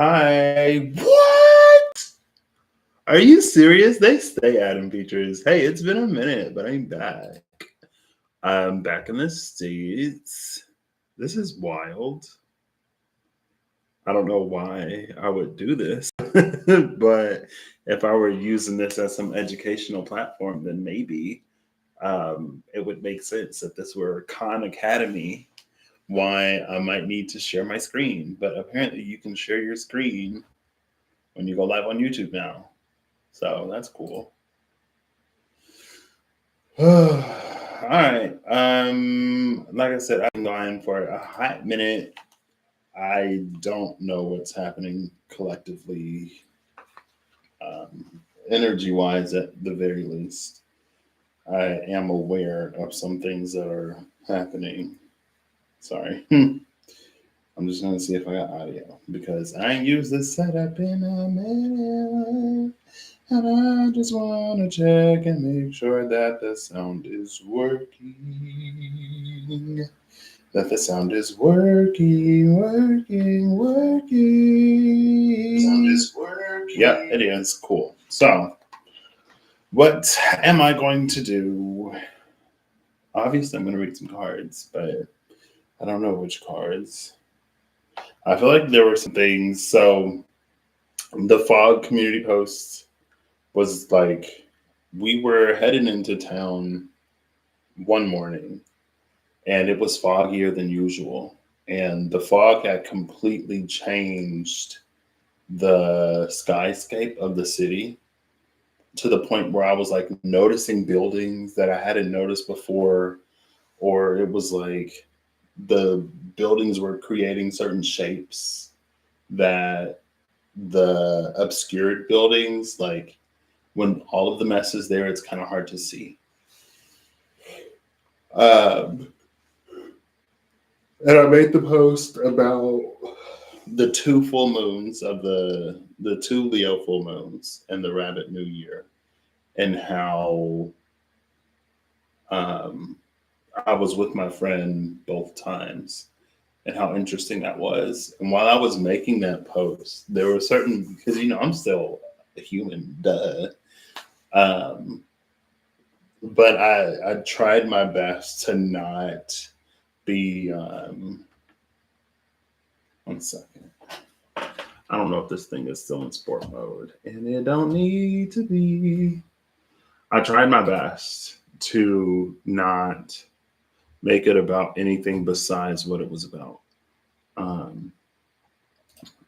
Hi. What? Are you serious? They stay adding features. Hey, it's been a minute, but I'm back. I'm back in the States. This is wild. I don't know why I would do this, but if I were using this as some educational platform, then maybe it would make sense if this were Khan Academy, why I might need to share my screen. But apparently, you can share your screen when you go live on YouTube now. So that's cool. All right. Like I said, I've been going for a hot minute. I don't know what's happening collectively, energy wise, at the very least. I am aware of some things that are happening. Sorry. I'm just going to see if I got audio because I ain't used this setup in a minute. And I just want to check and make sure that the sound is working. That the sound is working, working, working. Sound is working. Yeah, it is. Cool. So, what am I going to do? Obviously, I'm going to read some cards, but I don't know which cards. I feel like there were some things. So, the fog community post was like, we were heading into town one morning and it was foggier than usual. And the fog had completely changed the skyscape of the city to the point where I was like noticing buildings that I hadn't noticed before, or it was like the buildings were creating certain shapes that the obscured buildings, like when all of the mess is there, it's kind of hard to see. Um, and I made the post about the two full moons of the two Leo full moons and the Rabbit New Year, and how um, I was with my friend both times, and how interesting that was. And while I was making that post, there were certain, because I'm still a human, duh. Um, but I tried my best to not be. 1 second. I don't know if this thing is still in sport mode, and it don't need to be. I tried my best to not make it about anything besides what it was about. Um,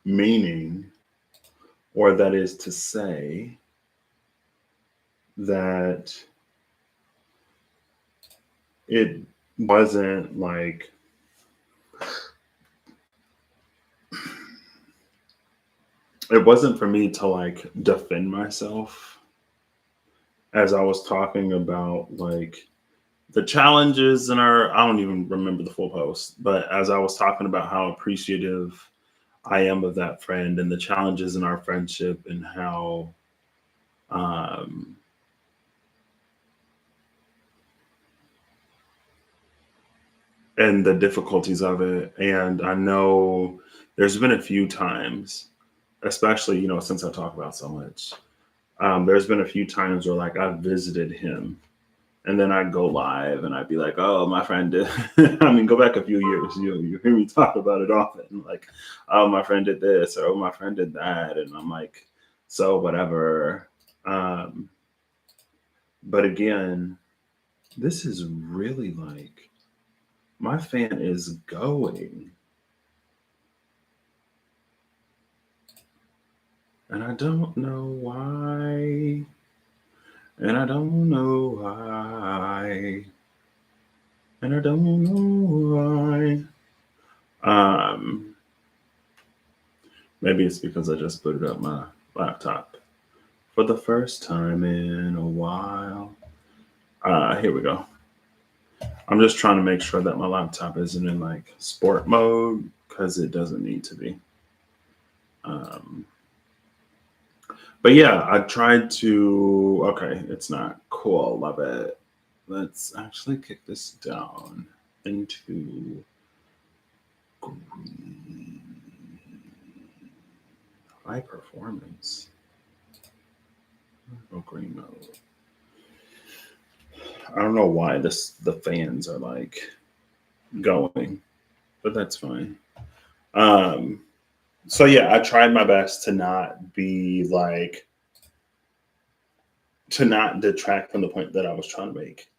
Meaning, or that is to say, that it wasn't like it wasn't for me to like defend myself as I was talking about like the challenges in our, I don't even remember the full post, but as I was talking about how appreciative I am of that friend and the challenges in our friendship and how um and the difficulties of it. And I know there's been a few times, especially, since I talk about so much, there's been a few times where like I visited him and then I'd go live and I'd be like, oh, my friend did. I mean, go back a few years, you hear me talk about it often. Like, oh, my friend did this or oh, my friend did that. And I'm like, so whatever. Um, but again, this is really like, my fan is going. And I don't know why. And I don't know why. And I don't know why. Maybe it's because I just booted up my laptop for the first time in a while. Here we go. I'm just trying to make sure that my laptop isn't in like sport mode because it doesn't need to be. Um, but yeah, I tried to. Okay, it's not cool. Love it. Let's actually kick this down into green. High performance. Oh, green mode. I don't know why the fans are like going, but that's fine. Um, so yeah, I tried my best to not be like to not detract from the point that I was trying to make.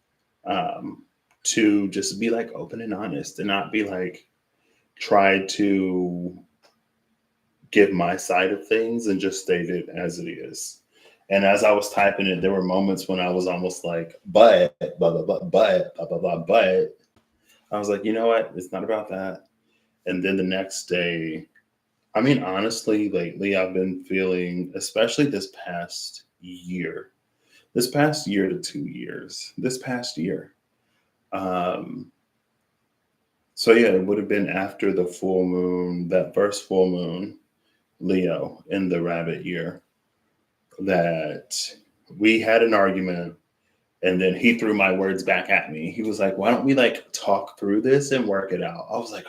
Um, to just be like open and honest and not be like try to give my side of things and just state it as it is. And as I was typing it, there were moments when I was almost like, but blah blah blah, but blah blah blah, but I was like, you know what? It's not about that. And then the next day, I mean, honestly, lately I've been feeling, especially this past year to 2 years, this past year. Um, so yeah, it would have been after the full moon, that first full moon, Leo in the rabbit year, that we had an argument, and then he threw my words back at me. He was like, why don't we like talk through this and work it out? I was like,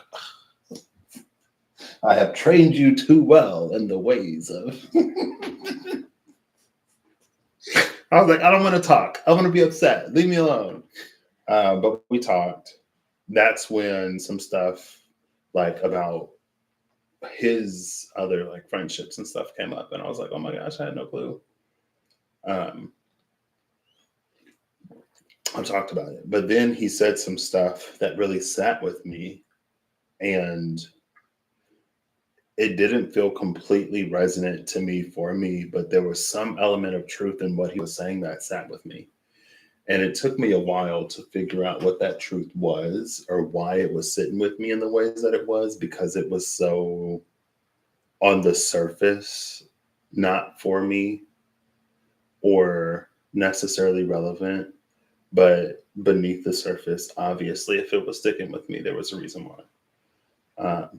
I have trained you too well in the ways of I was like, I don't want to talk. I want to be upset. Leave me alone. But we talked. That's when some stuff like about his other like friendships and stuff came up, and I was like, oh my gosh, I had no clue. Um, I talked about it, but then he said some stuff that really sat with me, and it didn't feel completely resonant to me for me, but there was some element of truth in what he was saying that sat with me. And it took me a while to figure out what that truth was or why it was sitting with me in the ways that it was, because it was so on the surface, not for me or necessarily relevant, but beneath the surface, obviously, if it was sticking with me, there was a reason why.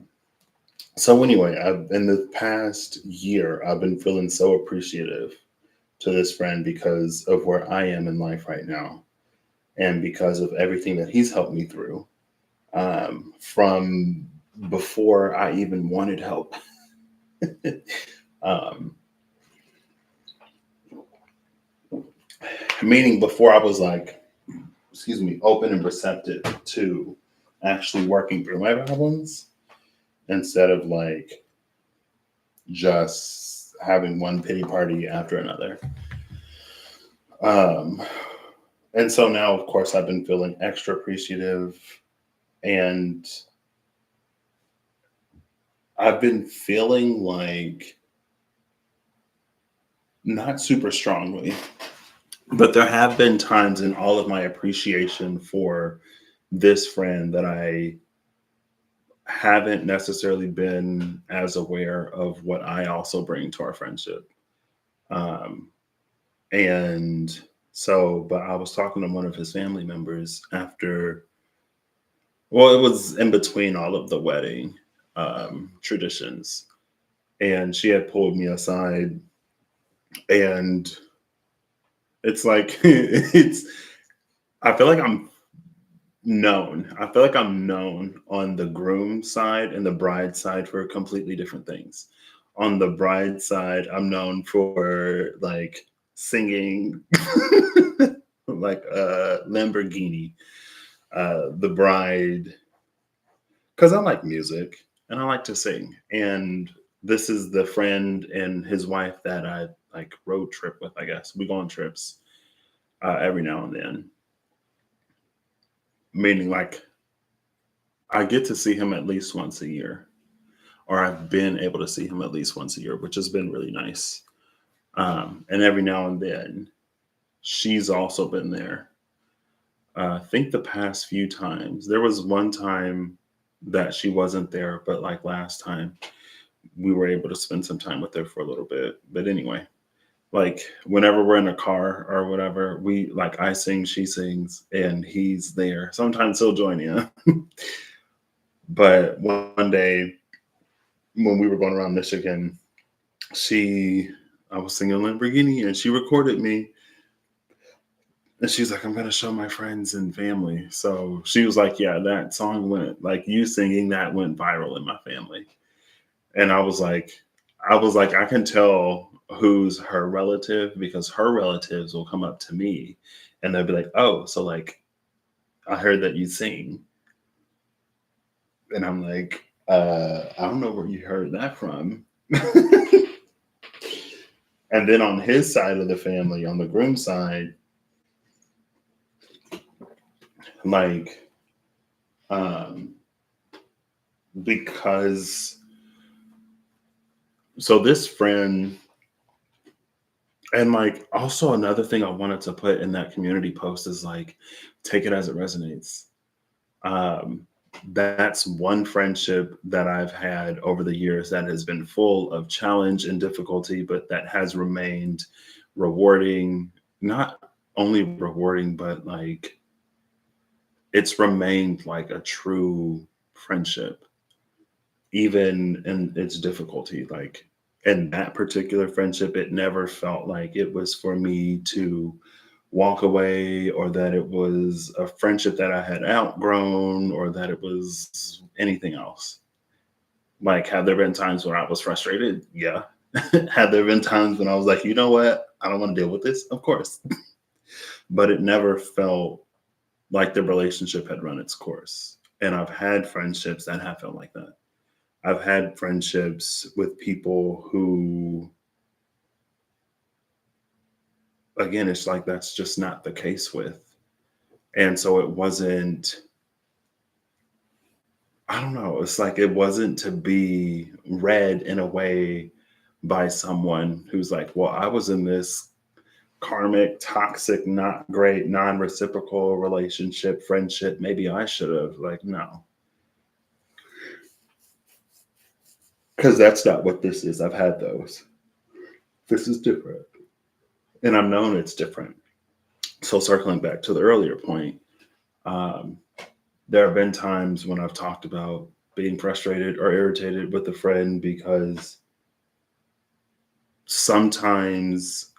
So anyway, in the past year, I've been feeling so appreciative to this friend because of where I am in life right now, and because of everything that he's helped me through, from before I even wanted help. um, Meaning before I was like, excuse me, open and receptive to actually working through my problems instead of like just having one pity party after another. Um, and so now, of course, I've been feeling extra appreciative, and I've been feeling like not super strongly, but there have been times in all of my appreciation for this friend that I haven't necessarily been as aware of what I also bring to our friendship. Um, and so, but I was talking to one of his family members after, well, it was in between all of the wedding traditions. And she had pulled me aside, and it's like, I feel like I feel like I'm known on the groom side and the bride side for completely different things. On the bride side, I'm known for like singing like a Lamborghini. The bride, because I like music and I like to sing. And this is the friend and his wife that I like road trip with, I guess. We go on trips every now and then. Meaning like I get to see him at least once a year, or I've been able to see him at least once a year, which has been really nice. And every now and then, she's also been there. I think the past few times, there was one time that she wasn't there, but like last time, we were able to spend some time with her for a little bit. But anyway, like whenever we're in a car or whatever, we like I sing, she sings, and he's there. Sometimes he'll join in. But one day when we were going around Michigan, she I was singing Lamborghini and she recorded me, and she's like, I'm gonna show my friends and family. So she was like, yeah, that song went like you singing that went viral in my family. And I was like, I was like, I can tell who's her relative because her relatives will come up to me and they'll be like, oh, so like, I heard that you sing. And I'm like, I don't know where you heard that from. And then on his side of the family, on the groom side, like, um, because so this friend, and like also another thing I wanted to put in that community post is like, take it as it resonates. Um, that's one friendship that I've had over the years that has been full of challenge and difficulty, but that has remained rewarding, not only rewarding, but like it's remained like a true friendship, even in its difficulty. Like in that particular friendship, it never felt like it was for me to walk away or that it was a friendship that I had outgrown or that it was anything else. Like, had there been times when I was frustrated? Yeah. Had there been times when I was like, you know what? I don't want to deal with this? Of course. But it never felt like the relationship had run its course. And I've had friendships that have felt like that. I've had friendships with people who, again, it's like that's just not the case with. And so it wasn't, I don't know, it's like it wasn't to be read in a way by someone who's like, well, I was in this karmic, toxic, not great, non reciprocal relationship, friendship. Maybe I should have. Like, no, because that's not what this is. I've had those. This is different. And I've known it's different. So, circling back to the earlier point, um, there have been times when I've talked about being frustrated or irritated with a friend because sometimes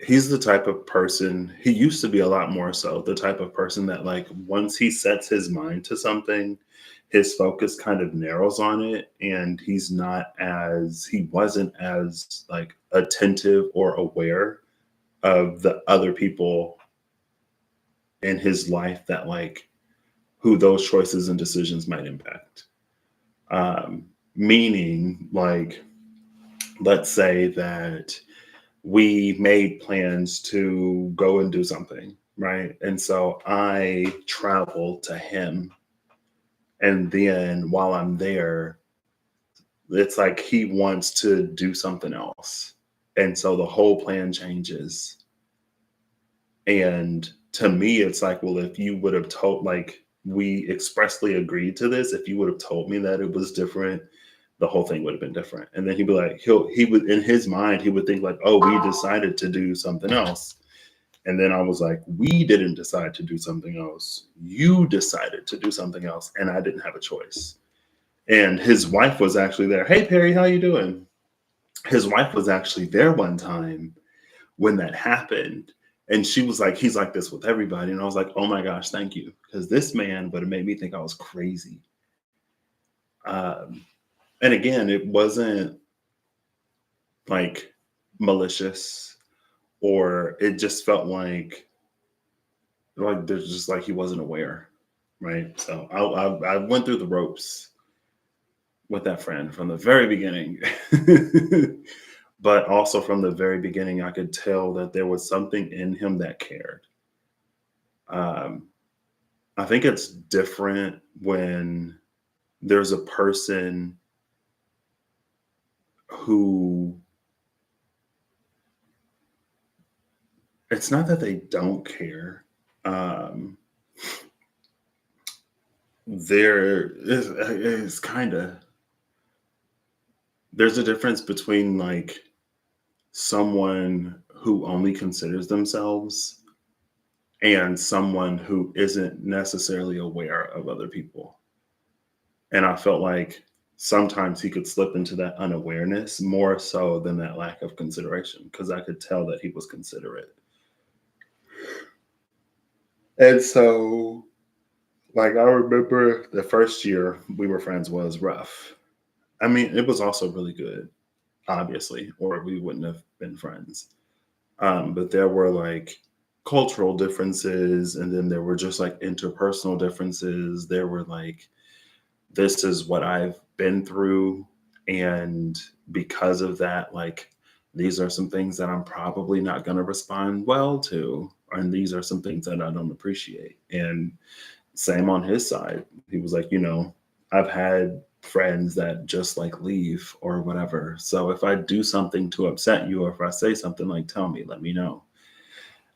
he's the type of person, he used to be a lot more so, the type of person that, like, once he sets his mind to something, his focus kind of narrows on it. And he wasn't as like attentive or aware of the other people in his life that like who those choices and decisions might impact. Um, Meaning, like, let's say that we made plans to go and do something, right? And so I travel to him. And then while I'm there, it's like he wants to do something else. And so the whole plan changes. And to me, it's like, well, if you would have told, like, we expressly agreed to this, if you would have told me that it was different, the whole thing would have been different. And then he'd be like, he would, in his mind, he would think like, oh, we decided to do something else. And then I was like, we didn't decide to do something else. You decided to do something else. And I didn't have a choice. And his wife was actually there. Hey, Perry, how you doing? His wife was actually there one time when that happened. And she was like, he's like this with everybody. And I was like, oh my gosh, thank you. Because this man would have made me think I was crazy. Um, and again, it wasn't like malicious, or it just felt like there's just like he wasn't aware, right? So I went through the ropes with that friend from the very beginning. But also from the very beginning, I could tell that there was something in him that cared. Um, I think it's different when there's a person who, it's not that they don't care. Um, there is kind of, there's a difference between like someone who only considers themselves and someone who isn't necessarily aware of other people. And I felt like sometimes he could slip into that unawareness more so than that lack of consideration, because I could tell that he was considerate. And so, like, I remember the first year we were friends was rough. I mean, it was also really good. obviously, or we wouldn't have been friends. But there were like cultural differences, and then there were just like interpersonal differences. There were like, this is what I've been through, and because of that, like, these are some things that I'm probably not going to respond well to, and these are some things that I don't appreciate. And same on his side. He was like, I've had friends that just like leave or whatever. So if I do something to upset you, or if I say something, like, tell me, let me know.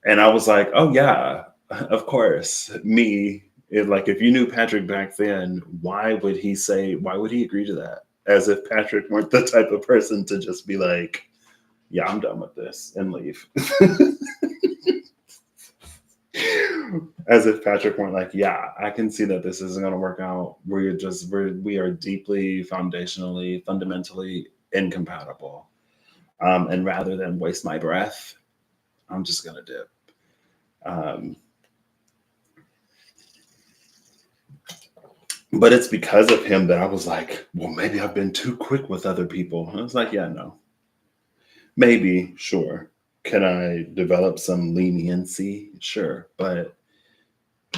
And I was like, oh yeah, of course. Like, if you knew Patrick back then, why would he agree to that? As if Patrick weren't the type of person to just be like, yeah, I'm done with this and leave. As if Patrick weren't like, yeah, I can see that this isn't going to work out. We are deeply, foundationally, fundamentally incompatible. And rather than waste my breath, I'm just going to dip. Um, but it's because of him that I was like, well, maybe I've been too quick with other people. And I was like, yeah, no, maybe, sure. Can I develop some leniency? Sure. But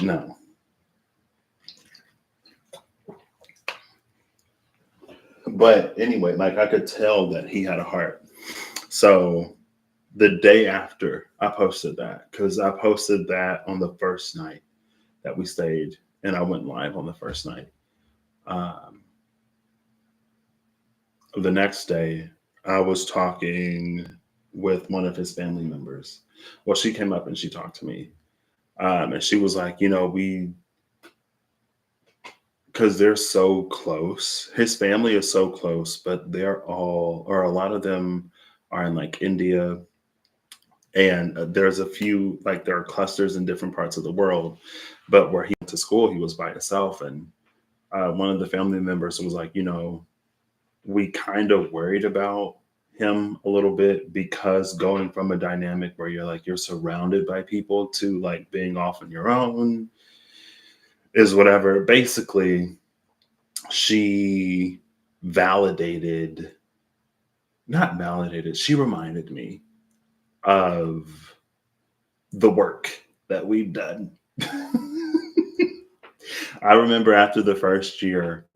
no. But anyway, like, I could tell that he had a heart. So the day after I posted that, because I posted that on the first night that we stayed, and I went live on the first night. Um, the next day, I was talking with one of his family members. Well, she came up and she talked to me. And she was like, because they're so close, his family is so close, but they're all, or a lot of them are in like India. And there's a few, like, there are clusters in different parts of the world, but where he went to school, he was by himself. And one of the family members was like, we kind of worried about him a little bit, because going from a dynamic where you're surrounded by people to like being off on your own is whatever. Basically, she validated, not validated, she reminded me of the work that we've done. I remember after the first year,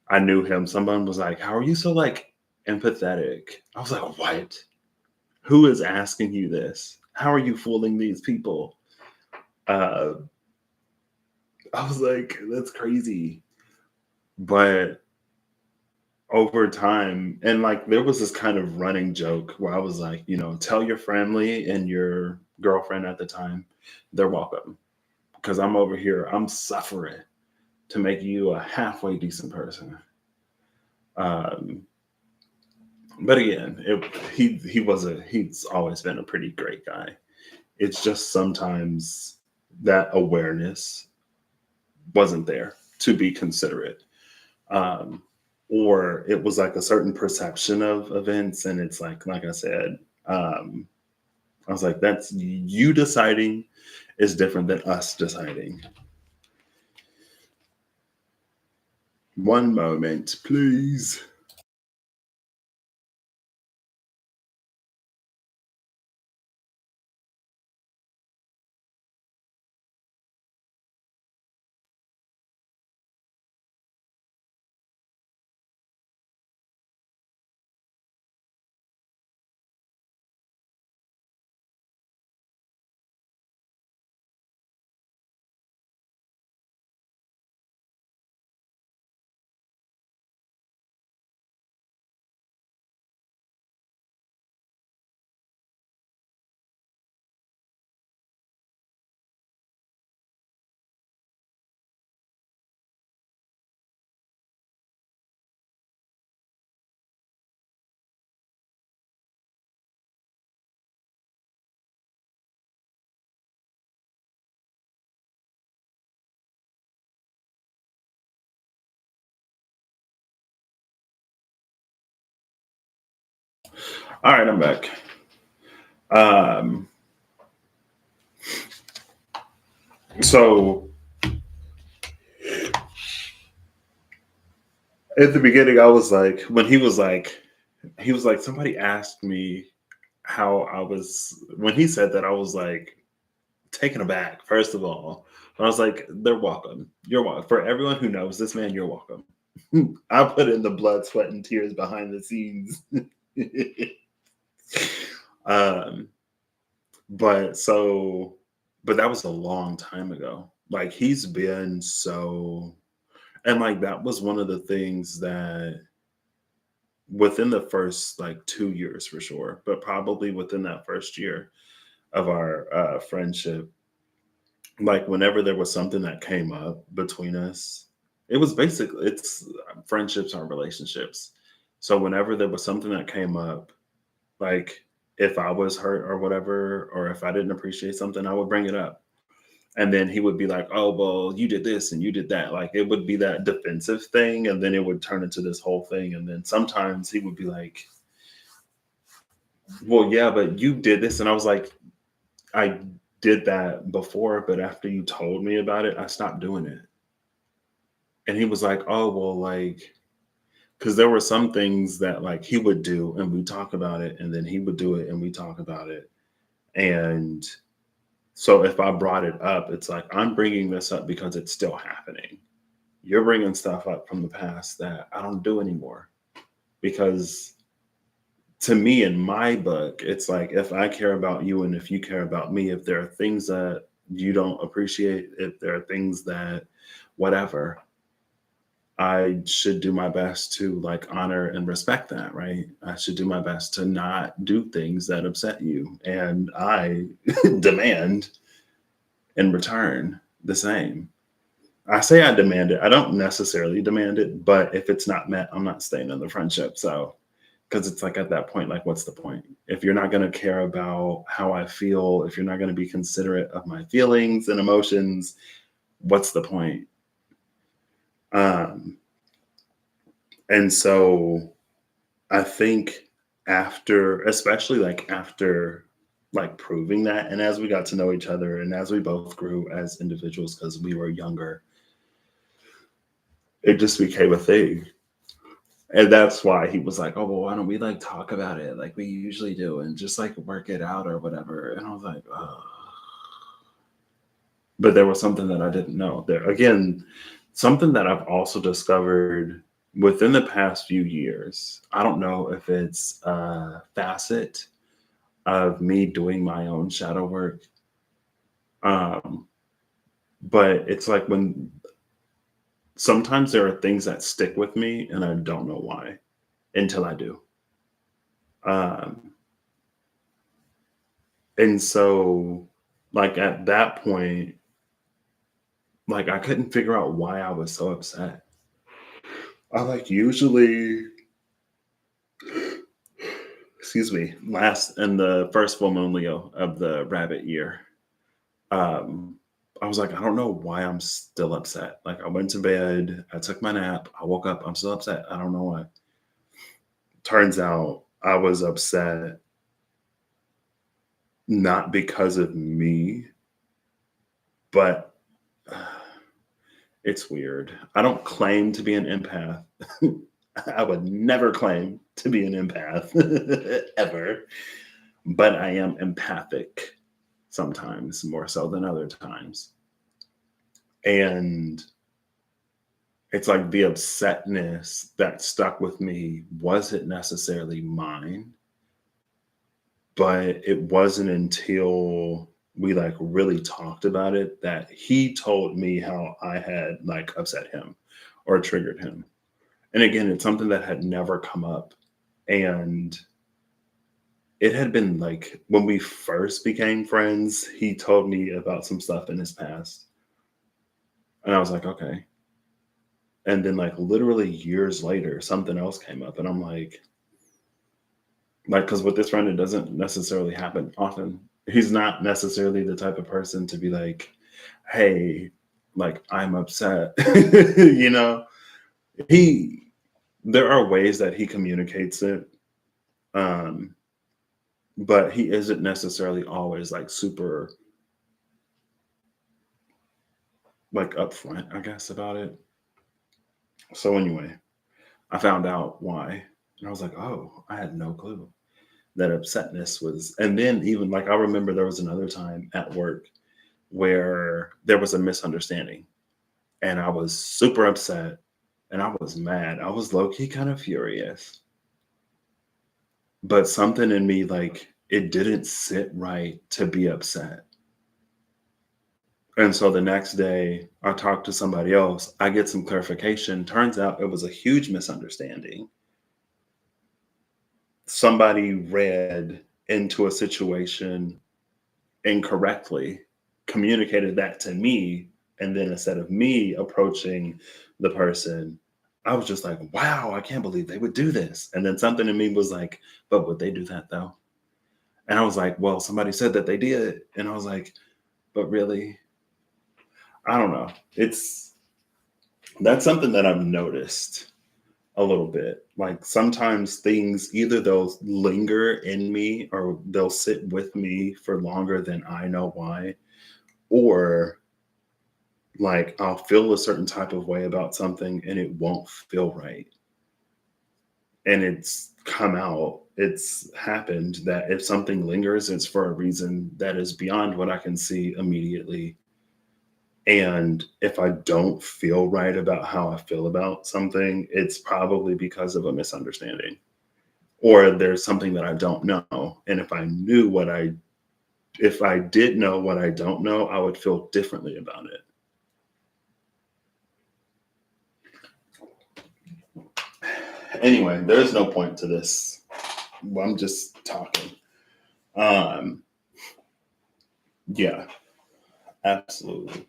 I knew him. Someone was like, how are you so like empathetic? I was like, what? Who is asking you this? How are you fooling these people? Uh, I was like, that's crazy. But over time, and like, there was this kind of running joke where I was like, tell your family and your girlfriend at the time, they're welcome. Because I'm over here, I'm suffering to make you a halfway decent person. Um, but again, he's always been a pretty great guy. It's just sometimes that awareness wasn't there to be considerate. Um, or it was like a certain perception of events, and it's like I said, I was like, that's you deciding is different than us deciding. One moment, please. All right, I'm back. Um, so at the beginning, I was like, when he was like, he was like, somebody asked me how I was, when he said that, I was like taken aback, first of all. I was like, they're welcome. You're welcome. For everyone who knows this man, you're welcome. I put in the blood, sweat, and tears behind the scenes. um, but so, but that was a long time ago. Like he's been so, and like that was one of the things that within the first like 2 years for sure, but probably within that first year of our friendship, like whenever there was something that came up between us, it was basically it's friendships are relationships. So whenever there was something that came up, like if I was hurt or whatever, or if I didn't appreciate something, I would bring it up. And then he would be like, oh, well, you did this and you did that. Like it would be that defensive thing. And then it would turn into this whole thing. And then sometimes he would be like, well, yeah, but you did this. And I was like, I did that before, but after you told me about it, I stopped doing it. And he was like, oh, well, like, because there were some things that like he would do and we talk about it, and then he would do it and we talk about it. And so if I brought it up, it's like, I'm bringing this up because it's still happening. You're bringing stuff up from the past that I don't do anymore. Because to me, in my book, it's like if I care about you and if you care about me, if there are things that you don't appreciate, if there are things that whatever, I should do my best to like honor and respect that, right? I should do my best to not do things that upset you. And I demand in return the same. I say I demand it. I don't necessarily demand it, but if it's not met, I'm not staying in the friendship. So, because it's like at that point, like, what's the point? If you're not going to care about how I feel, if you're not going to be considerate of my feelings and emotions, what's the point? Um, and so I think after, especially like after like proving that, and as we got to know each other and as we both grew as individuals because we were younger, it just became a thing. And that's why he was like, oh, well, why don't we like talk about it like we usually do and just like work it out or whatever. And I was like, oh. But there was something that I didn't know. There again, something that I've also discovered within the past few years. I don't know if it's a facet of me doing my own shadow work. Um, but it's like when sometimes there are things that stick with me and I don't know why until I do. Um, and so, like, at that point, like, I couldn't figure out why I was so upset. I like usually, excuse me, last in the first full moon Leo of the rabbit year, um, I was like, I don't know why I'm still upset. Like, I went to bed, I took my nap, I woke up, I'm still upset. I don't know why. Turns out I was upset not because of me, but it's weird. I don't claim to be an empath. I would never claim to be an empath ever, but I am empathic sometimes more so than other times. And it's like the upsetness that stuck with me wasn't necessarily mine, but it wasn't until we like really talked about it that he told me how I had like upset him or triggered him. And again, it's something that had never come up. And it had been like when we first became friends, he told me about some stuff in his past. And I was like, okay. And then like literally years later, something else came up. And I'm like, because with this friend, it doesn't necessarily happen often. He's not necessarily the type of person to be like, hey, like I'm upset. You know, he there are ways that he communicates it. Um, but he isn't necessarily always like super like upfront, I guess, about it. So anyway, I found out why. And I was like, oh, I had no clue that upsetness was. And then even like I remember there was another time at work where there was a misunderstanding and I was super upset and I was mad. I was low key kind of furious, but something in me, like, it didn't sit right to be upset. And so the next day, I talked to somebody else. I get some clarification. Turns out it was a huge misunderstanding. Somebody read into a situation incorrectly, communicated that to me. And then instead of me approaching the person, I was just like, wow, I can't believe they would do this. And then something in me was like, but would they do that though? And I was like, well, somebody said that they did. And I was like, but really? I don't know. That's something that I've noticed a little bit. Like sometimes things either they'll linger in me or they'll sit with me for longer than I know why, or like I'll feel a certain type of way about something and it won't feel right. And it's come out, it's happened that if something lingers, it's for a reason that is beyond what I can see immediately. And if I don't feel right about how I feel about something, it's probably because of a misunderstanding or there's something that I don't know. And if I did know what I don't know, I would feel differently about it. Anyway, there's no point to this. I'm just talking. Um, yeah, absolutely.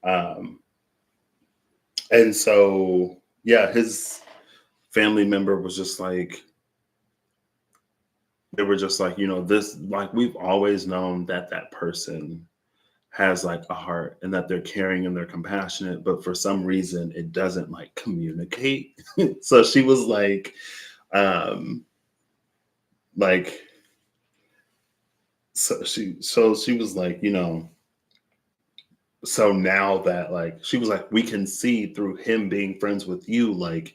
Um, and so, yeah, his family member was just like, they were just like, this, like, we've always known that that person has like a heart and that they're caring and they're compassionate, but for some reason it doesn't like communicate. So she was um, like, so she was like, so now that like she was like, we can see through him being friends with you, like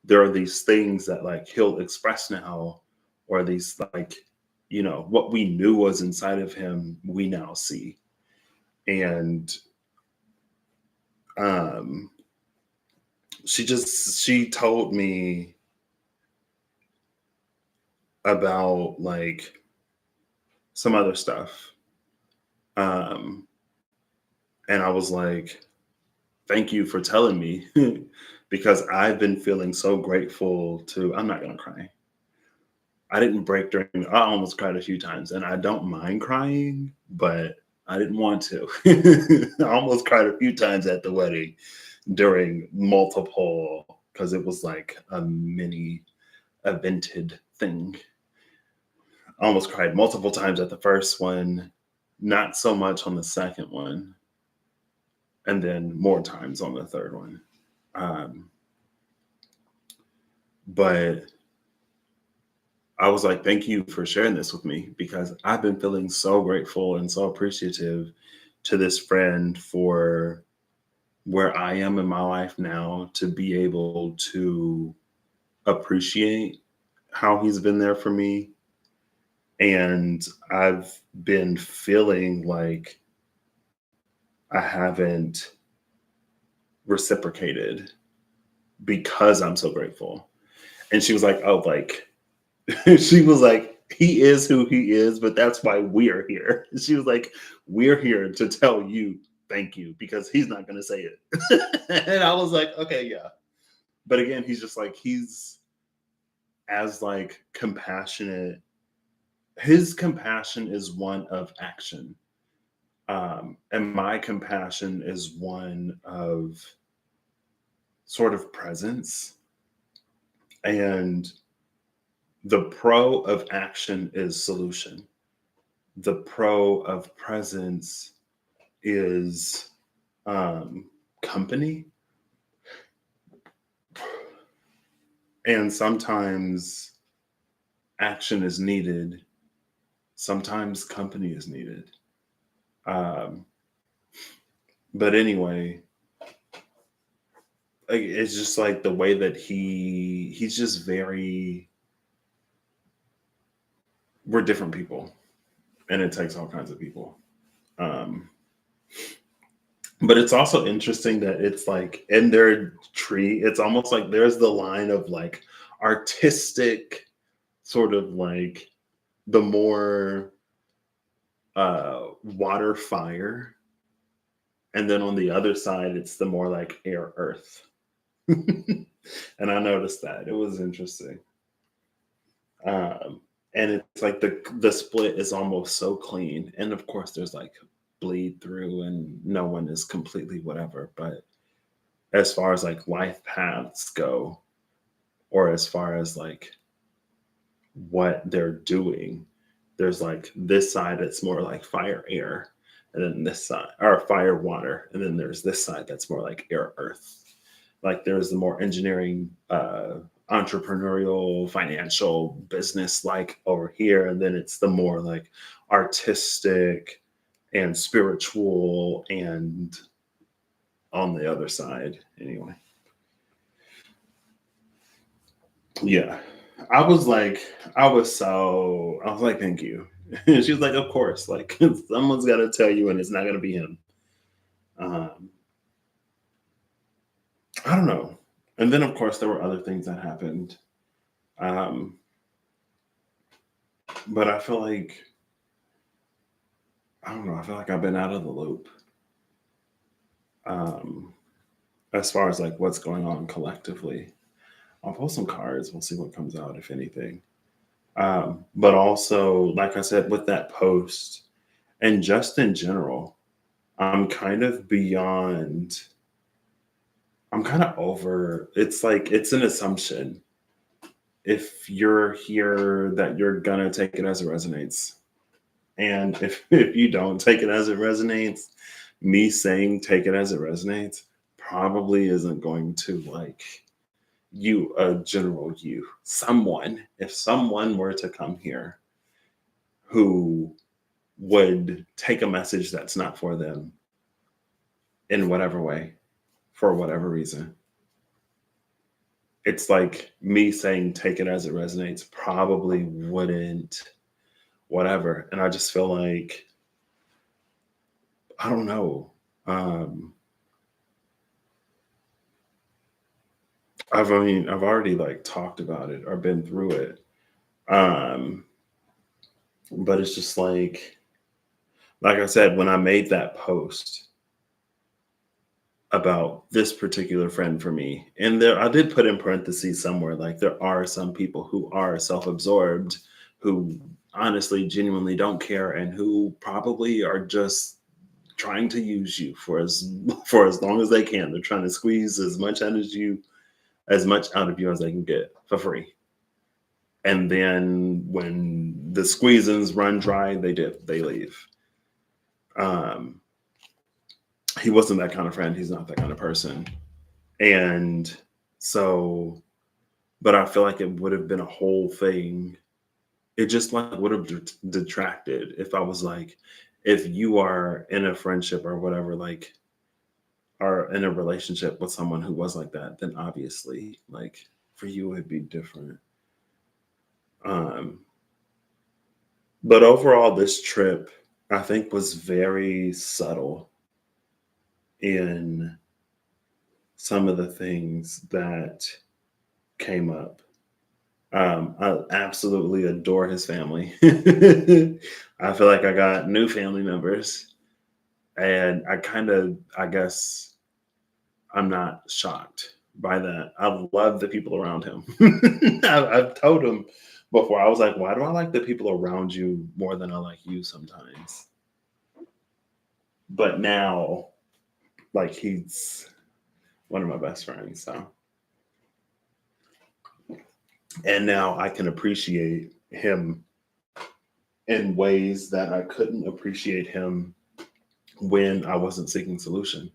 there are these things that like he'll express now, or these like, what we knew was inside of him, we now see. And um she told me about like some other stuff. Um and I was like, thank you for telling me because I've been feeling so grateful to. I'm not gonna cry. I didn't break during. I almost cried a few times, and I don't mind crying, but I didn't want to. I almost cried a few times at the wedding during multiple, because it was like a mini evented thing. I almost cried multiple times at the first one, not so much on the second one, and then more times on the third one. Um, but I was like, thank you for sharing this with me because I've been feeling so grateful and so appreciative to this friend for where I am in my life now to be able to appreciate how he's been there for me. And I've been feeling like I haven't reciprocated because I'm so grateful. And she was like, oh, like, she was like, he is who he is, but that's why we're here. She was like, we're here to tell you thank you because he's not going to say it. And I was like, okay, yeah. But again, he's just like, he's as like compassionate. His compassion is one of action. And my compassion is one of sort of presence. And the pro of action is solution. The pro of presence is company. And sometimes action is needed, sometimes company is needed. Um, but anyway, like, it's just like the way that he's just very, we're different people, and it takes all kinds of people. Um, but it's also interesting that it's like in their tree, it's almost like there's the line of like artistic, sort of like the more water fire, and then on the other side it's the more like air earth. And I noticed that it was interesting. um and it's like the split is almost so clean, and of course there's like bleed through and no one is completely whatever, but as far as like life paths go, or as far as like what they're doing, there's like this side that's more like fire air, and then this side, or fire water, and then there's this side that's more like air earth. Like there's the more engineering, entrepreneurial, financial, business like over here, and then it's the more like artistic and spiritual and on the other side. Anyway, yeah. I was like, thank you. She was like, of course, like someone's got to tell you, and it's not going to be him. Um, I don't know. And then, of course, there were other things that happened. Um, but I feel like, I don't know, I feel like I've been out of the loop, um, as far as like what's going on collectively. I'll pull some cards. We'll see what comes out, if anything. But also, like I said, with that post, and just in general, I'm kind of beyond, I'm kind of over, it's like, it's an assumption. If you're here, that you're gonna take it as it resonates. And if you don't take it as it resonates, me saying take it as it resonates probably isn't going to like you, a general you. Someone, if someone were to come here who would take a message that's not for them in whatever way, for whatever reason, it's like me saying take it as it resonates probably wouldn't, whatever. And I just feel like, I don't know. Um, I've already like talked about it or been through it. Um, but it's just like I said, when I made that post about this particular friend for me, and there I did put in parentheses somewhere, like there are some people who are self-absorbed, who honestly genuinely don't care, and who probably are just trying to use you for as for as long as they can. They're trying to squeeze as much out of you as they can get for free. And then when the squeezins run dry, they leave. Um, he wasn't that kind of friend. He's not that kind of person. And so, but I feel like it would have been a whole thing. It just like would have detracted if I was like, if you are in a friendship or whatever, like, are in a relationship with someone who was like that, then obviously, like, for you, it'd be different. Um, but overall, this trip, I think, was very subtle in some of the things that came up. I absolutely adore his family. I feel like I got new family members, and I kind of, I guess, I'm not shocked by that. I love the people around him. I've told him before, I was like, why do I like the people around you more than I like you sometimes? But now, like, he's one of my best friends. So, and now I can appreciate him in ways that I couldn't appreciate him when I wasn't seeking solution.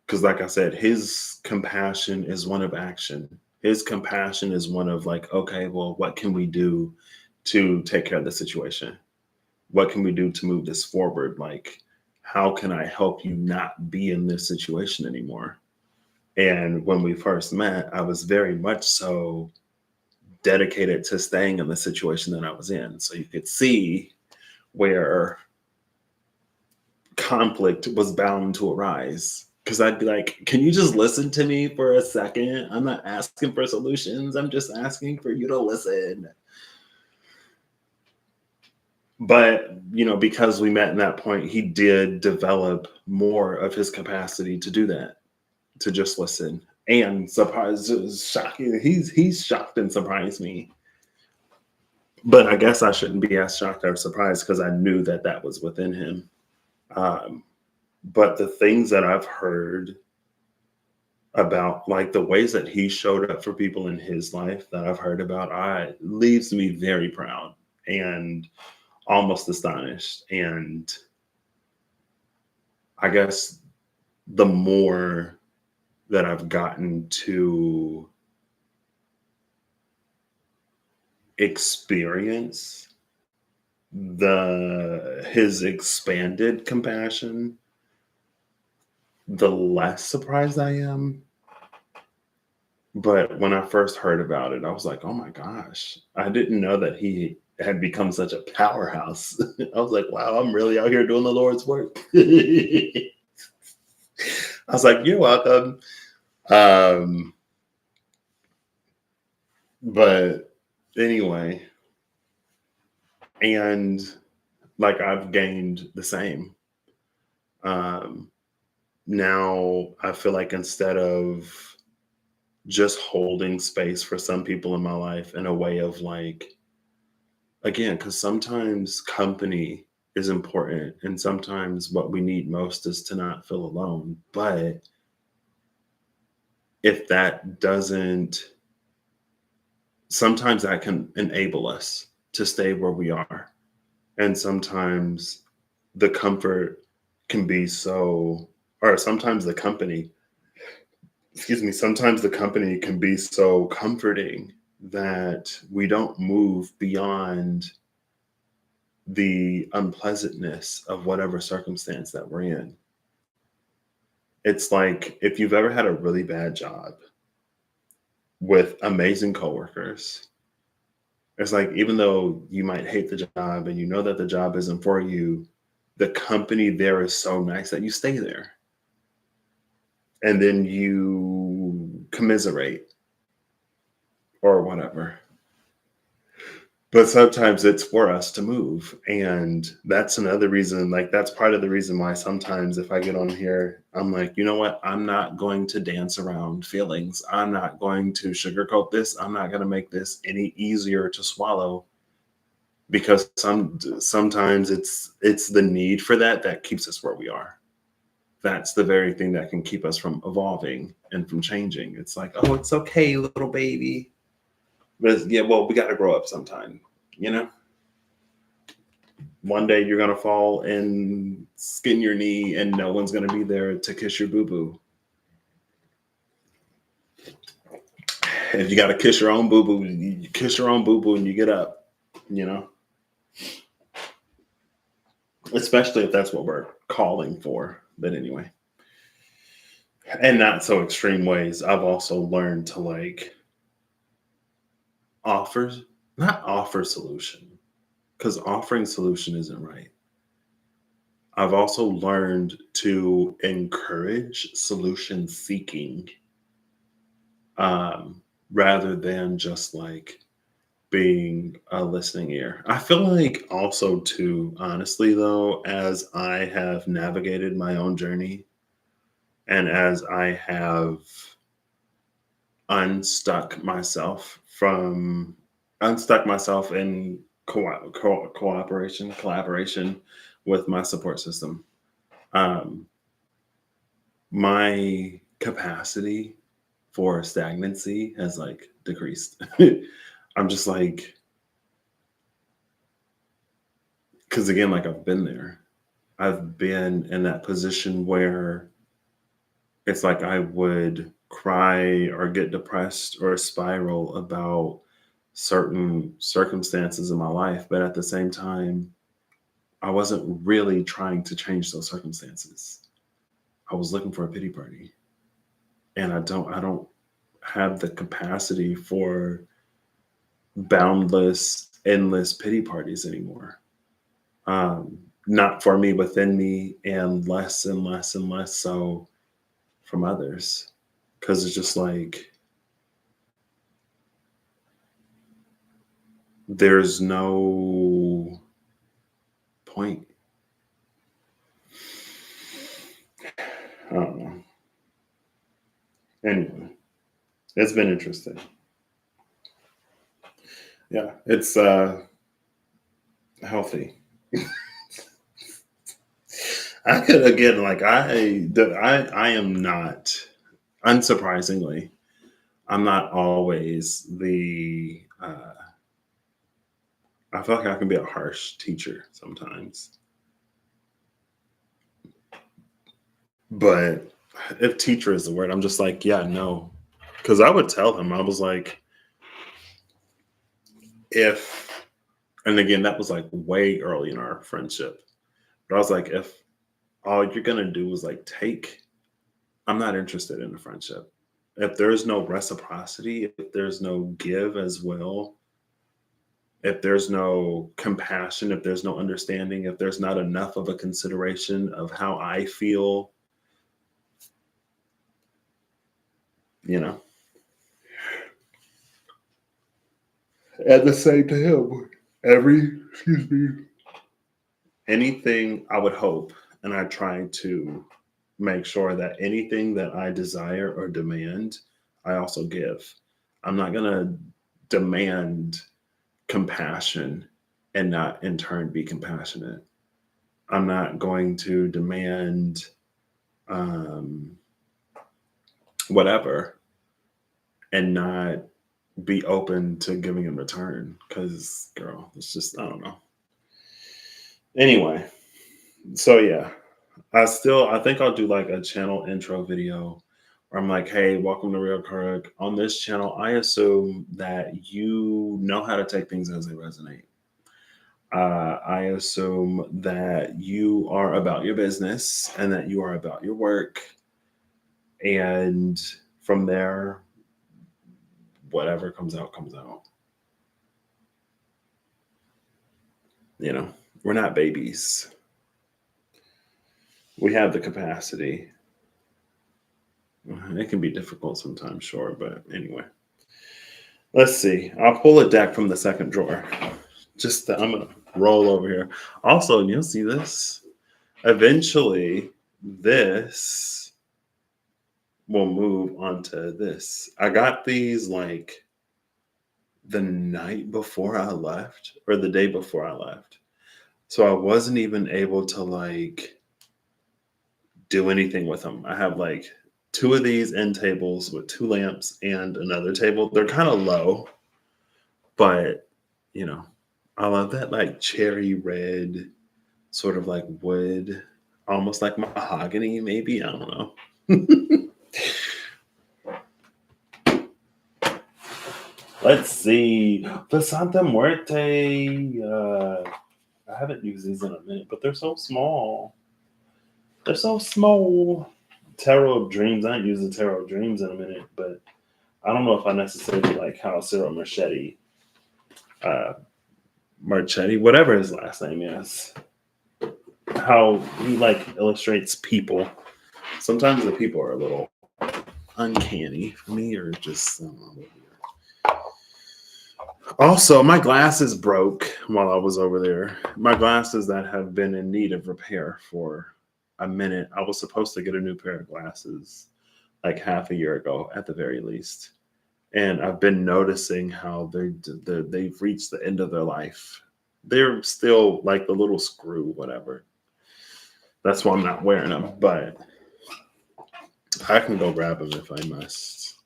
Because, like I said, his compassion is one of action. His compassion is one of like, okay, well, what can we do to take care of the situation? What can we do to move this forward? Like, how can I help you not be in this situation anymore? And when we first met, I was very much so dedicated to staying in the situation that I was in. So you could see where conflict was bound to arise. Because I'd be like, can you just listen to me for a second? I'm not asking for solutions. I'm just asking for you to listen. But, because we met in that point, he did develop more of his capacity to do that, to just listen. And surprise, shocking. He's shocked and surprised me. But I guess I shouldn't be as shocked or surprised because I knew that that was within him. Um, but the things that I've heard about, like the ways that he showed up for people in his life that I've heard about, leaves me very proud and almost astonished. And I guess the more that I've gotten to experience his expanded compassion, the less surprised I am. But when I first heard about it, I was like, oh my gosh, I didn't know that he had become such a powerhouse. I was like, wow, I'm really out here doing the Lord's work. I was like, you're welcome. But anyway, and like I've gained the same. Um, Now I feel like instead of just holding space for some people in my life in a way of like, again, because sometimes company is important and sometimes what we need most is to not feel alone. But if that doesn't, sometimes that can enable us to stay where we are. And sometimes the comfort can be so, or sometimes the company, excuse me, sometimes the company can be so comforting that we don't move beyond the unpleasantness of whatever circumstance that we're in. It's like if you've ever had a really bad job with amazing coworkers, it's like even though you might hate the job and you know that the job isn't for you, the company there is so nice that you stay there. And then you commiserate or whatever. But sometimes it's for us to move. And that's another reason, like, that's part of the reason why sometimes if I get on here, I'm like, you know what? I'm not going to dance around feelings. I'm not going to sugarcoat this. I'm not going to make this any easier to swallow because sometimes it's the need for that keeps us where we are. That's the very thing that can keep us from evolving and from changing. It's like, oh, it's okay, little baby. But yeah, well, we got to grow up sometime, you know? One day you're going to fall and skin your knee and no one's going to be there to kiss your boo-boo. If you got to kiss your own boo-boo, you kiss your own boo-boo and you get up, you know? Especially if that's what we're calling for. But anyway. And not so extreme ways. I've also learned to like not offer solution, because offering solution isn't right. I've also learned to encourage solution seeking rather than just like being a listening ear. I feel like also too, honestly though, as I have navigated my own journey and as I have unstuck myself in collaboration with my support system. Um, my capacity for stagnancy has like decreased. I'm just like, because again, like I've been there. I've been in that position where it's like I would cry or get depressed or spiral about certain circumstances in my life. But at the same time, I wasn't really trying to change those circumstances. I was looking for a pity party. And I don't have the capacity for boundless, endless pity parties anymore. Not for me, within me, and less and less and less so from others. Because it's just like, there's no point. I don't know. Anyway, it's been interesting. Yeah, it's healthy. I could again, like I am not, unsurprisingly, I'm not always the. I feel like I can be a harsh teacher sometimes, but if teacher is the word, I'm just like, yeah, no, because I would tell him, I was like, if, and again, that was like way early in our friendship, but I was like, if all you're gonna do is like take, I'm not interested in a friendship. If there's no reciprocity, if there's no give as well, if there's no compassion, if there's no understanding, if there's not enough of a consideration of how I feel, you know. And the same to him. Excuse me. Anything I would hope, and I try to make sure that anything that I desire or demand, I also give. I'm not going to demand compassion and not in turn be compassionate. I'm not going to demand um, whatever and not be open to giving in return. Because, girl, it's just, I don't know. Anyway, so yeah, I think I'll do like a channel intro video where I'm like, hey, welcome to Real Kirk. On this channel, I assume that you know how to take things as they resonate. I assume that you are about your business and that you are about your work. And from there, whatever comes out, comes out. You know, we're not babies. We have the capacity. It can be difficult sometimes, sure, but anyway. Let's see. I'll pull a deck from the second drawer. I'm gonna roll over here. Also, you'll see this. Eventually, this will move onto this. I got these like the night before I left, or the day before I left. So I wasn't even able to like do anything with them. I have like two of these end tables with two lamps and another table. They're kind of low, but you know, I love that like cherry red sort of like wood, almost like mahogany, maybe. I don't know. Let's see. The Santa Muerte. I haven't used these in a minute, but they're so small. They're so small. Tarot of Dreams. I ain't used the Tarot of Dreams in a minute, but I don't know if I necessarily like how Cyril Marchetti, whatever his last name is, how he like illustrates people. Sometimes the people are a little uncanny for me, or just I don't know. Also, my glasses broke while I was over there. My glasses that have been in need of repair for a minute. I was supposed to get a new pair of glasses like half a year ago at the very least. And I've been noticing how they've reached the end of their life. They're still like the little screw, whatever. That's why I'm not wearing them, but I can go grab them if I must.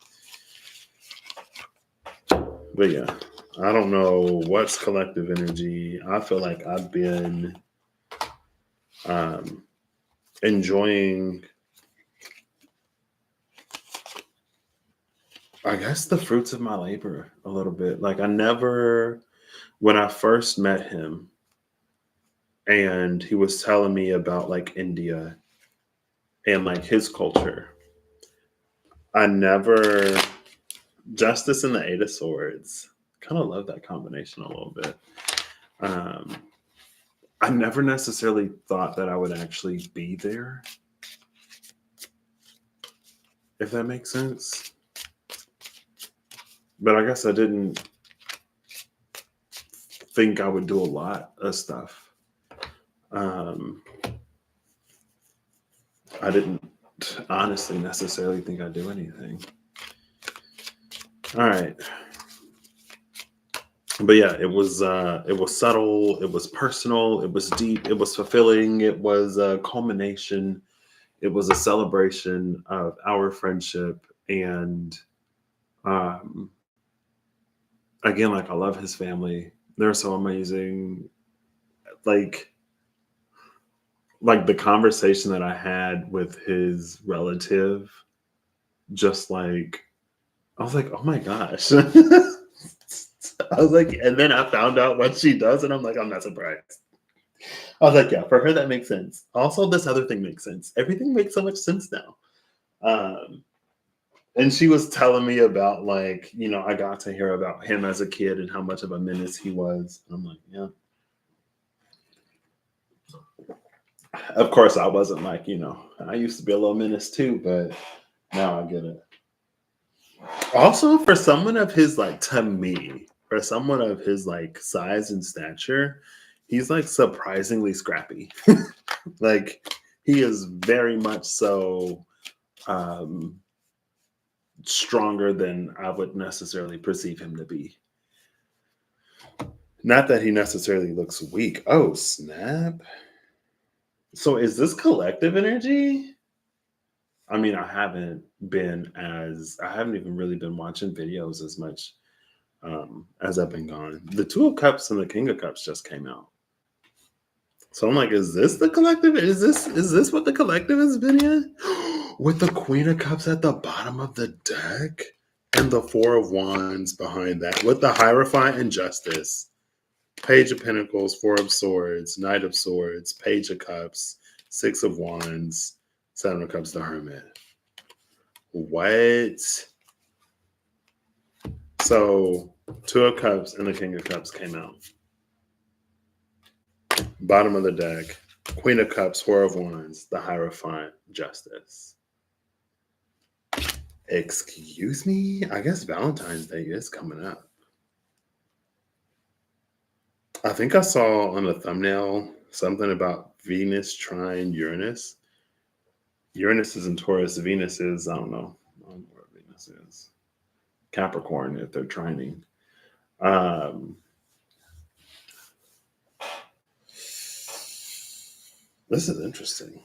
But yeah, I don't know what's collective energy. I feel like I've been enjoying, I guess, the fruits of my labor a little bit. Like when I first met him and he was telling me about like India and like his culture, I never Justice and the Eight of Swords. Kind of love that combination a little bit. I never necessarily thought that I would actually be there, if that makes sense. But I guess I didn't think I would do a lot of stuff. I didn't honestly necessarily think I'd do anything. All right. But yeah, it was subtle, it was personal, it was deep, it was fulfilling, it was a culmination, it was a celebration of our friendship. And um again, like, I love his family. They're so amazing. Like the conversation that I had with his relative, just like, I was like, oh my gosh. I was like, and then I found out what she does, and I'm like, I'm not surprised. I was like, yeah, for her that makes sense. Also, this other thing makes sense. Everything makes so much sense now. Um, and she was telling me about, like, I got to hear about him as a kid and how much of a menace he was. And I'm like, yeah. Of course, I wasn't like, I used to be a little menace too, but now I get it. Also, for someone of his, like, to me, for someone of his, like, size and stature, he's, like, surprisingly scrappy. Like, he is very much so stronger than I would necessarily perceive him to be. Not that he necessarily looks weak. Oh, snap. So is this collective energy? I mean, I haven't even really been watching videos as much as I've been gone. The Two of Cups and the King of Cups just came out. So I'm like, is this the collective? Is this what the collective has been in? With the Queen of Cups at the bottom of the deck and the Four of Wands behind that, with the Hierophant and Justice, Page of Pentacles, Four of Swords, Knight of Swords, Page of Cups, Six of Wands, Seven of Cups, the Hermit. What? So Two of Cups and the King of Cups came out. Bottom of the deck, Queen of Cups, Four of Wands, the Hierophant, Justice. Excuse me? I guess Valentine's Day is coming up. I think I saw on the thumbnail something about Venus trine Uranus. Uranus is in Taurus. Venus is, I don't know where Venus is. Capricorn, if they're trining. This is interesting.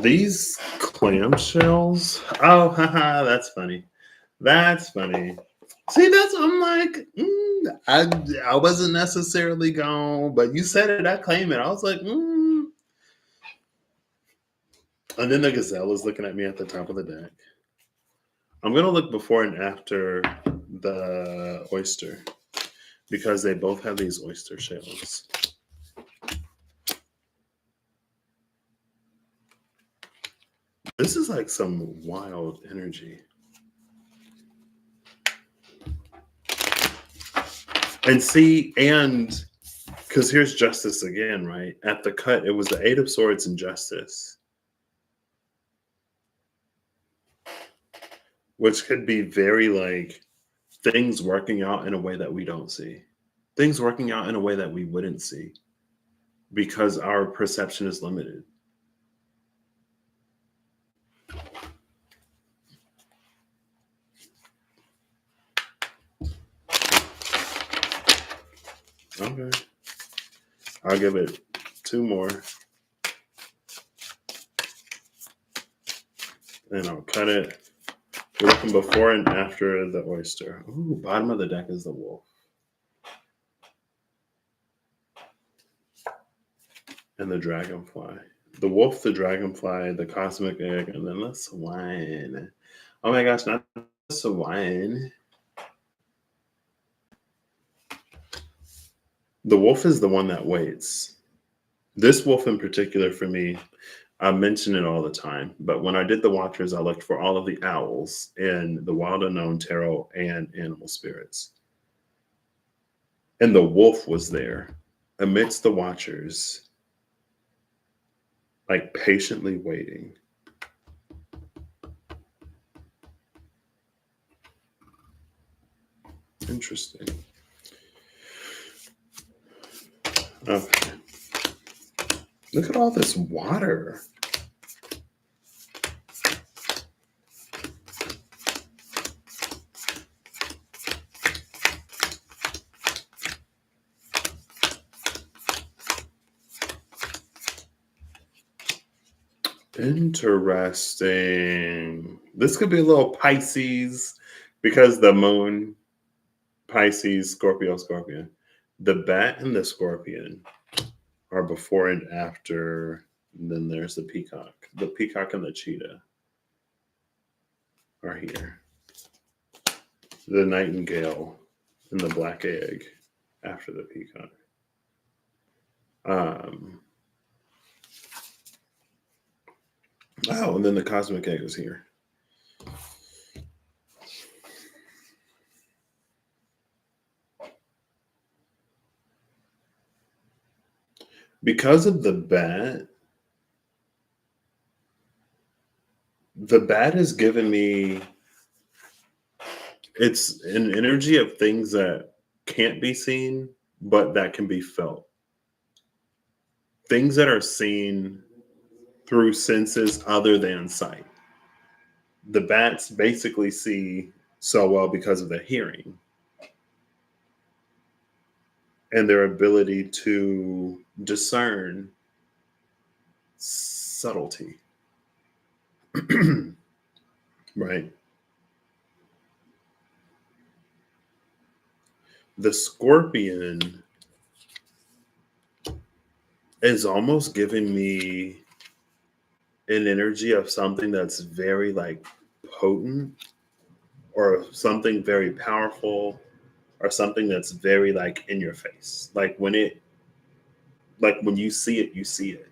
These clamshells. Oh, haha, that's funny. That's funny. See, I'm like, I wasn't necessarily gone, but you said it, I claim it. I was like, And then the gazelle is looking at me at the top of the deck. I'm gonna look before and after the oyster, because they both have these oyster shells. This is like some wild energy. And see, and because here's Justice again, right? At the cut, it was the Eight of Swords and Justice, which could be very, like, things working out in a way that we don't see. Things working out in a way that we wouldn't see, because our perception is limited. Okay. I'll give it 2 more. And I'll cut it. We're looking before and after the oyster. Ooh, bottom of the deck is the wolf. and the dragonfly. The wolf, the dragonfly, the cosmic egg, and then the swine. Oh my gosh, not the swine. The wolf is the one that waits. This wolf in particular for me, I mention it all the time, but when I did the Watchers, I looked for all of the owls in the Wild Unknown Tarot and Animal Spirits. And the wolf was there amidst the Watchers, like patiently waiting. Interesting. Okay. Look at all this water. Interesting. This could be a little Pisces because the moon, Pisces, Scorpio, Scorpion. The bat and the scorpion are before and after. And then there's the peacock. The peacock and the cheetah are here. The nightingale and the black egg after the peacock. Oh, and then the cosmic egg is here. Because of the bat has given me, it's an energy of things that can't be seen, but that can be felt. Things that are seen through senses other than sight. The bats basically see so well because of their hearing and their ability to discern subtlety. Right? The scorpion is almost giving me an energy of something that's very like potent or something very powerful or something that's very like in your face. Like when you see it, you see it.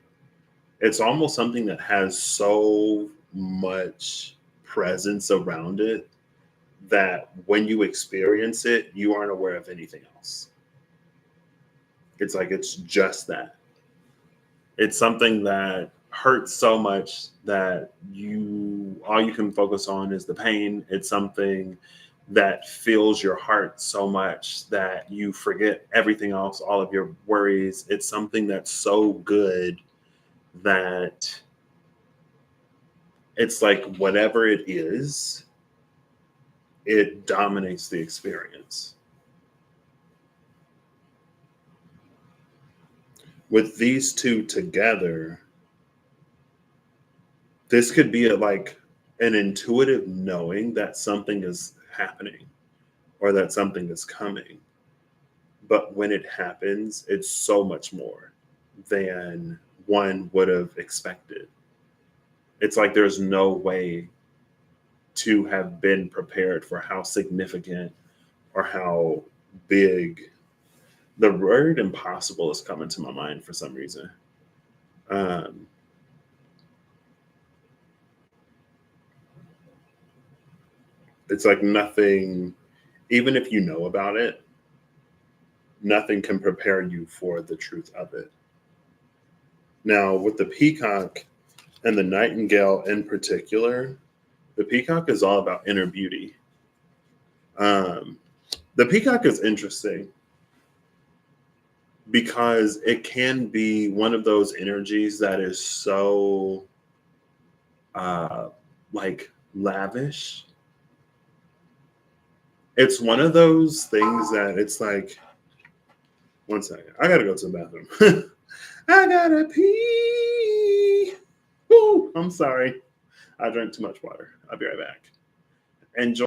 It's almost something that has so much presence around it that when you experience it, you aren't aware of anything else. It's like it's just that. It's something that hurts so much that all you can focus on is the pain. It's something that fills your heart so much that you forget everything else, all of your worries. It's something that's so good that it's like whatever it is, it dominates the experience. With these two together, this could be like an intuitive knowing that something is happening or that something is coming. But when it happens, it's so much more than one would have expected. It's like there's no way to have been prepared for how significant or how big. The word impossible is coming to my mind for some reason. Um, it's like nothing, even if you know about it, nothing can prepare you for the truth of it. Now, with the peacock and the nightingale in particular, the peacock is all about inner beauty. Um, the peacock is interesting because it can be one of those energies that is so like lavish. It's one of those things that it's like, one second, I gotta go to the bathroom. I gotta pee. Ooh, I'm sorry. I drank too much water. I'll be right back. Enjoy.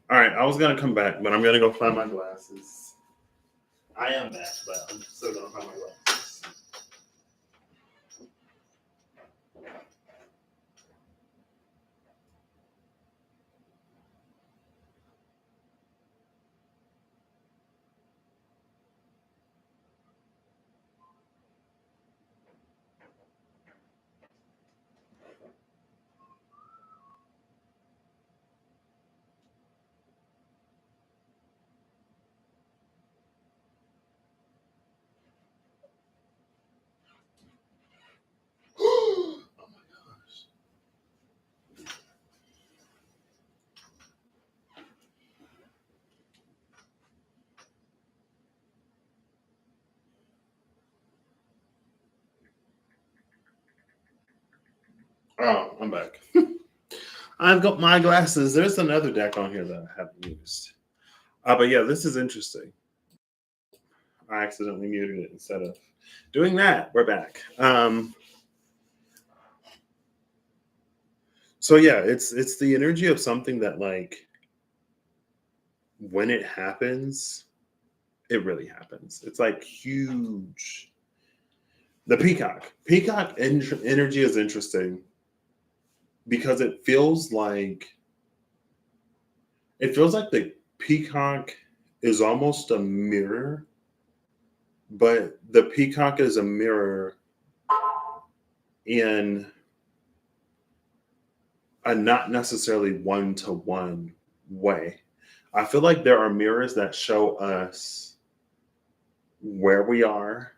All right, I was gonna come back, but I'm gonna go find my glasses. I am back, but I'm still gonna find my glasses. Oh my gosh. Oh, I'm back. I've got my glasses. There's another deck on here that I haven't used. But yeah, this is interesting. I accidentally muted it instead of doing that. We're back. So yeah, it's the energy of something that, like, when it happens, it really happens. It's like huge. The peacock energy is interesting because it feels like the peacock is almost a mirror, but the peacock is a mirror in a not necessarily one-to-one way. I feel like there are mirrors that show us where we are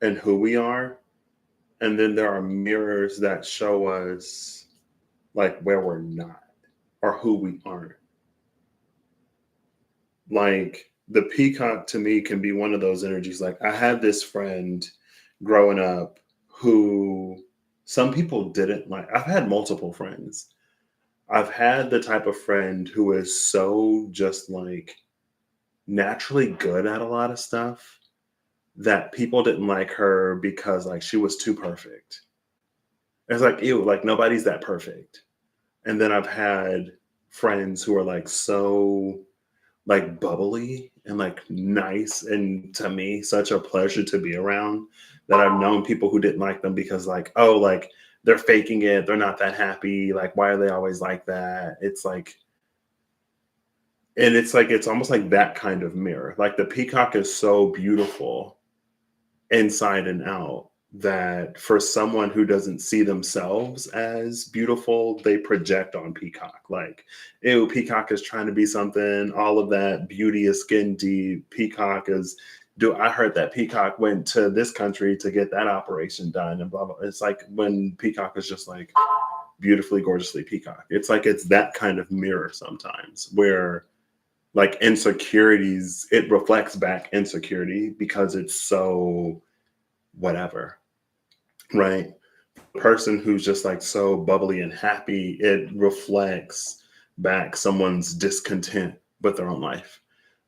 and who we are, and then there are mirrors that show us like where we're not or who we aren't. Like, the peacock to me can be one of those energies. Like, I had this friend growing up who some people didn't like. I've had multiple friends. I've had the type of friend who is so just like naturally good at a lot of stuff that people didn't like her because, like, she was too perfect. It's like, ew, like nobody's that perfect. And then I've had friends who are like so like bubbly and like nice, and to me such a pleasure to be around, that I've known people who didn't like them because, like, oh, like they're faking it, they're not that happy, like why are they always like that? It's like, and it's like it's almost like that kind of mirror. Like, the peacock is so beautiful inside and out that for someone who doesn't see themselves as beautiful, they project on peacock. Like, ew, peacock is trying to be something. All of that beauty is skin deep. Peacock is. Do I heard that peacock went to this country to get that operation done and blah blah. It's like when peacock is just like beautifully, gorgeously peacock. It's like it's that kind of mirror sometimes where, like, insecurities, it reflects back insecurity because it's so whatever, right? The person who's just like so bubbly and happy, it reflects back someone's discontent with their own life.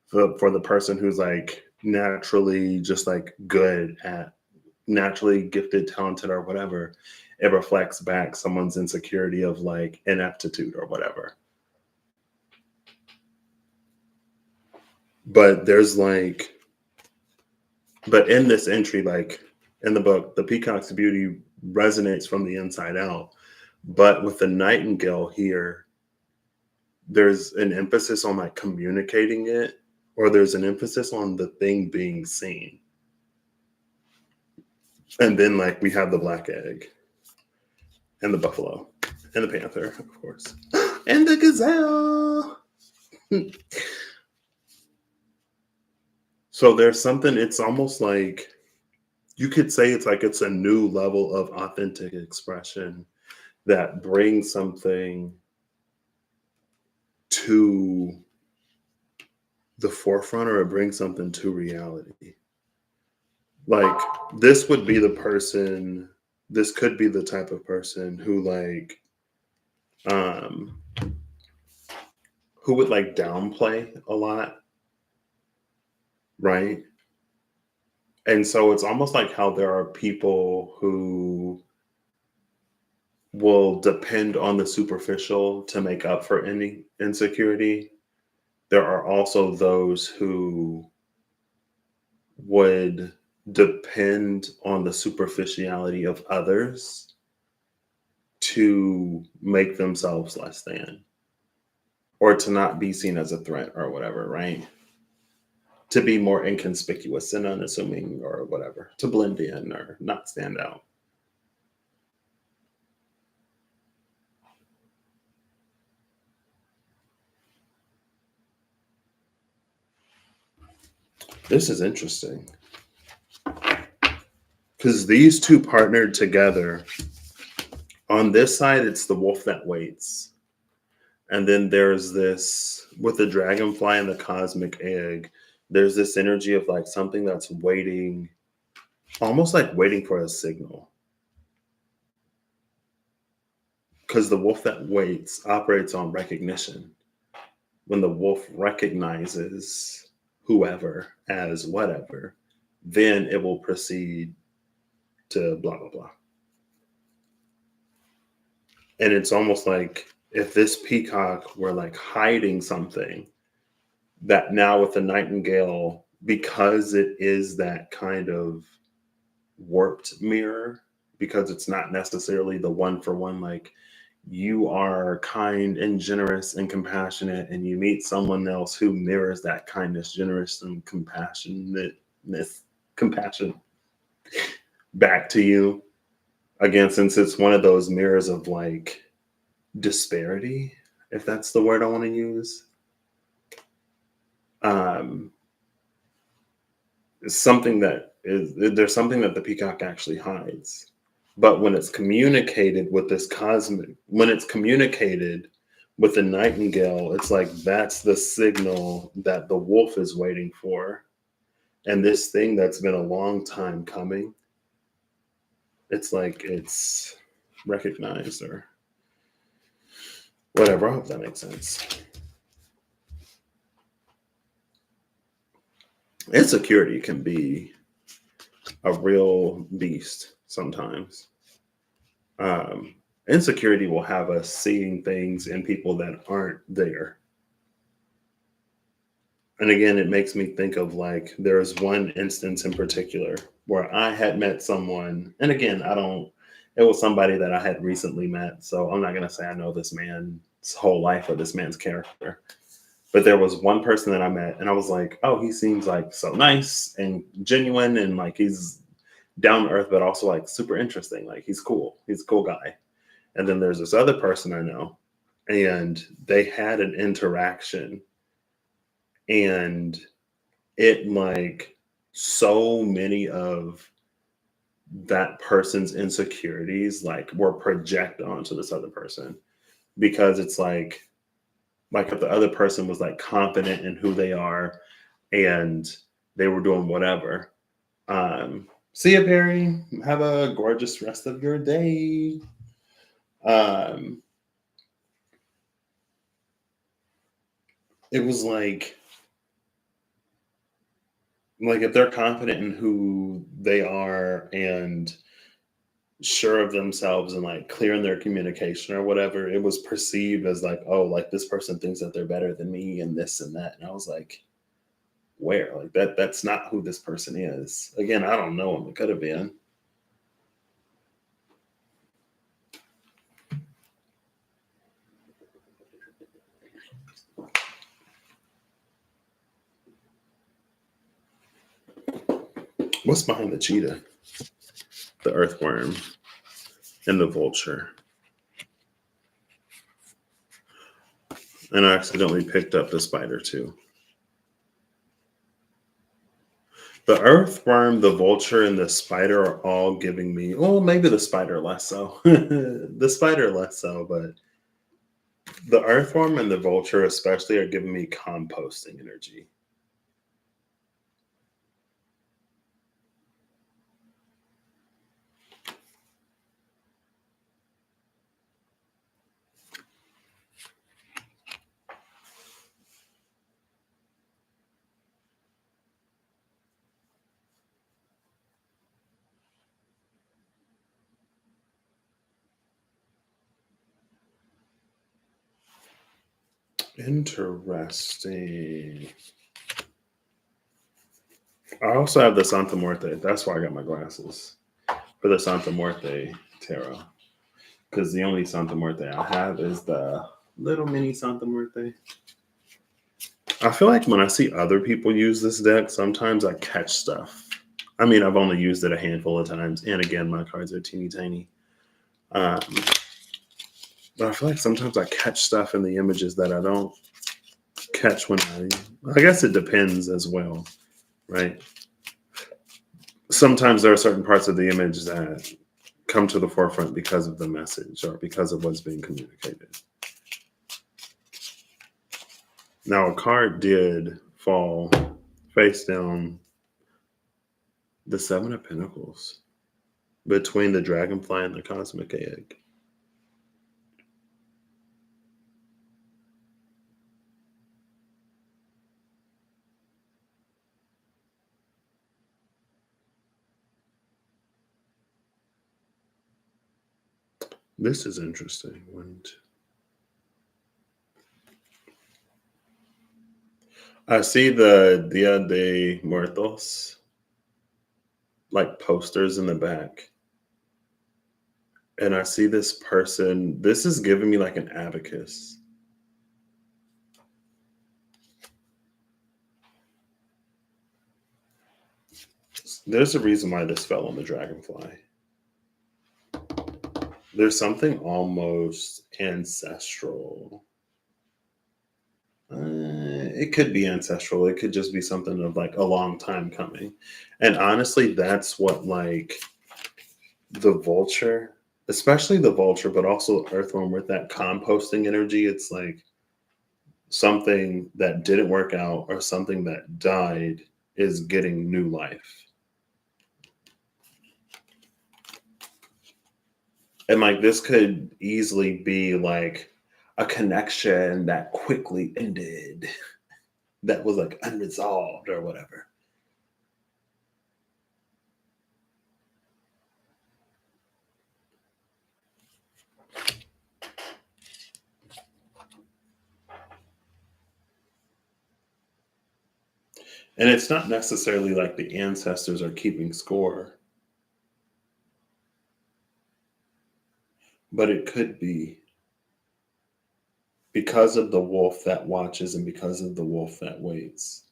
For the person who's like naturally just like good at, naturally gifted, talented, or whatever, it reflects back someone's insecurity of like ineptitude or whatever. But there's like, but in this entry, like in the book, the peacock's beauty resonates from the inside out. But with the nightingale here, there's an emphasis on like communicating it, or there's an emphasis on the thing being seen. And then, like, we have the black egg and the buffalo and the panther, of course, and the gazelle. So there's something, it's almost like you could say it's like it's a new level of authentic expression that brings something to the forefront, or it brings something to reality. Like, this would be the person, this could be the type of person who like um who would like downplay a lot, right? And so it's almost like how there are people who will depend on the superficial to make up for any insecurity. There are also those who would depend on the superficiality of others to make themselves less than or to not be seen as a threat or whatever, right? To be more inconspicuous and unassuming or whatever, to blend in or not stand out. This is interesting because these two partnered together. On this side, it's the wolf that waits. And then there's this with the dragonfly and the cosmic egg, there's this energy of like something that's waiting, almost like waiting for a signal. Because the wolf that waits operates on recognition. When the wolf recognizes whoever as whatever, then it will proceed to blah, blah, blah. And it's almost like if this peacock were like hiding something, that now with the nightingale, because it is that kind of warped mirror, because it's not necessarily the one for one, like you are kind and generous and compassionate, and you meet someone else who mirrors that kindness, generous, and compassion back to you. Again, since it's one of those mirrors of like disparity, if that's the word I want to use, something that is there's something that the peacock actually hides. But when it's communicated with this cosmic, when it's communicated with the nightingale, it's like that's the signal that the wolf is waiting for. And this thing that's been a long time coming, it's like it's recognized or whatever. I hope that makes sense. Insecurity can be a real beast sometimes. Insecurity will have us seeing things in people that aren't there. And again, it makes me think of like there's one instance in particular where I had met someone, and again, it was somebody that I had recently met. So I'm not going to say I know this man's whole life or this man's character. But there was one person that I met, and I was like, oh, he seems like so nice and genuine, and like he's down to earth, but also like super interesting. Like he's cool. He's a cool guy. And then there's this other person I know, and they had an interaction, and it like so many of that person's insecurities like were projected onto this other person because it's like if the other person was like confident in who they are and they were doing whatever. See you, Perry. Have a gorgeous rest of your day. Um, it was like if they're confident in who they are and sure of themselves and like clear in their communication or whatever, it was perceived as like, oh, like this person thinks that they're better than me and this and that. And I was like, where? Like that's not who this person is. Again, I don't know him. It could have been. What's behind the cheetah? The earthworm and the vulture. And I accidentally picked up the spider too. The earthworm, the vulture, and the spider are all giving me, oh, maybe the spider less so. The spider less so, but the earthworm and the vulture especially are giving me composting energy. Interesting. I also have the Santa Muerte. That's why I got my glasses for the Santa Muerte tarot. Because the only Santa Muerte I have is the little mini Santa Muerte. I feel like when I see other people use this deck, sometimes I catch stuff. I mean, I've only used it a handful of times, and again, my cards are teeny tiny. Um, but I feel like sometimes I catch stuff in the images that I don't catch when I guess it depends as well, right? Sometimes there are certain parts of the image that come to the forefront because of the message or because of what's being communicated. Now, a card did fall face down, the Seven of Pentacles, between the dragonfly and the cosmic egg. This is interesting. I see the Dia de Muertos, like posters in the back. And I see this person. This is giving me like an abacus. There's a reason why this fell on the dragonfly. There's something almost ancestral. It could be ancestral. It could just be something of like a long time coming. And honestly, that's what like the vulture, especially the vulture, but also earthworm with that composting energy. It's like something that didn't work out or something that died is getting new life. And like this could easily be like a connection that quickly ended, that was like unresolved or whatever. And it's not necessarily like the ancestors are keeping score, but it could be because of the wolf that watches and because of the wolf that waits.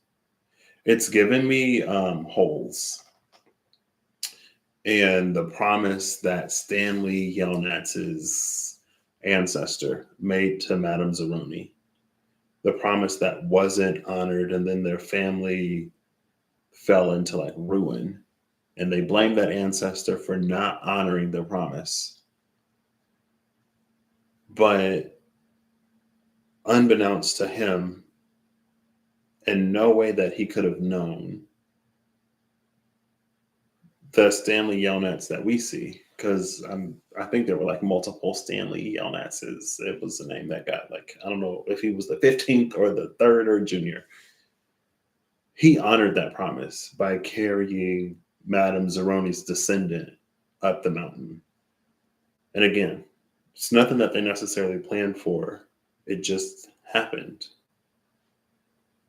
It's given me holes and the promise that Stanley Yelnatz's ancestor made to Madame Zeroni. The promise that wasn't honored, and then their family fell into like ruin. And they blamed that ancestor for not honoring their promise. But unbeknownst to him, in no way that he could have known, the Stanley Yelnats that we see, because I think there were like multiple Stanley Yelnatses. It was the name that got like, I don't know if he was the 15th or the third or junior. He honored that promise by carrying Madame Zeroni's descendant up the mountain. And again, it's nothing that they necessarily planned for. It just happened.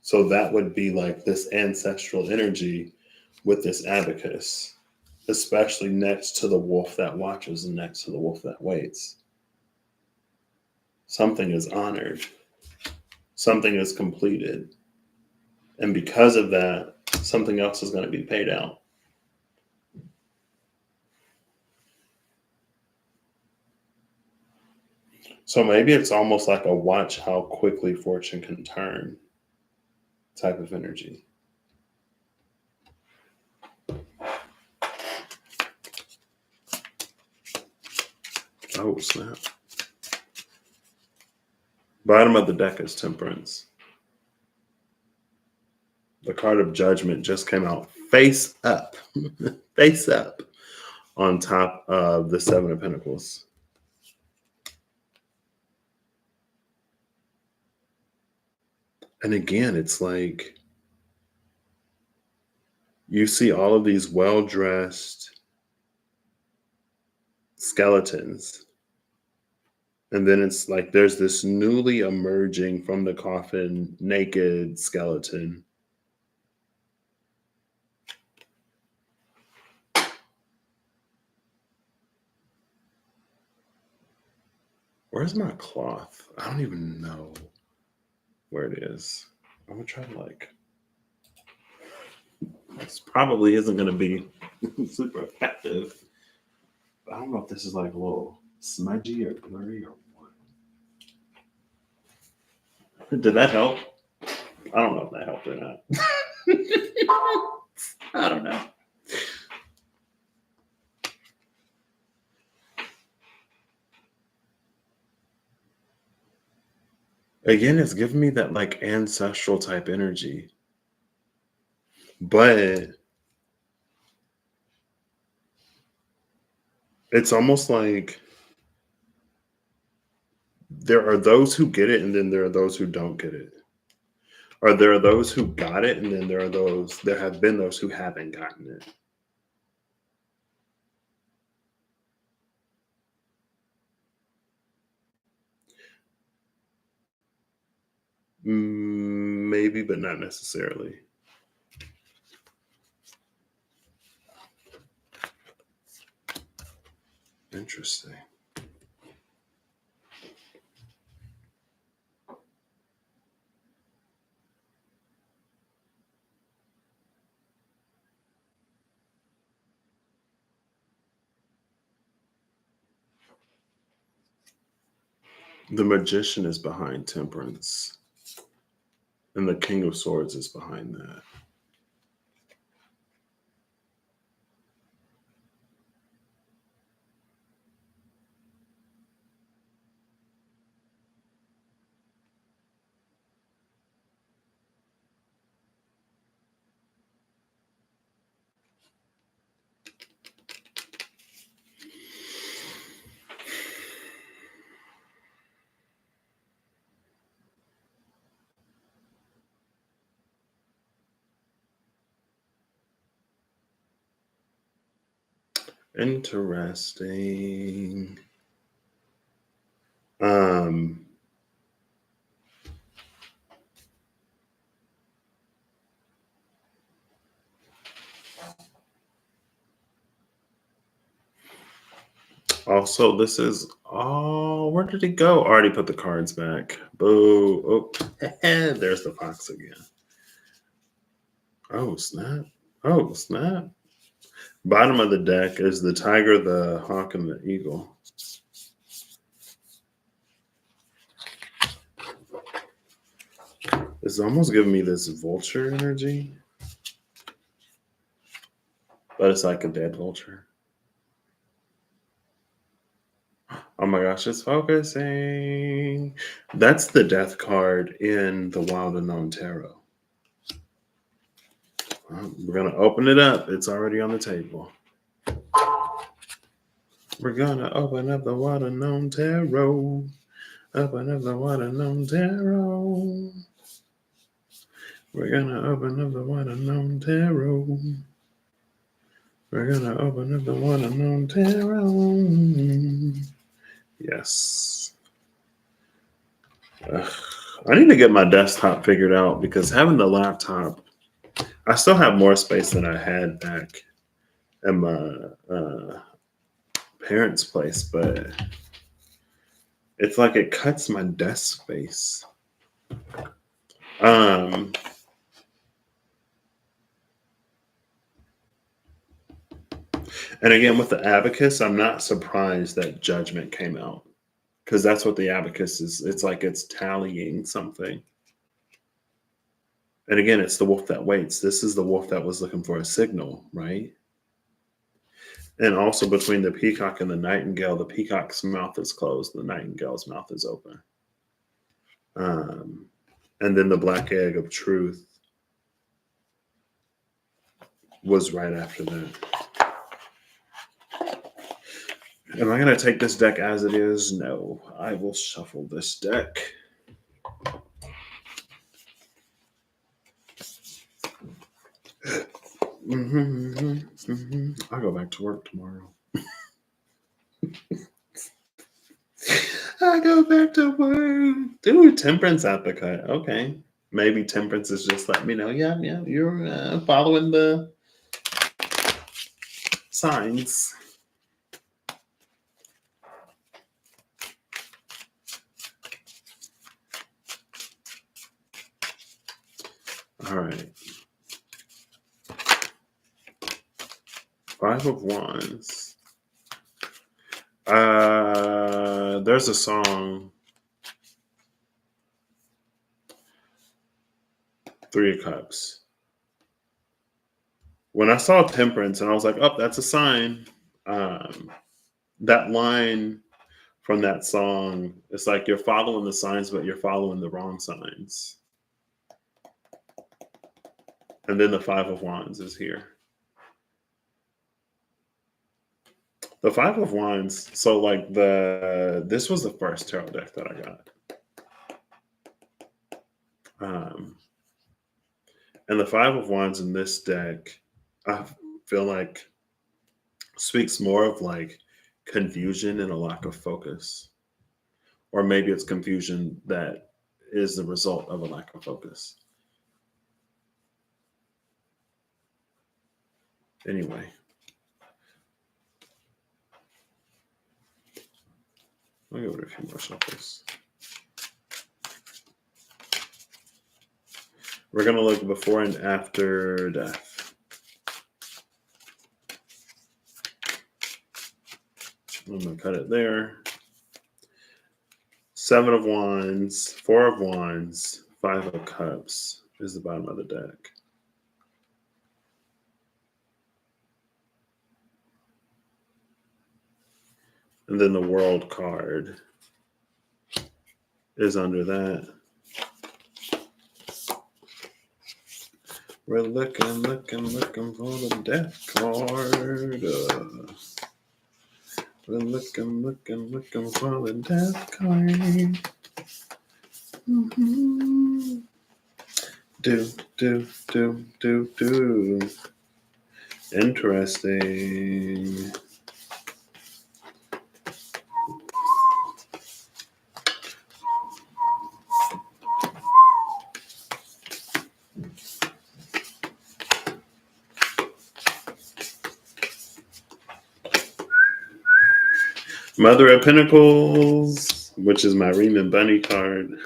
So that would be like this ancestral energy with this abacus, especially next to the wolf that watches and next to the wolf that waits. Something is honored, something is completed. And because of that, something else is going to be paid out. So maybe it's almost like a watch how quickly fortune can turn type of energy. Oh, snap. Bottom of the deck is Temperance. The card of Judgment just came out face up, face up on top of the Seven of Pentacles. And again, it's like you see all of these well-dressed skeletons And then it's like there's this newly emerging from the coffin naked skeleton. Where's my cloth? I don't even know where it is. I'm gonna try to this probably isn't gonna be super effective. I don't know if this is like a little smudgy or blurry or what. Did that help? I don't know if that helped or not. I don't know. Again, it's giving me that like ancestral type energy. But it's almost like there are those who get it and then there are those who don't get it. Or there are those who got it and then there have been those who haven't gotten it. Maybe, but not necessarily. Interesting. The Magician is behind Temperance, and the King of Swords is behind that. Interesting. Also, this is where did it go? Already put the cards back. Boo. Oh, there's the fox again. Oh, snap. Oh, snap. Bottom of the deck is the tiger, the hawk, and the eagle. It's almost giving me this vulture energy, but it's like a dead vulture. Oh my gosh, it's focusing. That's the death card in the Wild Unknown Tarot. We're going to open it up. It's already on the table. We're going to open up the Wild Unknown Tarot. Open up the Wild Unknown Tarot. We're going to open up the Wild Unknown Tarot. We're going to open up the Wild Unknown Tarot. Yes. I need to get my desktop figured out because having the laptop, I still have more space than I had back at my parents' place, but it's like it cuts my desk space. And again, with the abacus, I'm not surprised that Judgment came out because that's what the abacus is. It's like it's tallying something. And again, it's the wolf that waits. This is the wolf that was looking for a signal, right? And also between the peacock and the nightingale, the peacock's mouth is closed, the nightingale's mouth is open. And then the black egg of truth was right after that. Am I going to take this deck as it is? No, I will shuffle this deck. I'll go back to work tomorrow. I go back to work. Dude, Temperance advocate. Okay. Maybe Temperance is just letting me know, yeah, you're following the signs. All right. 5 of Wands. There's a song, 3 of Cups. When I saw Temperance and I was like, oh, that's a sign. That line from that song, it's like you're following the signs, but you're following the wrong signs. And then the 5 of Wands is here. The 5 of Wands. So like this was the first tarot deck that I got. And the 5 of Wands in this deck, I feel like speaks more of like confusion and a lack of focus. Or maybe it's confusion that is the result of a lack of focus. Anyway. I'll give it a few more shuffles. We're going to look before and after death. I'm going to cut it there. 7 of Wands, 4 of Wands, 5 of Cups is the bottom of the deck. And then the World card is under that. We're looking for the death card. We're looking for the death card. Mm-hmm. Do. Interesting. Mother of Pentacles, which is my Riemann Bunny card.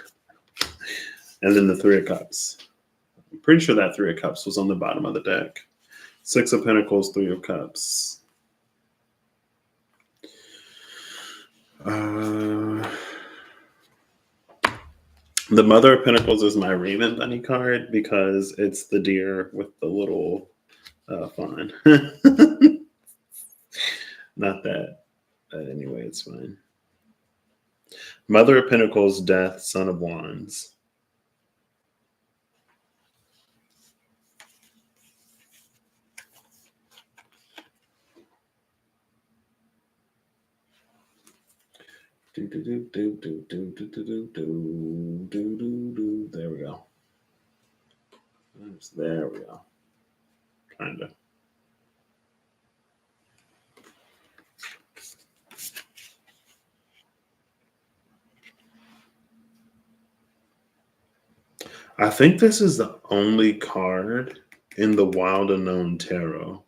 And then the 3 of Cups. I'm pretty sure that 3 of Cups was on the bottom of the deck. 6 of Pentacles, 3 of Cups. The Mother of Pentacles is my Riemann Bunny card because it's the deer with the little fawn. Not that. Anyway, it's fine. Mother of Pentacles, Death, Son of Wands. There we go. There we go. Kinda. I think this is the only card in the Wild Unknown Tarot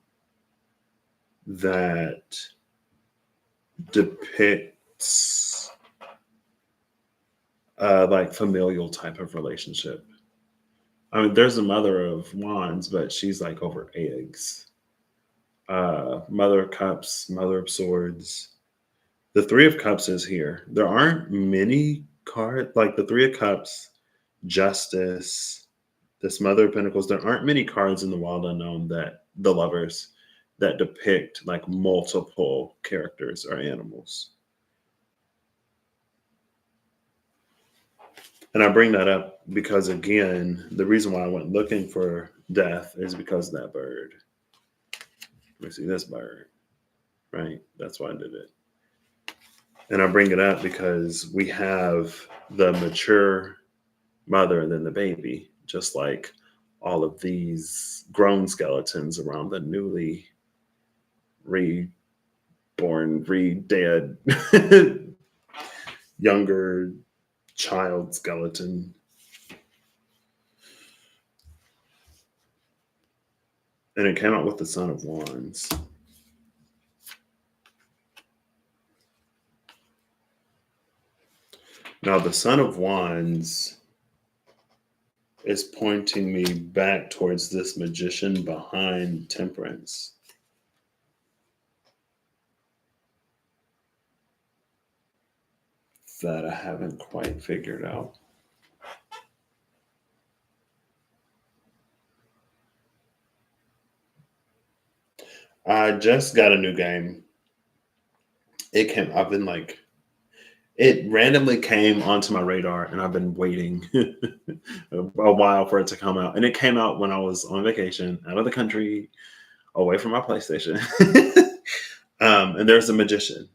that depicts like familial type of relationship. I mean, there's a Mother of Wands, but she's like over eggs. Mother of Cups, Mother of Swords. The 3 of Cups is here. There aren't many cards like the 3 of Cups, Justice, this Mother of Pentacles. There aren't many cards in the Wild Unknown that the Lovers that depict like multiple characters or animals. And I bring that up because, again, the reason why I went looking for death is because of that bird. Let me see this bird, right? That's why I did it. And I bring it up because we have the mature mother and then the baby, just like all of these grown skeletons around the newly reborn, re-dead younger child skeleton. And it came out with the Son of Wands. Now, the Son of Wands is pointing me back towards this magician behind Temperance. That I haven't quite figured out. I just got a new game. I've been like, it randomly came onto my radar and I've been waiting a while for it to come out. And it came out when I was on vacation out of the country, away from my PlayStation. And there's a magician.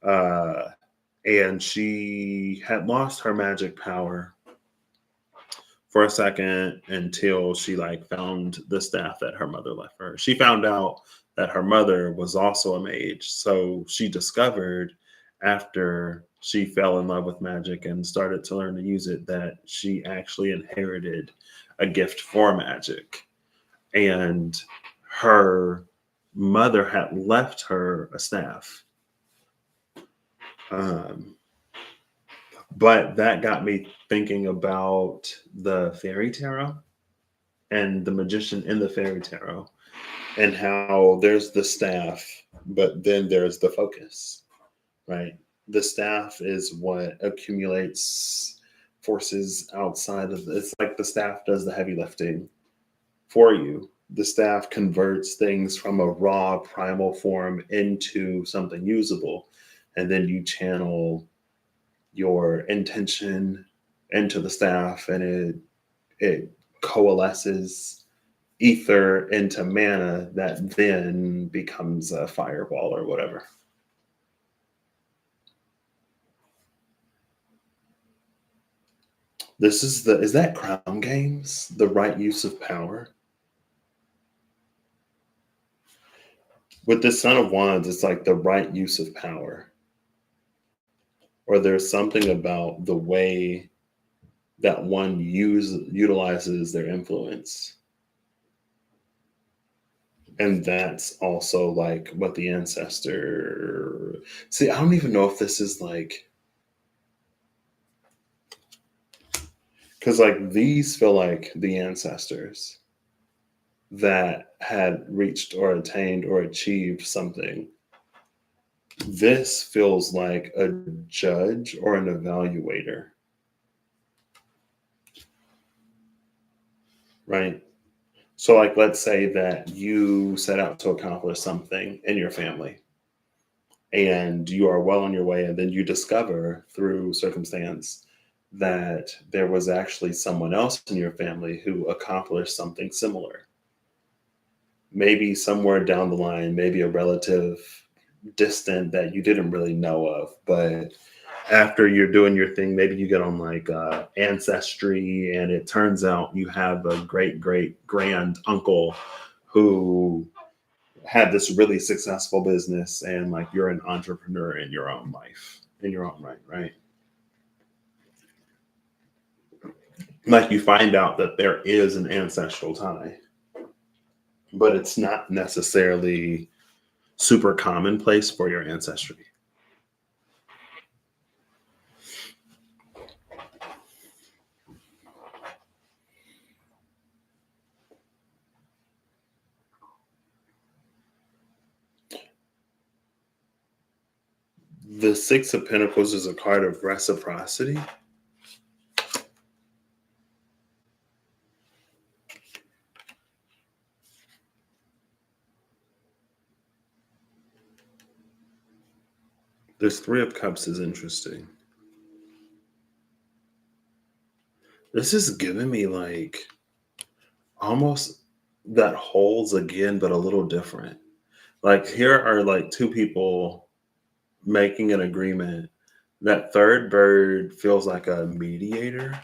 And she had lost her magic power for a second until she like found the staff that her mother left for her. She found out that her mother was also a mage. So she discovered after she fell in love with magic and started to learn to use it that she actually inherited a gift for magic. And her mother had left her a staff. But that got me thinking about the fairy tarot and the magician in the fairy tarot and how there's the staff, but then there's the focus, right? The staff is what accumulates forces outside of it's like the staff does the heavy lifting for you. The staff converts things from a raw primal form into something usable, and then you channel your intention into the staff, and it coalesces ether into mana that then becomes a fireball or whatever. Is that Crown Games, the right use of power? With the Son of Wands, it's like the right use of power. Or there's something about the way that one utilizes their influence. And that's also like what the ancestor. See, I don't even know if this is like. Because like these feel like the ancestors that had reached or attained or achieved something. This feels like a judge or an evaluator. Right? So, like, let's say that you set out to accomplish something in your family and you are well on your way, and then you discover through circumstance that there was actually someone else in your family who accomplished something similar. Maybe somewhere down the line, maybe a relative distant that you didn't really know of, but after you're doing your thing, maybe you get on like Ancestry, and it turns out you have a great great grand uncle who had this really successful business, and like you're an entrepreneur in your own life, in your own right, right? Like you find out that there is an ancestral tie, but it's not necessarily super commonplace for your ancestry. The Six of Pentacles is a card of reciprocity. This Three of Cups is interesting. This is giving me like almost that holds again, but a little different. Like here are like two people making an agreement. That third bird feels like a mediator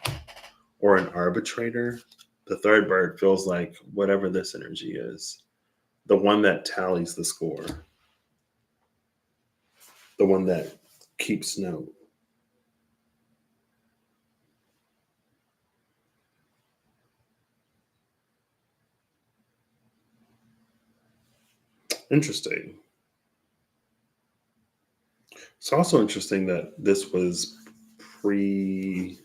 or an arbitrator. The third bird feels like whatever this energy is, the one that tallies the score, the one that keeps note. Interesting. It's also interesting that this was precluded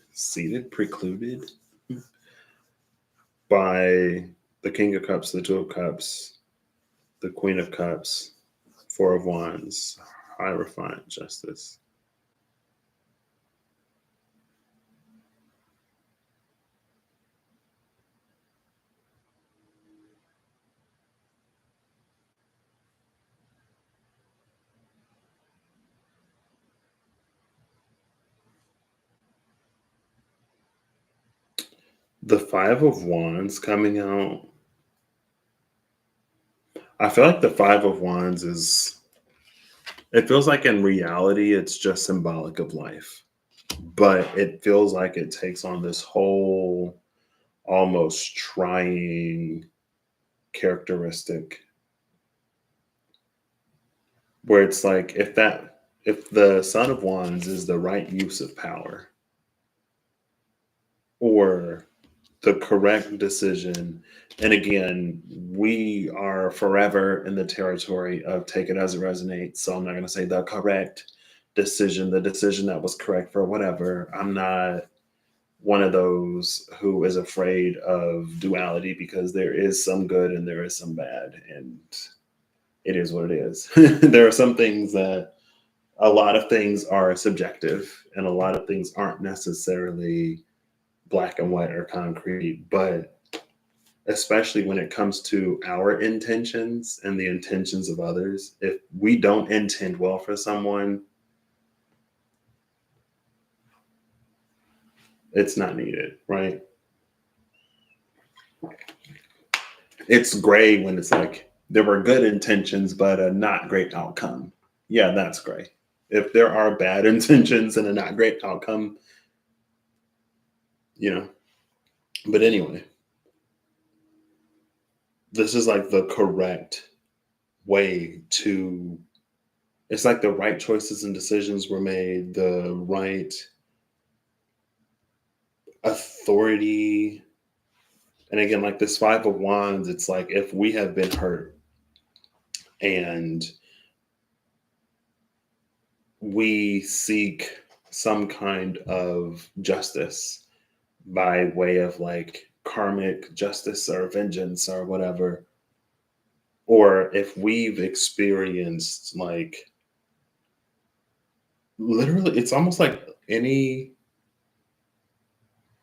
by the King of Cups, the Two of Cups, the Queen of Cups, Four of Wands, Hierophant, Justice. The Five of Wands coming out. I feel like the Five of Wands it feels like in reality, it's just symbolic of life. But it feels like it takes on this whole almost trying characteristic where it's like if the Son of Wands is the right use of power or the correct decision. And again, we are forever in the territory of take it as it resonates. So I'm not going to say the correct decision, the decision that was correct for whatever. I'm not one of those who is afraid of duality because there is some good and there is some bad. And it is what it is. There are some things that a lot of things are subjective and a lot of things aren't necessarily black and white or concrete, but especially when it comes to our intentions and the intentions of others, if we don't intend well for someone, it's not needed, right? It's gray when it's like there were good intentions, but a not great outcome. Yeah, that's gray. If there are bad intentions and a not great outcome, you know. But anyway, this is like the correct way to, it's like the right choices and decisions were made, the right authority. And again, like this Five of Wands, it's like if we have been hurt and we seek some kind of justice by way of like karmic justice or vengeance or whatever, or if we've experienced like literally, it's almost like any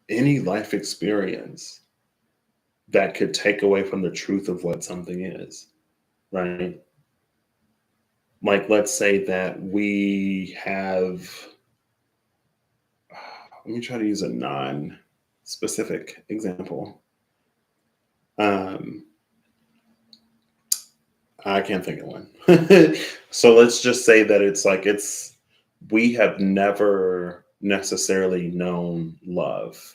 life experience that could take away from the truth of what something is, right? Like, let's say that we have, let me try to use a non specific example. Um, I can't think of one. So let's just say that it's like we have never necessarily known love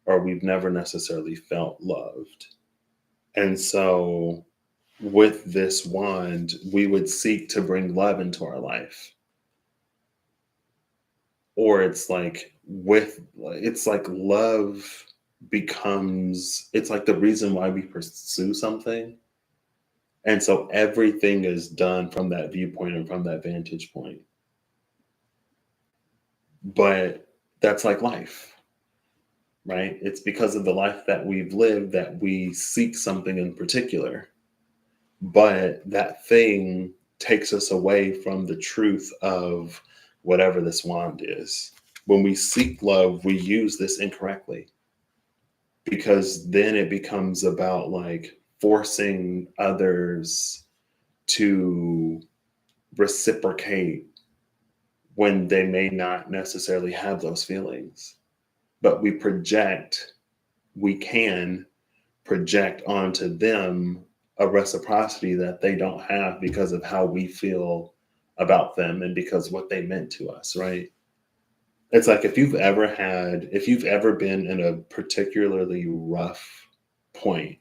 or we've never necessarily felt loved. And so with this wand, we would seek to bring love into our life. Or it's like love becomes, it's like the reason why we pursue something. And so everything is done from that viewpoint and from that vantage point. But that's like life, right? It's because of the life that we've lived that we seek something in particular. But that thing takes us away from the truth of whatever this wand is. When we seek love, we use this incorrectly because then it becomes about like forcing others to reciprocate when they may not necessarily have those feelings. But we can project onto them a reciprocity that they don't have because of how we feel about them and because what they meant to us, right? It's like if you've ever been in a particularly rough point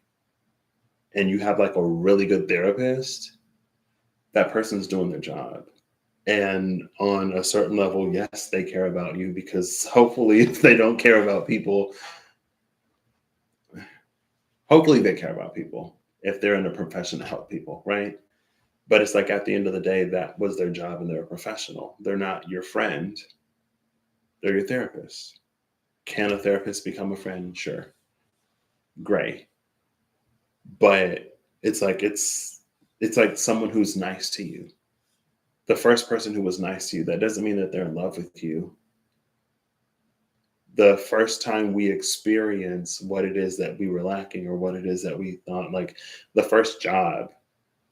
and you have like a really good therapist, that person's doing their job. And on a certain level, yes, they care about you because hopefully if they don't care about people, hopefully they care about people if they're in a profession to help people, right? But it's like at the end of the day, that was their job and they're a professional. They're not your friend, they're your therapist. Can a therapist become a friend? Sure. Great. But it's like someone who's nice to you. The first person who was nice to you, that doesn't mean that they're in love with you. The first time we experience what it is that we were lacking or what it is that we thought, like the first job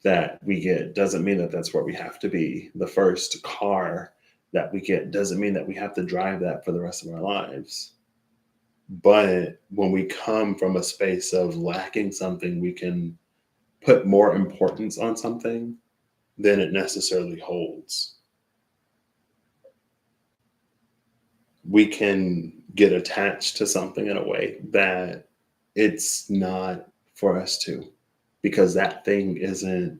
that we get doesn't mean that that's where we have to be. The first car that we get doesn't mean that we have to drive that for the rest of our lives. But when we come from a space of lacking something, we can put more importance on something than it necessarily holds. We can get attached to something in a way that it's not for us to, because that thing isn't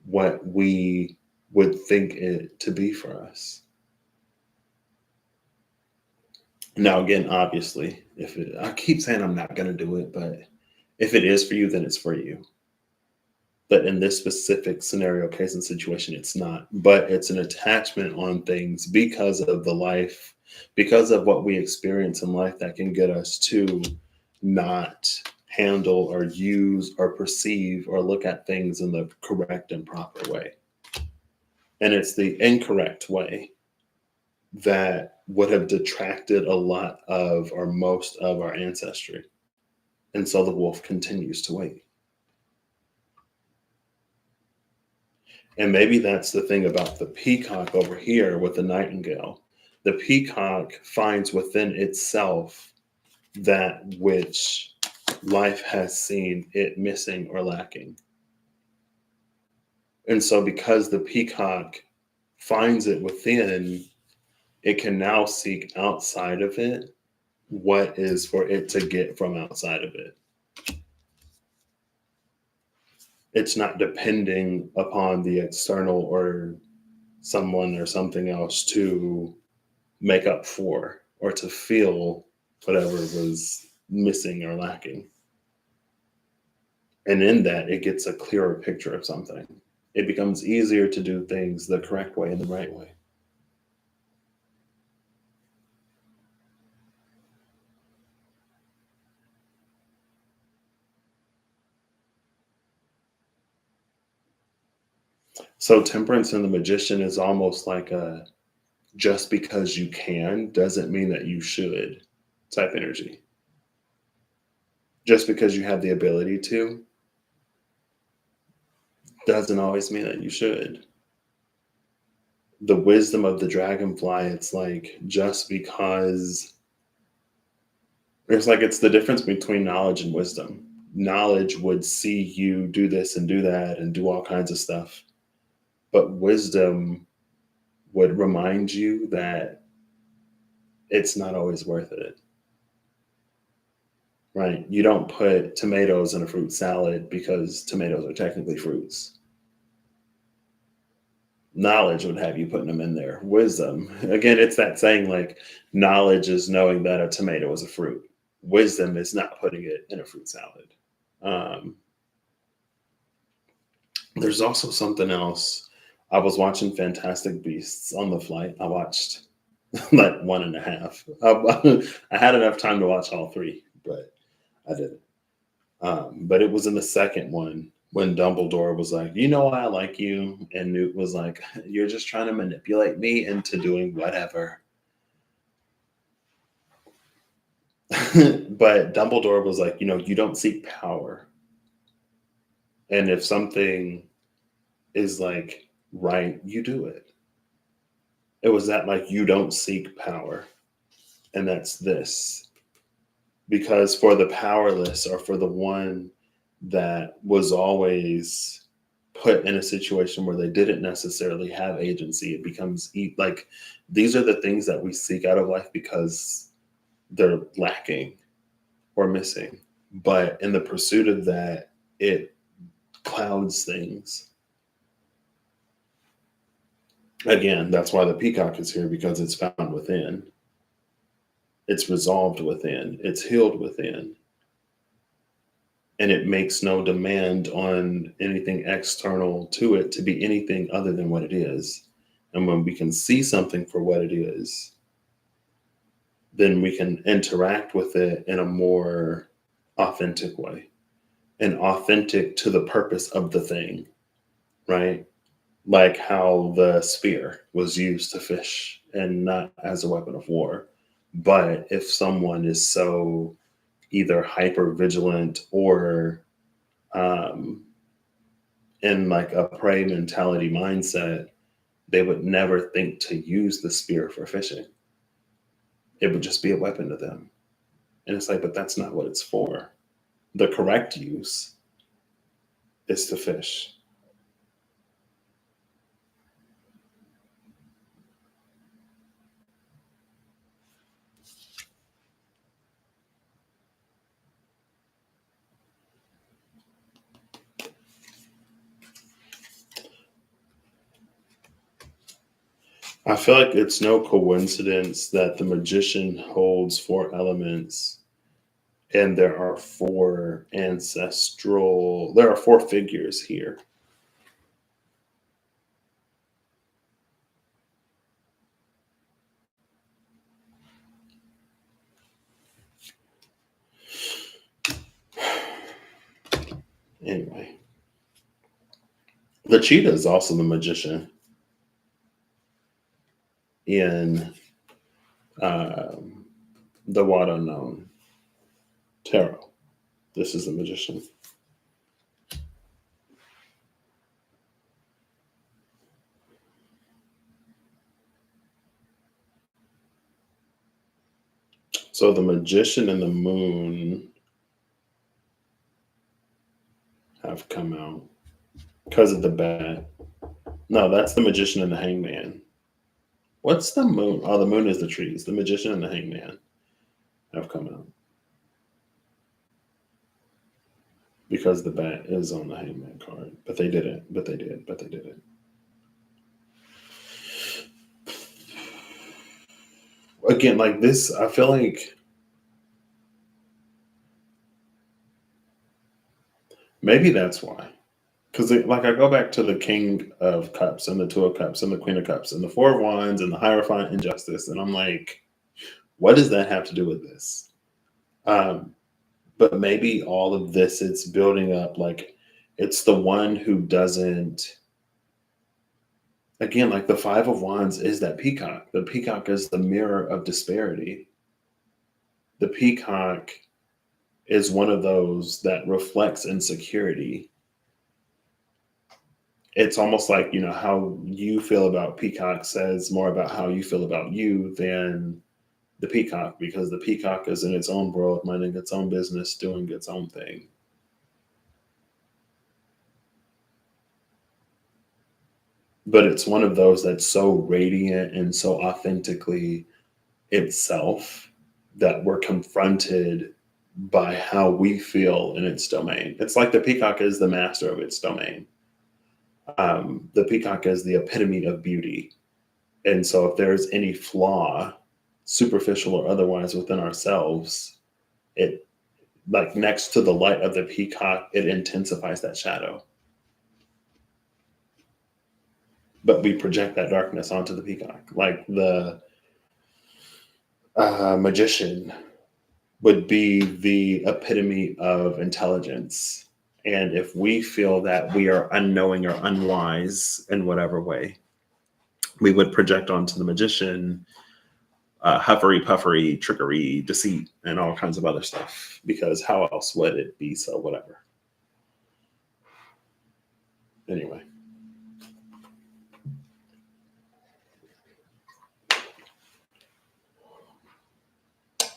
what we would think it to be for us. Now, again, obviously, I keep saying I'm not going to do it, but if it is for you, then it's for you. But in this specific scenario, case, and situation, it's not. But it's an attachment on things because of the life, because of what we experience in life that can get us to not handle or use or perceive or look at things in the correct and proper way. And it's the incorrect way that would have detracted a lot of or most of our ancestry. And so the wolf continues to wait. And maybe that's the thing about the peacock over here with the nightingale. The peacock finds within itself that which life has seen it missing or lacking. And so, because the peacock finds it within, it can now seek outside of it what is for it to get from outside of it. It's not depending upon the external or someone or something else to make up for or to feel whatever was missing or lacking. And in that, it gets a clearer picture of something. It becomes easier to do things the correct way and the right way. So temperance and the magician is almost like a just because you can doesn't mean that you should type energy. Just because you have the ability to doesn't always mean that you should. The wisdom of the dragonfly, it's like just because it's the difference between knowledge and wisdom. Knowledge would see you do this and do that and do all kinds of stuff. But wisdom would remind you that it's not always worth it. Right? You don't put tomatoes in a fruit salad because tomatoes are technically fruits. Knowledge would have you putting them in there. Wisdom, again, it's that saying like knowledge is knowing that a tomato is a fruit. Wisdom is not putting it in a fruit salad. There's also something else. I was watching Fantastic Beasts on the flight. I watched like one and a half. I had enough time to watch all three, but I didn't. But it was in the second one when Dumbledore was like, "You know why I like you," and Newt was like, "You're just trying to manipulate me into doing whatever." But Dumbledore was like, you don't seek power. And if something is like right, you do it. It was that like you don't seek power. And that's this. Because for the powerless or for the one that was always put in a situation where they didn't necessarily have agency, it becomes like these are the things that we seek out of life because they're lacking or missing. But in the pursuit of that, it clouds things. Again, that's why the peacock is here, because it's found within. It's resolved within. It's healed within. and it makes no demand on anything external to it to be anything other than what it is. And when we can see something for what it is, then we can interact with it in a more authentic way, and authentic to the purpose of the thing, right? Like how the spear was used to fish and not as a weapon of war. But if someone is so either hyper vigilant or um, in like a prey mentality mindset, they would never think to use the spear for fishing. It would just be a weapon to them. And it's like, but that's not what it's for. The correct use is to fish. I feel like it's no coincidence that the magician holds four elements and there are four figures here. Anyway, the cheetah is also the magician in um, the What Unknown Tarot. This is the magician. So the magician and the moon have come out because of the bat. No, that's the magician and the hangman. What's the moon? Oh, the moon is the trees. The magician and the hangman have come out because the bat is on the hangman card. But they didn't. But they did. But they didn't. Again, like this, I feel like maybe that's why. Because like I go back to the King of Cups and the Two of Cups and the Queen of Cups and the Four of Wands and the Hierophant and Justice, and I'm like, what does that have to do with this? Um, but maybe all of this, it's building up. Like it's the one who doesn't. Again, like the Five of Wands is that peacock. The peacock is the mirror of disparity. The peacock is one of those that reflects insecurity. It's almost like, how you feel about peacock says more about how you feel about you than the peacock, because the peacock is in its own world, minding its own business, doing its own thing. But it's one of those that's so radiant and so authentically itself that we're confronted by how we feel in its domain. It's like the peacock is the master of its domain. The peacock is the epitome of beauty. And so if there's any flaw, superficial or otherwise, within ourselves, it, like next to the light of the peacock, it intensifies that shadow. But we project that darkness onto the peacock. Like the magician would be the epitome of intelligence. And if we feel that we are unknowing or unwise in whatever way, we would project onto the magician huffery, puffery, trickery, deceit, and all kinds of other stuff. Because how else would it be so whatever? Anyway.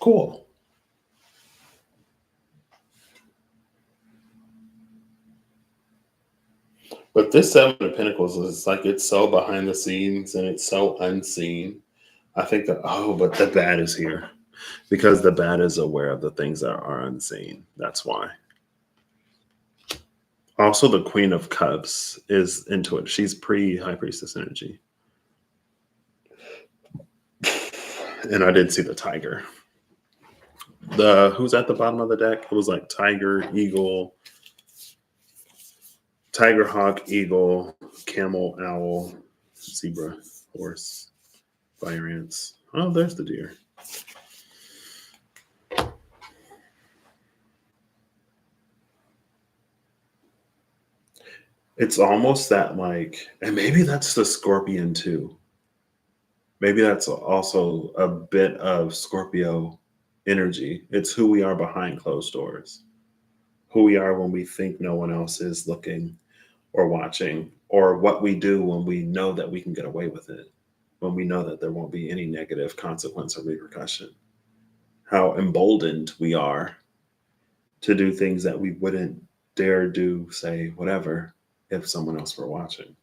Cool. But this Seven of Pentacles is like it's so behind the scenes and it's so unseen. I think that, but the bat is here because the bat is aware of the things that are unseen. That's why. Also, the Queen of Cups is into it. She's pre High Priestess energy. And I did see the tiger. Who's at the bottom of the deck? It was like tiger, eagle, tiger, hawk, eagle, camel, owl, zebra, horse, fire ants. Oh, there's the deer. It's almost that like, and maybe that's the scorpion too. Maybe that's also a bit of Scorpio energy. It's who we are behind closed doors, who we are when we think no one else is looking or watching, or what we do when we know that we can get away with it, when we know that there won't be any negative consequence or repercussion. How emboldened we are to do things that we wouldn't dare do, say, whatever, if someone else were watching.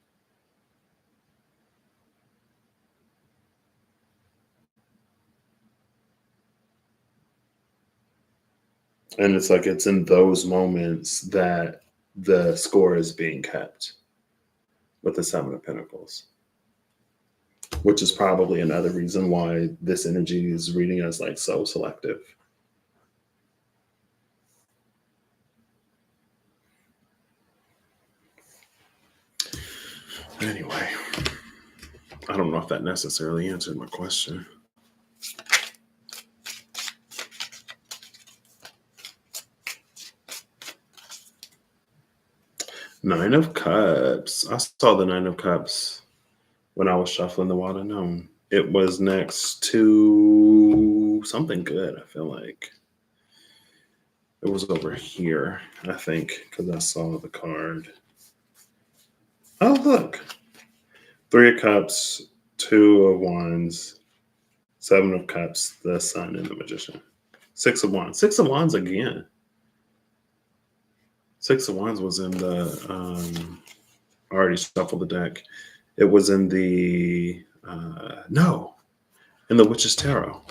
And it's like it's in those moments that the score is being kept with the Seven of Pentacles, which is probably another reason why this energy is reading as like so selective. Anyway, I don't know if that necessarily answered my question. Nine of Cups. I saw the Nine of Cups when I was shuffling the Wild Unknown. It was next to something good, I feel like. It was over here, I think, because I saw the card. Oh, look. Three of Cups, Two of Wands, Seven of Cups, the Sun, and the Magician. Six of Wands. Six of Wands again. Six of Wands was in the, I already shuffled the deck. It was in the, in the Witch's Tarot.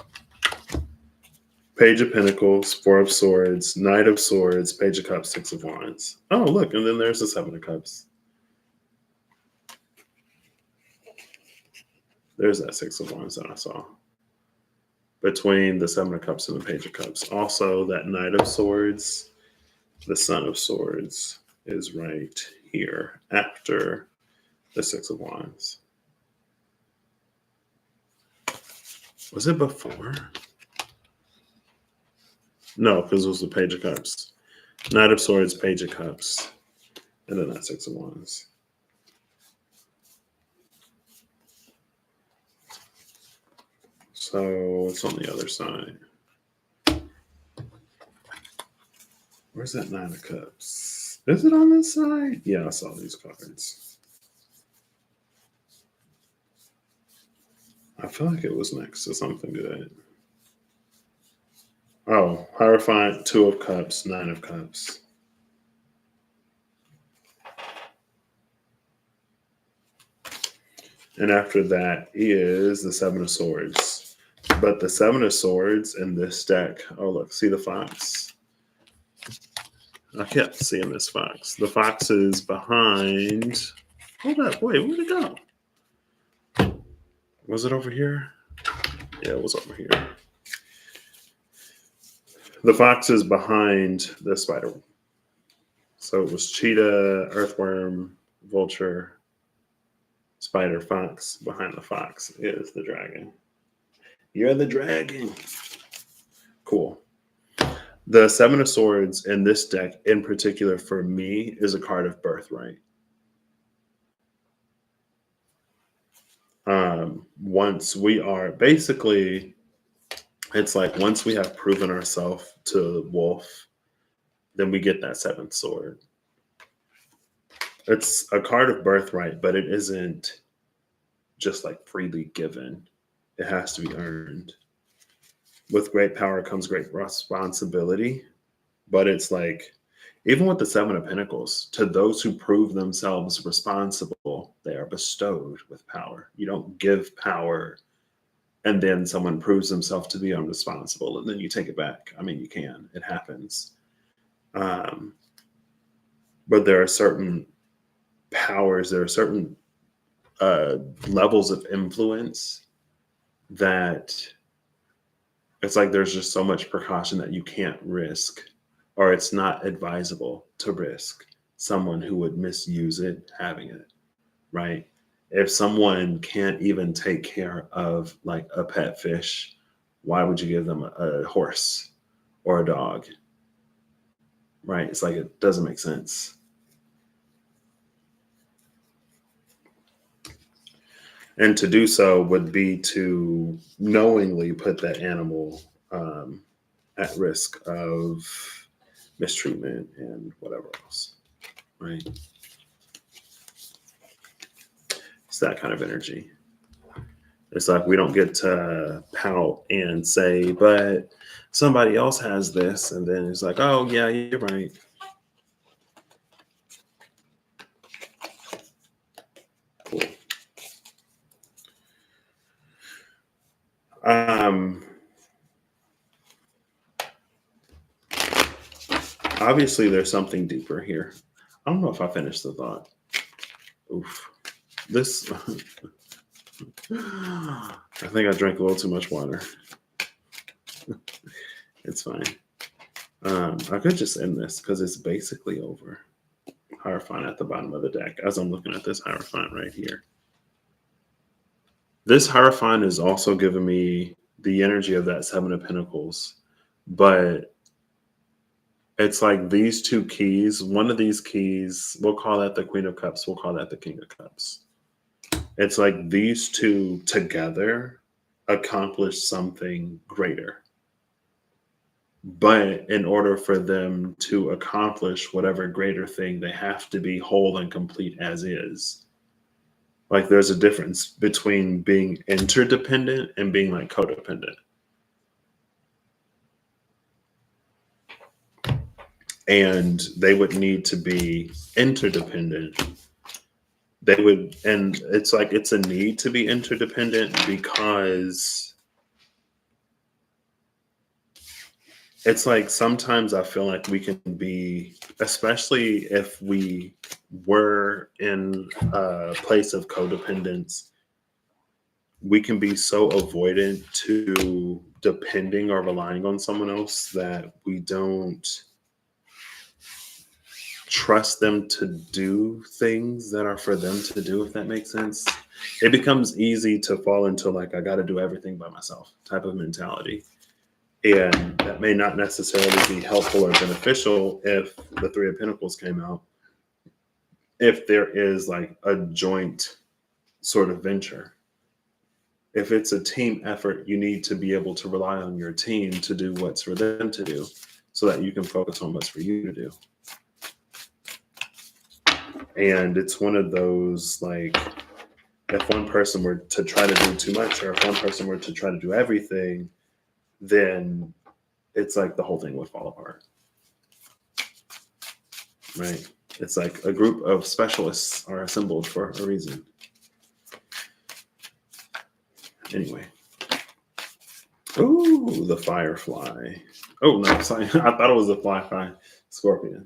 Page of Pentacles, Four of Swords, Knight of Swords, Page of Cups, Six of Wands. Oh, look, and then there's the Seven of Cups. There's that Six of Wands that I saw. Between the Seven of Cups and the Page of Cups. Also, that Knight of Swords, the Son of Swords is right here after the Six of Wands. Was it before? No, because it was the Page of Cups. Knight of Swords, Page of Cups, and then that Six of Wands. So it's on the other side. Where's that Nine of Cups? Is it on this side? Yeah, I saw these cards. I feel like it was next to something good. Oh, Hierophant, Two of Cups, Nine of Cups. And after that is the Seven of Swords. But the Seven of Swords in this deck, oh, look, see the fox? I kept seeing this fox. The fox is behind. Hold up, wait, where'd it go? Was it over here? Yeah, it was over here. The fox is behind the spider. So it was cheetah, earthworm, vulture, spider, fox. Behind the fox is the dragon. You're the dragon. Cool. The Seven of Swords in this deck, in particular for me, is a card of birthright. Once we are basically, it's like once we have proven ourselves to Wolf, then we get that seventh sword. It's a card of birthright, but it isn't just like freely given. It has to be earned. With great power comes great responsibility, but it's like, even with the Seven of Pentacles, to those who prove themselves responsible, they are bestowed with power. You don't give power and then someone proves himself to be unresponsible and then you take it back. I mean, you can. It happens. But there are certain powers, there are certain levels of influence that It's like there's just so much precaution that you can't risk, or it's not advisable to risk someone who would misuse it having it, right? If someone can't even take care of like a pet fish, why would you give them a horse or a dog, right? It's like it doesn't make sense. And to do so would be to knowingly put that animal at risk of mistreatment and whatever else, right? It's that kind of energy. It's like we don't get to pout and say, but somebody else has this. And then it's like, oh, yeah, you're right. Cool. Obviously, there's something deeper here. I don't know if I finished the thought. Oof. This, I think I drank a little too much water. It's fine. I could just end this because it's basically over. Hierophant at the bottom of the deck as I'm looking at this Hierophant right here. This Hierophant is also giving me the energy of that Seven of Pentacles, but it's like these two keys, one of these keys, we'll call that the Queen of Cups, we'll call that the King of Cups. It's like these two together accomplish something greater. But in order for them to accomplish whatever greater thing, they have to be whole and complete as is. Like there's a difference between being interdependent and being like codependent. And they would need to be interdependent. They would, and it's like it's a need to be interdependent because it's like sometimes I feel like we can be, especially if we were in a place of codependence, we can be so avoidant to depending or relying on someone else that we don't trust them to do things that are for them to do, if that makes sense. It becomes easy to fall into like, I got to do everything by myself type of mentality. And that may not necessarily be helpful or beneficial if the Three of Pentacles came out. If there is like a joint sort of venture. If it's a team effort, you need to be able to rely on your team to do what's for them to do so that you can focus on what's for you to do. And it's one of those, like, if one person were to try to do too much or if one person were to try to do everything, then it's like the whole thing would fall apart. Right? It's like a group of specialists are assembled for a reason. Anyway. Ooh, the Firefly. Oh, no, sorry. I thought it was the Fly Scorpion.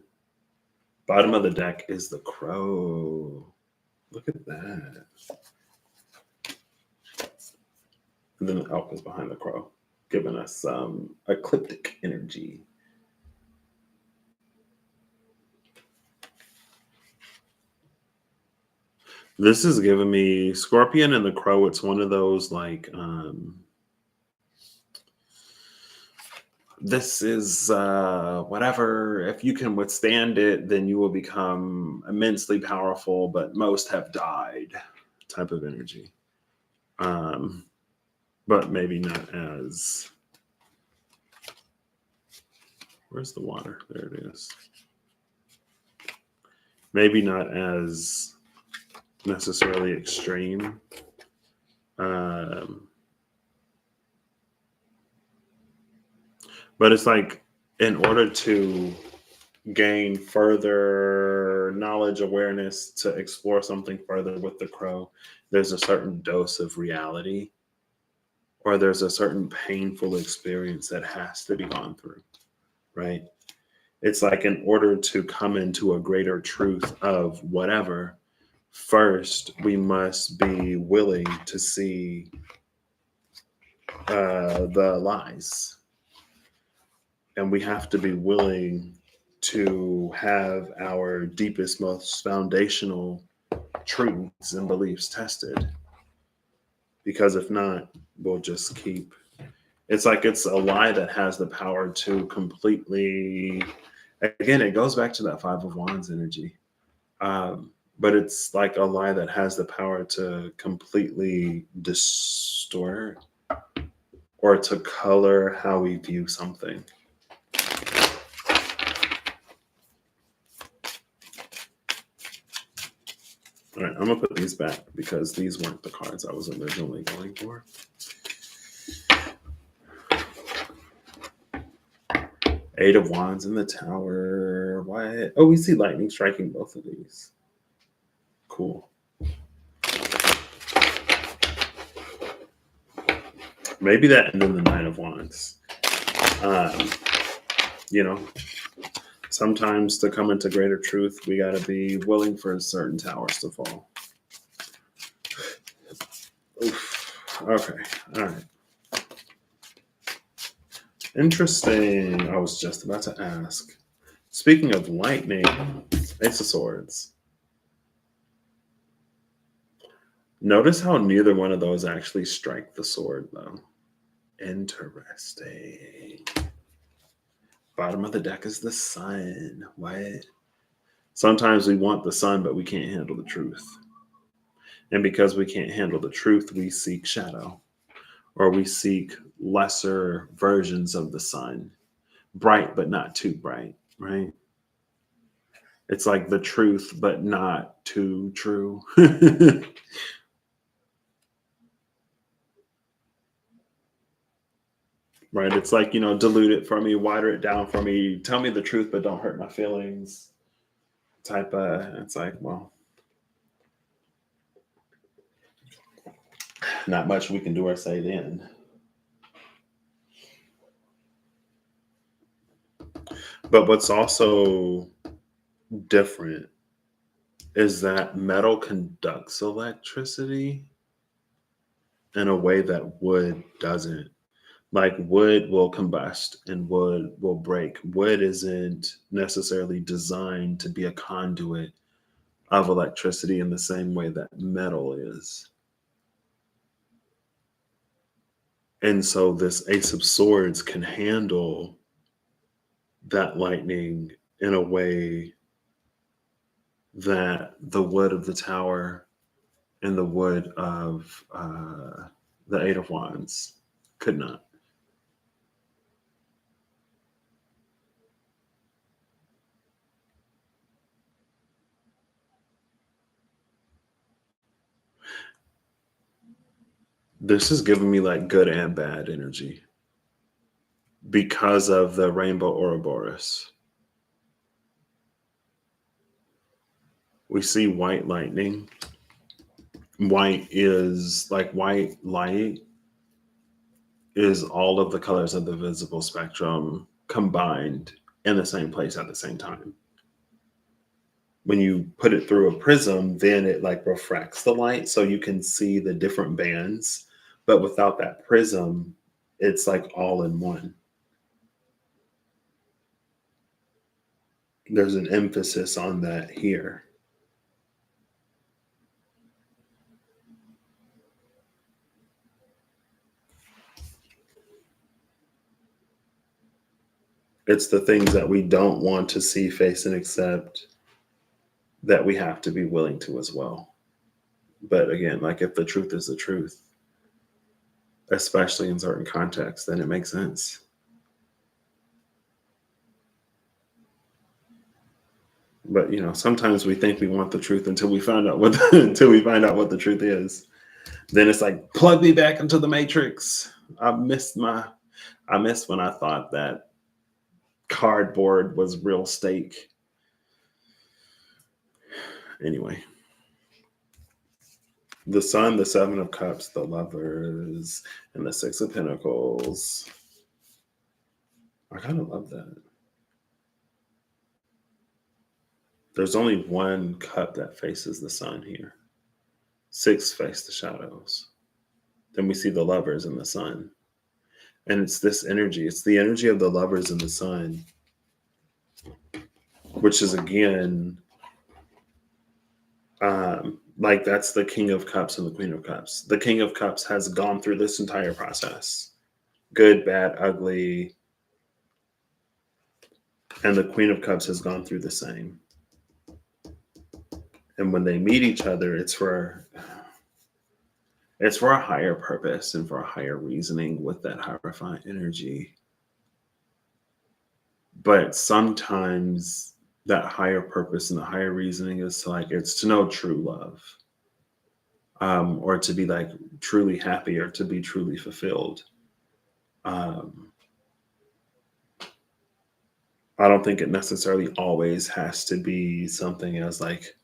Bottom of the deck is the Crow. Look at that. And then the Elk is behind the Crow, giving us some ecliptic energy. This is giving me Scorpion and the Crow. It's one of those like, this is whatever. If you can withstand it, then you will become immensely powerful, but most have died type of energy. But maybe not as, where's the water? There it is. Maybe not as necessarily extreme. But it's like, in order to gain further knowledge, awareness, to explore something further with the Crow, there's a certain dose of reality, or there's a certain painful experience that has to be gone through, right? It's like, in order to come into a greater truth of whatever, first we must be willing to see the lies. And we have to be willing to have our deepest, most foundational truths and beliefs tested. Because if not, we'll just keep. It's like it's a lie that has the power to completely. Again, it goes back to that Five of Wands energy. But it's like a lie that has the power to completely distort or to color how we view something. All right, I'm gonna put these back because these weren't the cards I was originally going for. Eight of Wands in the Tower. What? Oh, we see lightning striking both of these. Cool. Maybe that and then the Nine of Wands. You know, sometimes to come into greater truth, we got to be willing for certain towers to fall. Oof. Okay. All right. Interesting. I was just about to ask. Speaking of lightning, Ace of Swords. Notice how neither one of those actually strike the sword, though. Interesting. Bottom of the deck is the Sun. What? Sometimes we want the sun, but we can't handle the truth. And because we can't handle the truth, we seek shadow, or we seek lesser versions of the sun. Bright, but not too bright, right? It's like the truth, but not too true. Right? It's like, dilute it for me, water it down for me, tell me the truth, but don't hurt my feelings. Type of, it's like, well, not much we can do or say then. But what's also different is that metal conducts electricity in a way that wood doesn't. Like wood will combust and wood will break. Wood isn't necessarily designed to be a conduit of electricity in the same way that metal is. And so this Ace of Swords can handle that lightning in a way that the wood of the Tower and the wood of the Eight of Wands could not. This is giving me like good and bad energy because of the rainbow Ouroboros. We see white lightning. White is like white light is all of the colors of the visible spectrum combined in the same place at the same time. When you put it through a prism, then it like refracts the light so you can see the different bands. But without that prism, it's like all in one. There's an emphasis on that here. It's the things that we don't want to see, face, and accept that we have to be willing to as well. But again, like if the truth is the truth, especially in certain contexts, then it makes sense. But sometimes we think we want the truth until we find out what the truth is. Then it's like plug me back into the matrix. I missed when I thought that cardboard was real steak. Anyway. The Sun, the Seven of Cups, the Lovers, and the Six of Pentacles. I kind of love that. There's only one cup that faces the sun here. 6 face the shadows. Then we see the Lovers and the Sun. And it's this energy. It's the energy of the lovers in the sun, which is, again, like that's the King of Cups and the Queen of Cups. The King of Cups has gone through this entire process. Good, bad, ugly. And the Queen of Cups has gone through the same. And when they meet each other, it's for a higher purpose and for a higher reasoning with that Hierophant energy. But sometimes that higher purpose and the higher reasoning is it's to know true love, or to be like truly happy, or to be truly fulfilled. I don't think it necessarily always has to be something as like,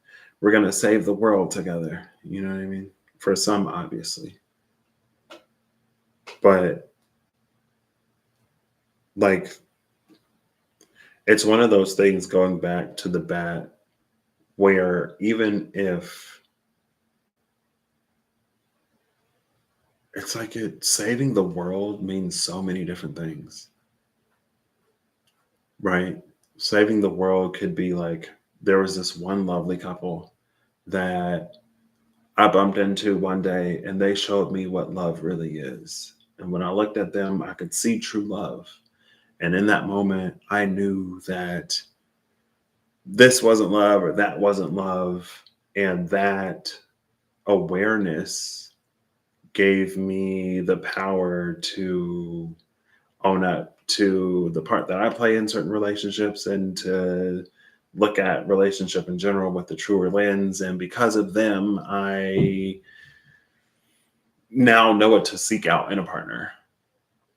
we're going to save the world together. You know what I mean? For some, obviously. But like, it's one of those things, going back to the bat, where even if it's like saving the world means so many different things, right? Saving the world could be like, there was this one lovely couple that I bumped into one day, and they showed me what love really is. And when I looked at them, I could see true love. And in that moment, I knew that this wasn't love or that wasn't love. And that awareness gave me the power to own up to the part that I play in certain relationships, and to look at relationship in general with the truer lens. And because of them, I now know what to seek out in a partner.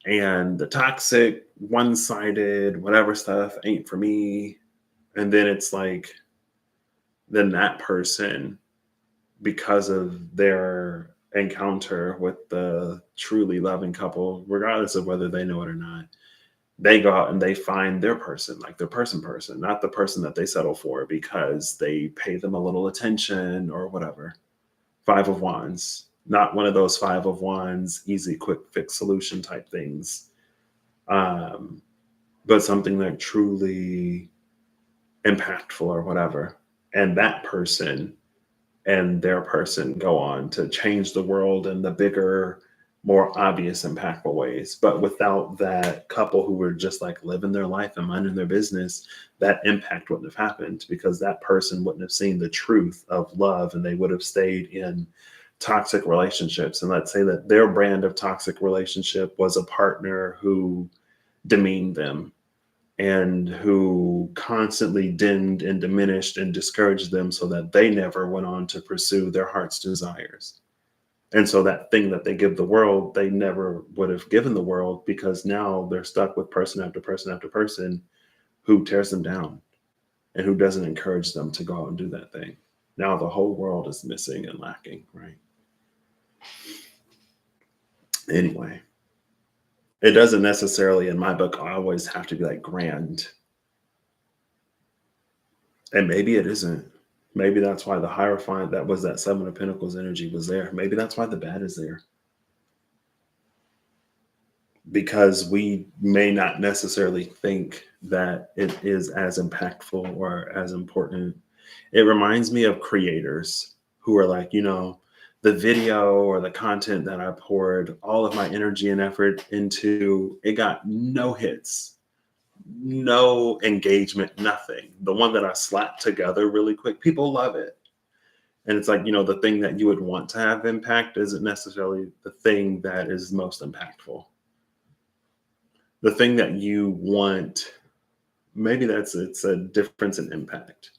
And the toxic, one-sided, whatever stuff ain't for me. And then it's like, then that person, because of their encounter with the truly loving couple, regardless of whether they know it or not, they go out and they find their person, like their person, not the person that they settle for because they pay them a little attention or whatever. Five of Wands, not one of those Five of Wands, easy, quick fix solution type things. But something that truly impactful or whatever. And that person and their person go on to change the world in the bigger, more obvious, impactful ways. But without that couple who were just like living their life and minding their business, that impact wouldn't have happened, because that person wouldn't have seen the truth of love, and they would have stayed in toxic relationships. And let's say that their brand of toxic relationship was a partner who demeaned them, and who constantly dimmed and diminished and discouraged them, so that they never went on to pursue their heart's desires. And so that thing that they give the world, they never would have given the world, because now they're stuck with person after person after person who tears them down and who doesn't encourage them to go out and do that thing. Now the whole world is missing and lacking, right? Anyway, it doesn't necessarily, in my book, always have to be like grand. And maybe it isn't. Maybe that's why the Hierophant, that was that Seven of Pentacles energy, was there. Maybe that's why the bad is there. Because we may not necessarily think that it is as impactful or as important. It reminds me of creators who are like, the video or the content that I poured all of my energy and effort into, it got no hits, no engagement, nothing. The one that I slapped together really quick, people love it. And it's like, the thing that you would want to have impact isn't necessarily the thing that is most impactful. The thing that you want, maybe it's a difference in impact.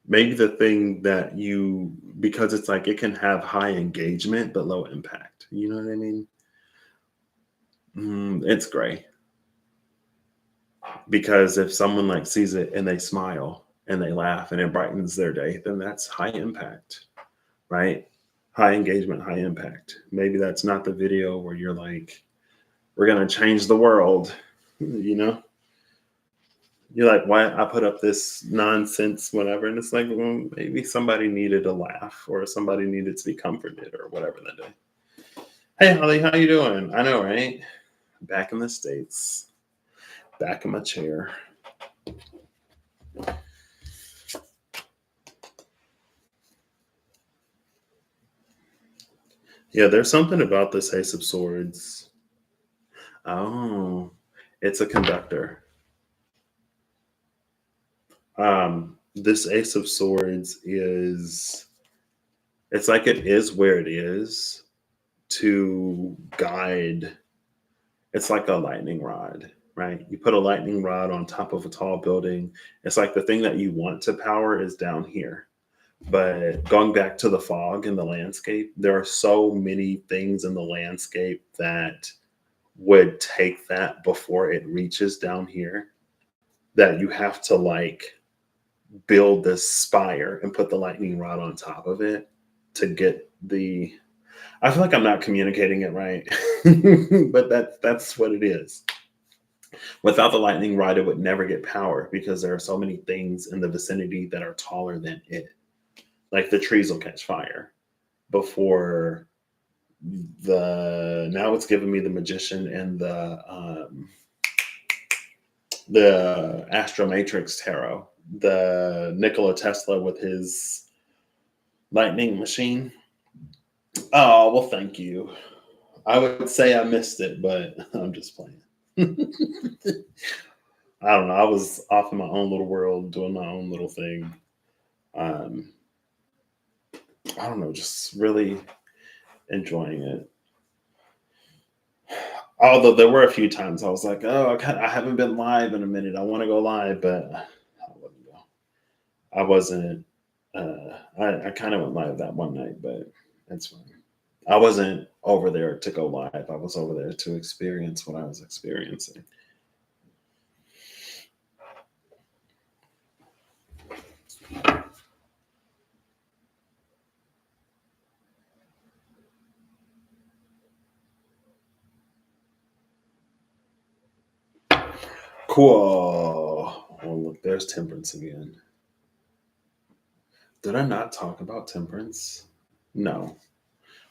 Maybe the thing that because it's like, it can have high engagement but low impact. You know what I mean? It's gray. Because if someone like sees it and they smile and they laugh and it brightens their day, then that's high impact, right? High engagement, high impact. Maybe that's not the video where you're like, we're going to change the world, You're like, why I put up this nonsense, whatever. And it's like, well, maybe somebody needed a laugh, or somebody needed to be comforted, or whatever that day. Hey, Holly, how you doing? I know, right? Back in the States. Back in my chair. Yeah, there's something about this Ace of Swords. Oh, it's a conductor. This Ace of Swords is, it's like it is where it is to guide. It's like a lightning rod, right? You put a lightning rod on top of a tall building. It's like the thing that you want to power is down here. But going back to the fog in the landscape, there are so many things in the landscape that would take that before it reaches down here, that you have to like build this spire and put the lightning rod on top of it to get the, I feel like I'm not communicating it right. But that's what it is. Without the lightning rod, it would never get power because there are so many things in the vicinity that are taller than it. Like the trees will catch fire before the, now it's giving me the magician and the Astromatrix tarot, the Nikola Tesla with his lightning machine. Oh, well, thank you. I would say I missed it, but I'm just playing. I don't know. I was off in my own little world doing my own little thing. Um, I don't know, just really enjoying it. Although there were a few times I was like, oh, I haven't been live in a minute. I want to go live, but I wouldn't go. I wasn't. I kind of went live that one night, but that's fine. I wasn't over there to go live. I was over there to experience what I was experiencing. Cool. Oh, look, there's temperance again. Did I not talk about temperance? No.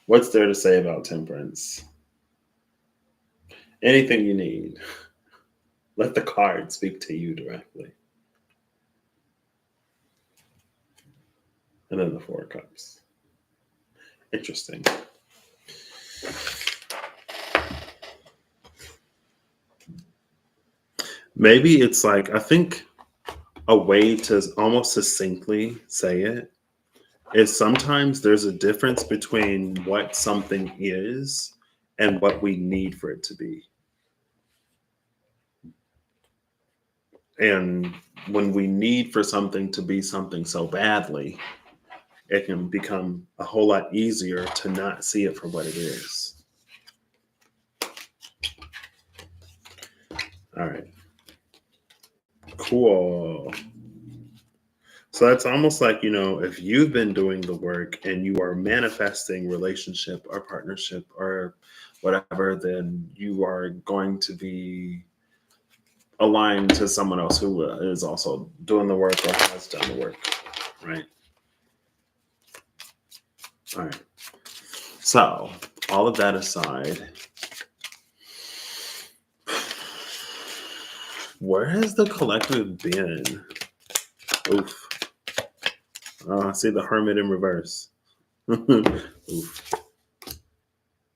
What's there to say about temperance? Anything you need. Let the card speak to you directly. And then the Four of Cups. Interesting. Maybe it's like, I think a way to almost succinctly say it is sometimes there's a difference between what something is and what we need for it to be. And when we need for something to be something so badly, it can become a whole lot easier to not see it for what it is. All right. Cool. So that's almost like, if you've been doing the work and you are manifesting relationship or partnership or whatever, then you are going to be aligned to someone else who is also doing the work or has done the work, right? All right. So, all of that aside, where has the collective been? Oof. I see the Hermit in reverse. Oof.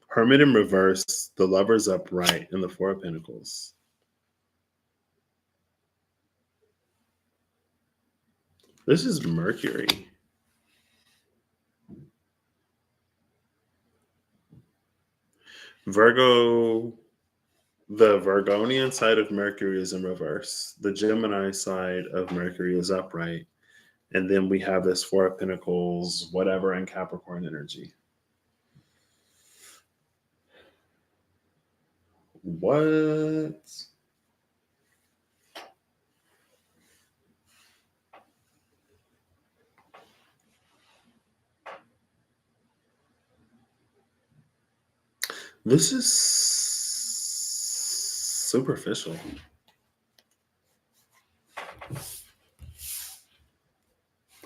Hermit in reverse, the Lovers upright, and the Four of Pentacles. This is Mercury. Virgo, the Virgonian side of Mercury is in reverse. The Gemini side of Mercury is upright. And then we have this Four of Pentacles, whatever, in Capricorn energy. What? This is superficial.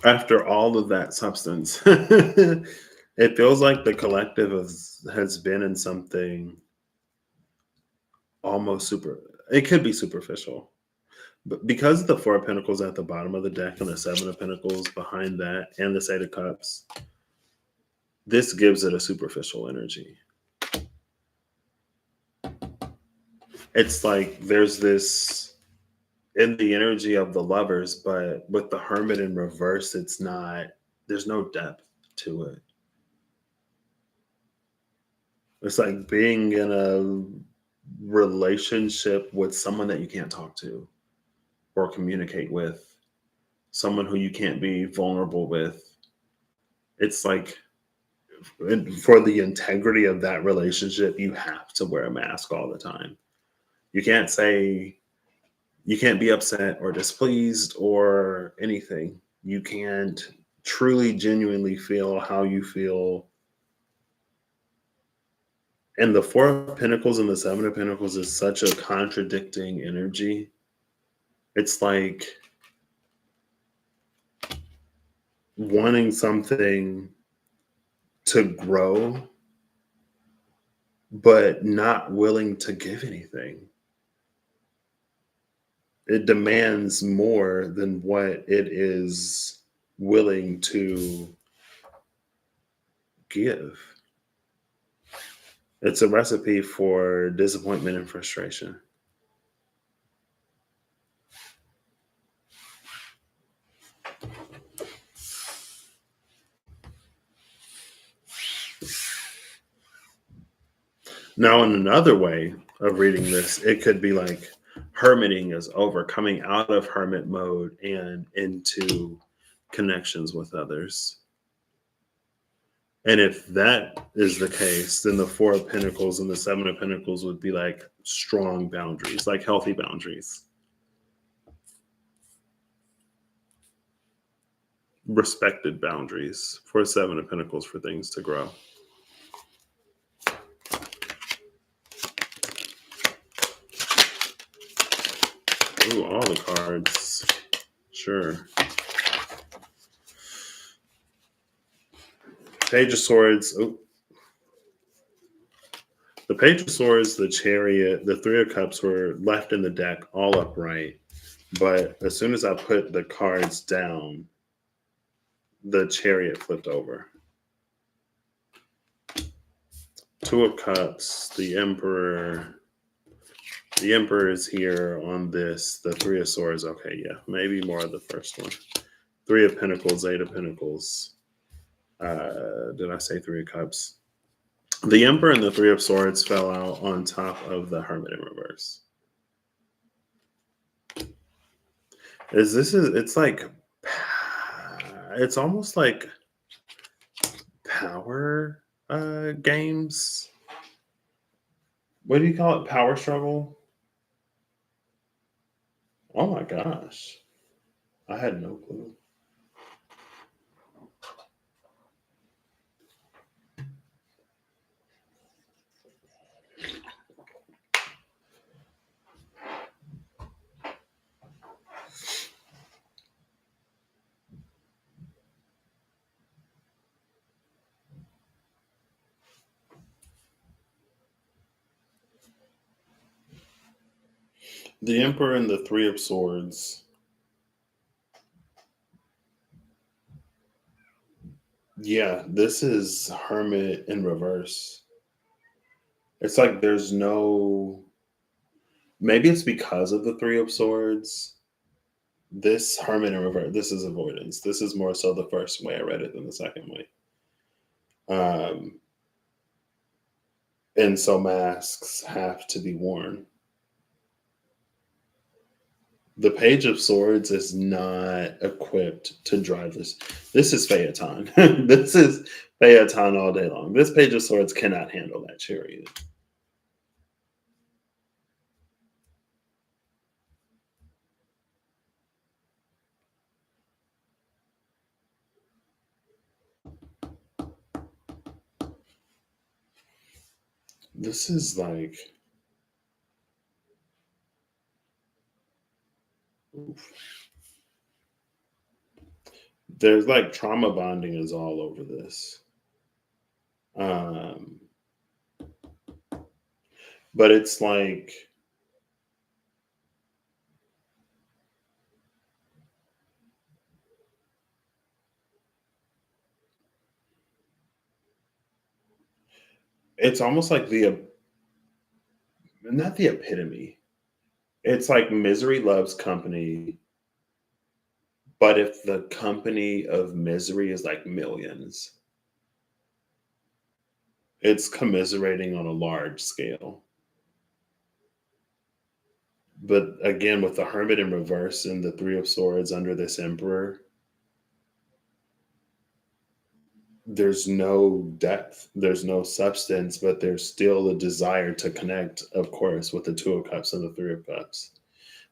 After all of that substance. It feels like the collective has been in something almost super. It could be superficial, but because the Four of Pentacles at the bottom of the deck and the Seven of Pentacles behind that, and the Eight of Cups, this gives it a superficial energy. It's like there's this in the energy of the lovers, but with the Hermit in reverse, it's not. There's no depth to it. It's like being in a relationship with someone that you can't talk to or communicate with, someone who you can't be vulnerable with. It's like for the integrity of that relationship, you have to wear a mask all the time. You can't say, you can't be upset or displeased or anything. You can't truly, genuinely feel how you feel. And the Four of Pentacles and the Seven of Pentacles is such a contradicting energy. It's like wanting something to grow, but not willing to give anything. It demands more than what it is willing to give. It's a recipe for disappointment and frustration. Now, in another way of reading this, it could be like hermiting is over, coming out of hermit mode and into connections with others. And if that is the case, then the Four of Pentacles and the Seven of Pentacles would be like strong boundaries, like healthy boundaries, respected boundaries for Seven of Pentacles for things to grow. Ooh, all the cards. Sure. Page of Swords. Oh. The Page of Swords, the Chariot, the Three of Cups were left in the deck all upright. But as soon as I put the cards down, the Chariot flipped over. Two of Cups, the Emperor. The Emperor is here on this. The Three of Swords. Okay, yeah, maybe more of the first one. Three of Pentacles, Eight of Pentacles. Did I say Three of Cups? The Emperor and the Three of Swords fell out on top of the Hermit in reverse. It's like, it's almost like power games. What do you call it? Power struggle? Oh my gosh. I had no clue. The Emperor and the Three of Swords. Yeah, this is Hermit in reverse. It's like there's no. Maybe it's because of the Three of Swords. This Hermit in reverse. This is avoidance. This is more so the first way I read it than the second way. And so masks have to be worn. The Page of Swords is not equipped to drive this. This is Phaeton. This is Phaeton all day long. This Page of Swords cannot handle that chariot. This is like, oof. There's like trauma bonding is all over this. Um, but it's like, it's almost like not the epitome. It's like misery loves company, but if the company of misery is like millions, it's commiserating on a large scale. But again, with the Hermit in reverse and the Three of Swords under this Emperor, there's no depth, there's no substance, but there's still a desire to connect, of course, with the Two of Cups and the Three of Cups.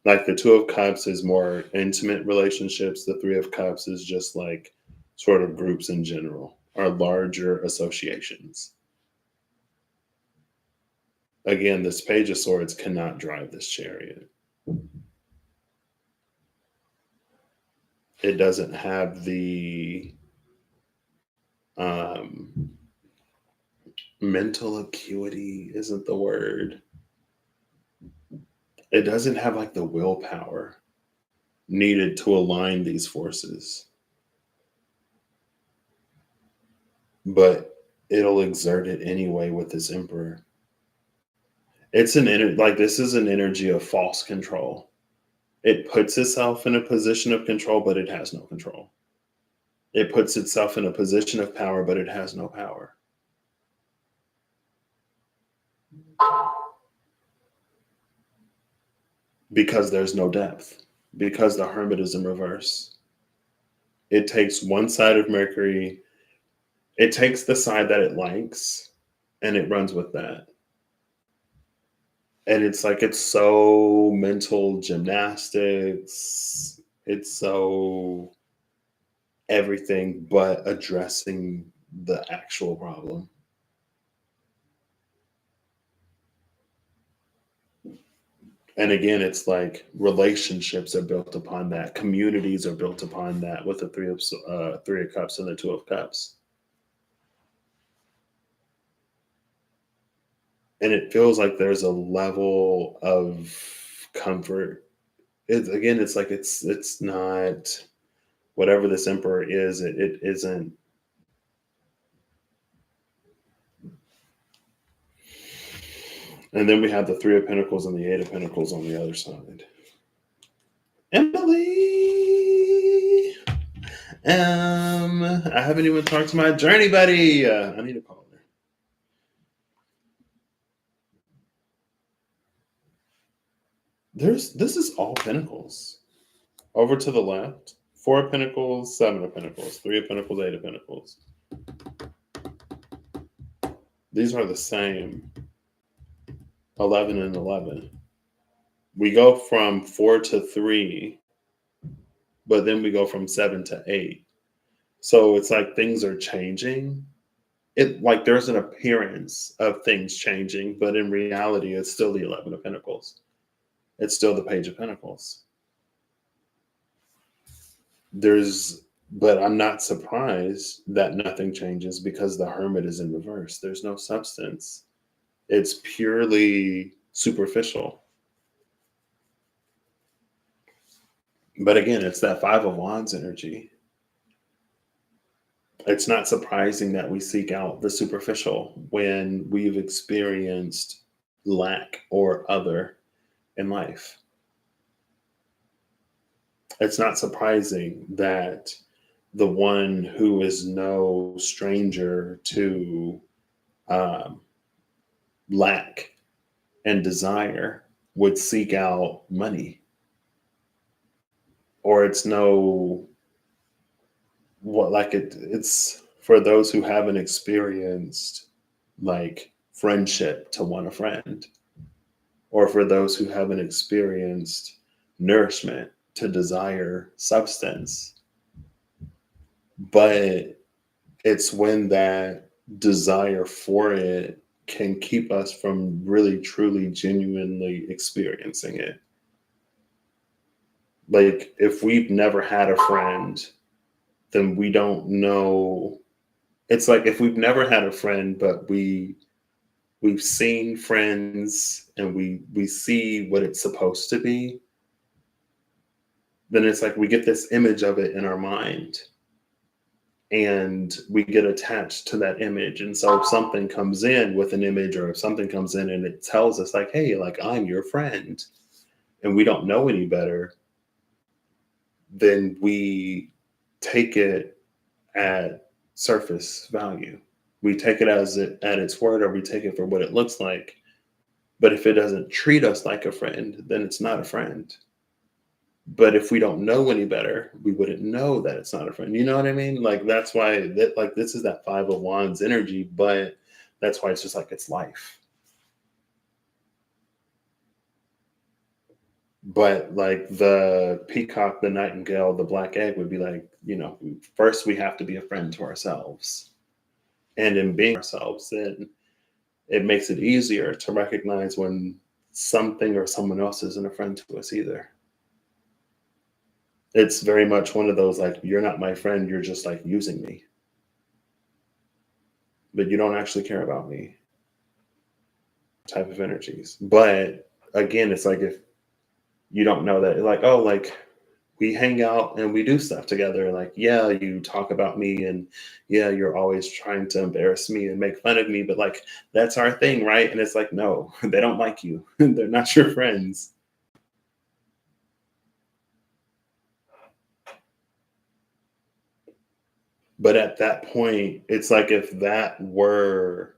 Like the Two of Cups is more intimate relationships, the Three of Cups is just like sort of groups in general, or larger associations. Again, this Page of Swords cannot drive this chariot. It doesn't have the um, mental acuity, isn't the word. It doesn't have like the willpower needed to align these forces, but it'll exert it anyway with this Emperor. It's like this is an energy of false control. It puts itself in a position of control, but it has no control. It puts itself in a position of power, but it has no power. Because there's no depth. Because the Hermit is in reverse. It takes one side of Mercury, it takes the side that it likes, and it runs with that. And it's like it's so mental gymnastics. It's so everything but addressing the actual problem. And again, it's like relationships are built upon that. Communities are built upon that with the Three of Cups and the Two of Cups. And it feels like there's a level of comfort. It's like it's not whatever this Emperor is. It isn't. And then we have the Three of Pentacles and the Eight of Pentacles on the other side. Emily. I haven't even talked to my journey buddy. I need to call her. This is all Pentacles. Over to the left, Four of Pentacles, Seven of Pentacles, Three of Pentacles, Eight of Pentacles. These are the same. 11 and 11. We go from 4 to 3, but then we go from 7 to 8. So it's like things are changing. It like there's an appearance of things changing, but in reality, it's still the 11 of Pentacles. It's still the Page of Pentacles. But I'm not surprised that nothing changes because the Hermit is in reverse. There's no substance. It's purely superficial. But again, it's that Five of Wands energy. It's not surprising that we seek out the superficial when we've experienced lack or other in life. It's not surprising that the one who is no stranger to lack and desire would seek out money. Or it's it's for those who haven't experienced like friendship to want a friend, or for those who haven't experienced nourishment to desire substance. But it's when that desire for it can keep us from really, truly, genuinely experiencing it. Like if we've never had a friend, then we don't know It's like if we've never had a friend, but we've seen friends and we see what it's supposed to be, then it's like we get this image of it in our mind and we get attached to that image. And so if something comes in with an image, or if something comes in and it tells us like, hey, like I'm your friend, and we don't know any better, then we take it at surface value. We take it as it at its word, or we take it for what it looks like. But if it doesn't treat us like a friend, then it's not a friend. But if we don't know any better, we wouldn't know that it's not a friend. You know what I mean? Like that's why that like this is that five of wands energy, but that's why it's just like it's life. But like the peacock, the nightingale, the black egg would be like, first we have to be a friend to ourselves. And in being ourselves, then it makes it easier to recognize when something or someone else isn't a friend to us either. It's very much one of those like, you're not my friend, you're just like using me, but you don't actually care about me type of energies. But again, it's like if you don't know that, like, oh, like we hang out and we do stuff together. Like, yeah, you talk about me and yeah, you're always trying to embarrass me and make fun of me, but like that's our thing, right? And it's like, no, they don't like you. They're not your friends. But at that point, it's like if that were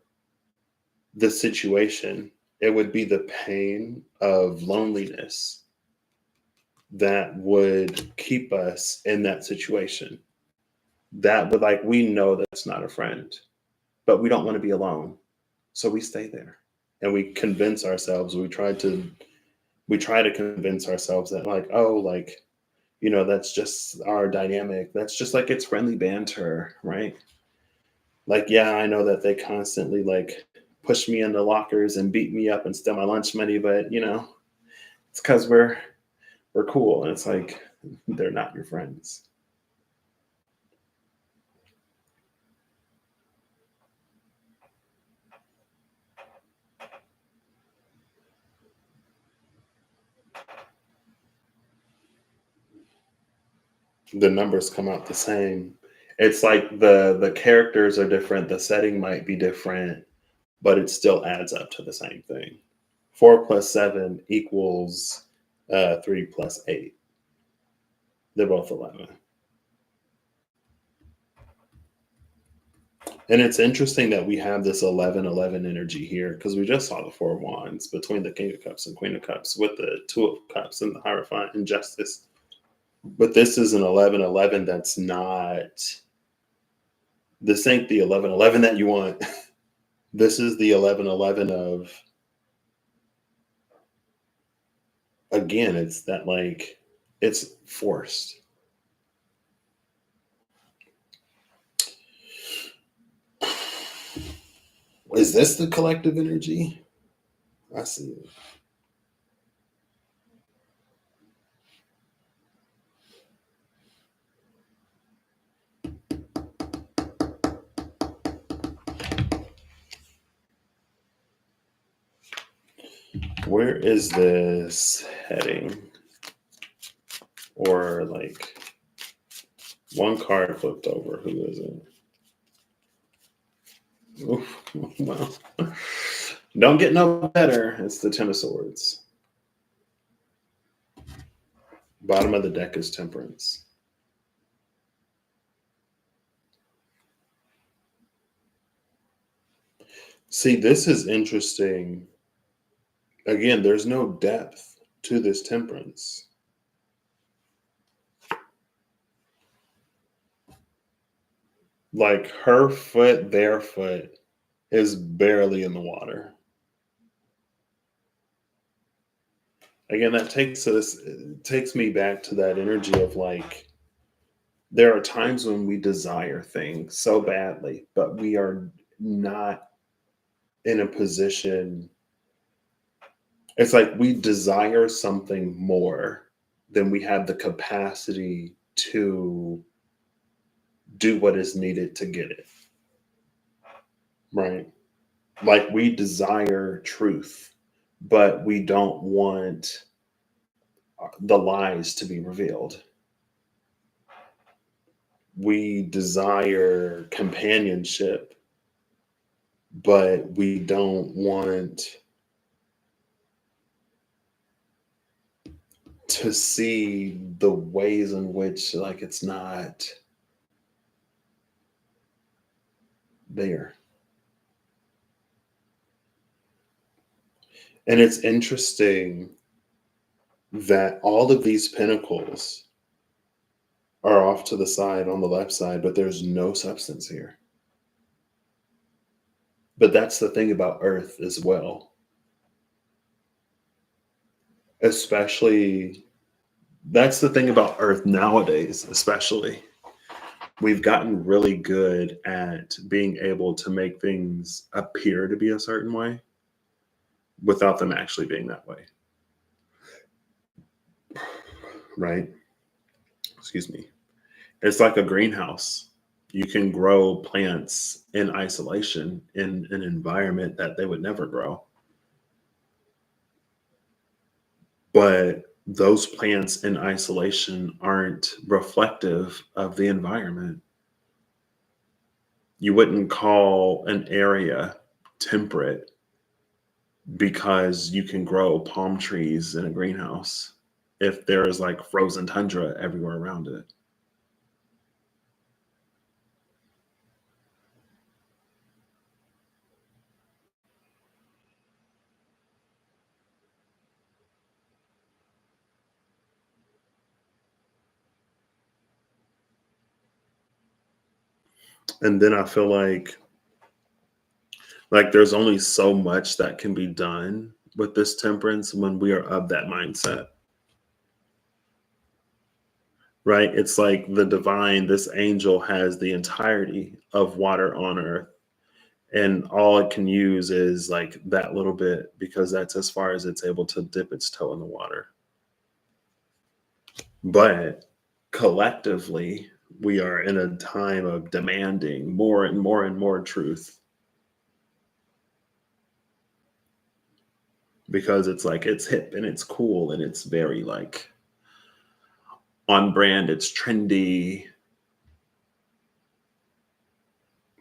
the situation, it would be the pain of loneliness that would keep us in that situation. That would like we know that's not a friend, but we don't want to be alone. So we stay there. And we convince ourselves, we try to convince ourselves that like, oh, like, that's just our dynamic. That's just like it's friendly banter, right? Like, yeah, I know that they constantly like push me into lockers and beat me up and steal my lunch money, but it's because we're cool. And it's like they're not your friends. The numbers come out the same. It's like the characters are different, the setting might be different, but it still adds up to the same thing. 4 plus 7 equals 3 plus 8. They're both 11. And it's interesting that we have this 11-11 energy here because we just saw the Four of Wands between the King of Cups and Queen of Cups with the Two of Cups and the Hierophant and Justice. But this is an 11-11 that's not, this ain't the 11-11 that you want. This is the 11-11 of, again, it's that like, it's forced. Is this the collective energy? I see it. Where is this heading? Or like one card flipped over. Who is it? Oof, well, don't get no better. It's the Ten of Swords. Bottom of the deck is Temperance. See, this is interesting. Again, there's no depth to this Temperance. Like her foot, their foot is barely in the water. Again, that takes me back to that energy of like there are times when we desire things so badly, but we are not in a position. It's like we desire something more than we have the capacity to do what is needed to get it. right? Like we desire truth, but we don't want the lies to be revealed. We desire companionship, but we don't want to see the ways in which like it's not there. And it's interesting that all of these pinnacles are off to the side on the left side, but there's no substance here. But that's the thing about Earth as well. Especially, that's the thing about Earth nowadays, especially. We've gotten really good at being able to make things appear to be a certain way without them actually being that way, right? Excuse me. It's like a greenhouse. You can grow plants in isolation in an environment that they would never grow. But those plants in isolation aren't reflective of the environment. You wouldn't call an area temperate because you can grow palm trees in a greenhouse if there is like frozen tundra everywhere around it. And then I feel like there's only so much that can be done with this temperance when we are of that mindset, right? It's like the divine, this angel has the entirety of water on earth, and all it can use is like that little bit because that's as far as it's able to dip its toe in the water. But collectively, we are in a time of demanding more and more and more truth because it's like it's hip and it's cool and it's very like on brand, it's trendy.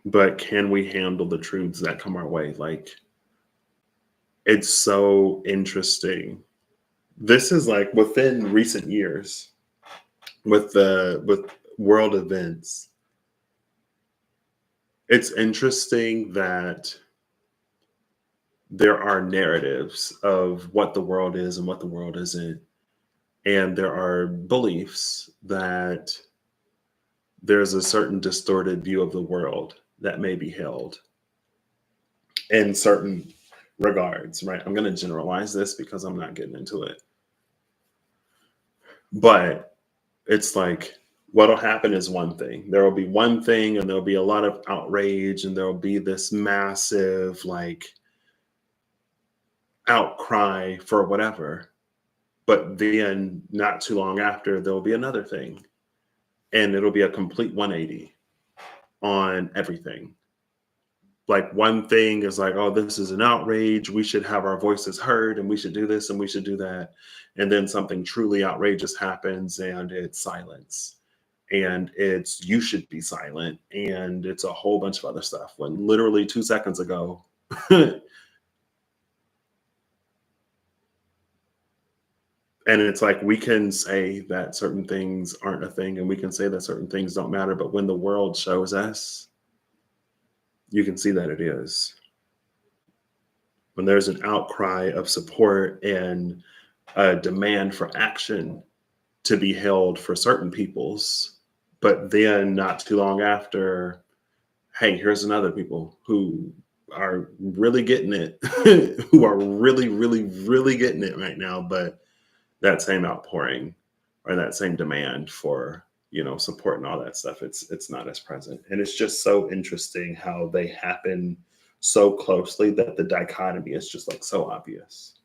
But can we handle the truths that come our way? Like, it's so interesting. This is like within recent years with world events. It's interesting that there are narratives of what the world is and what the world isn't. And there are beliefs that there's a certain distorted view of the world that may be held in certain regards, right? I'm going to generalize this because I'm not getting into it. But it's like what'll happen is one thing. There will be one thing and there'll be a lot of outrage and there'll be this massive like outcry for whatever. But then not too long after there'll be another thing and it'll be a complete 180 on everything. Like one thing is like, oh, this is an outrage. We should have our voices heard and we should do this and we should do that. And then something truly outrageous happens and it's silence. And it's you should be silent. And it's a whole bunch of other stuff. When literally 2 seconds ago, and it's like we can say that certain things aren't a thing and we can say that certain things don't matter. But when the world shows us, you can see that it is. When there's an outcry of support and a demand for action to be held for certain peoples, but then not too long after, hey, here's another people who are really getting it, who are really, really, really getting it right now. But that same outpouring or that same demand for support and all that stuff, it's not as present. And it's just so interesting how they happen so closely that the dichotomy is just like so obvious.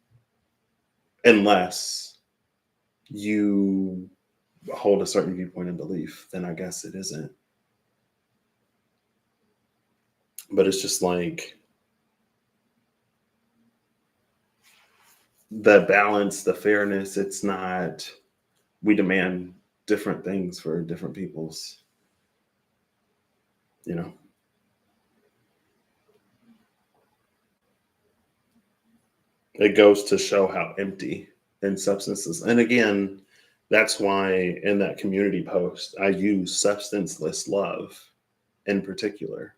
Unless you hold a certain viewpoint and belief, then I guess it isn't. But it's just like the balance, the fairness. It's not, we demand different things for different peoples, you know? It goes to show how empty in substances. And again, that's why in that community post, I use substanceless love in particular,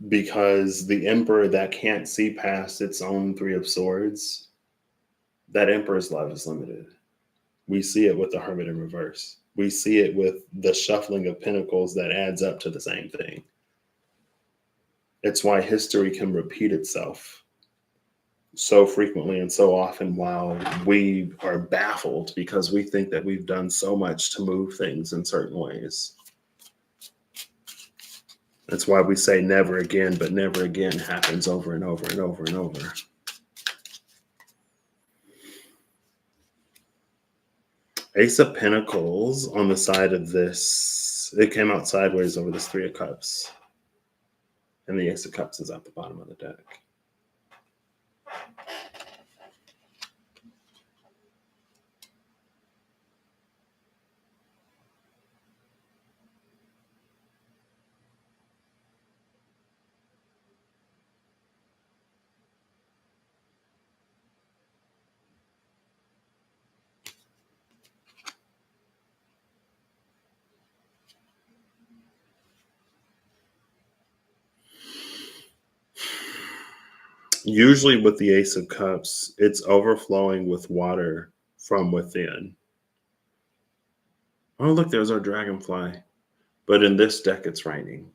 because the emperor that can't see past its own Three of Swords, that emperor's love is limited. We see it with the Hermit in reverse. We see it with the shuffling of pentacles that adds up to the same thing. It's why history can repeat itself so frequently and so often while we are baffled because we think that we've done so much to move things in certain ways. That's why we say never again, but never again happens over and over and over and over. Ace of Pentacles on the side of this, it came out sideways over this Three of Cups. And the Ace of Cups is at the bottom of the deck. Usually with the Ace of Cups, it's overflowing with water from within. Oh, look, there's our dragonfly. But in this deck, it's raining.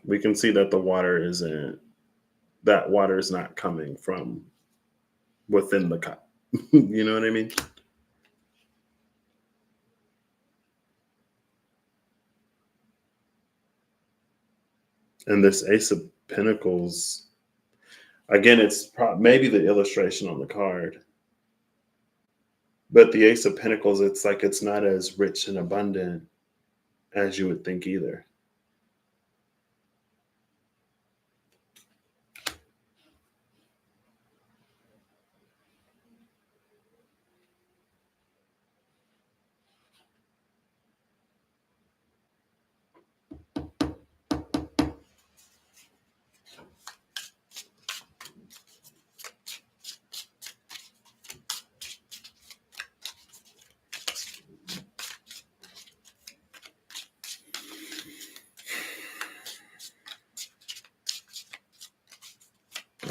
We can see that the water isn't, that water is not coming from within the cup. You know what I mean? And this Ace of Pentacles, again, it's maybe the illustration on the card. But the Ace of Pentacles, it's like it's not as rich and abundant as you would think either.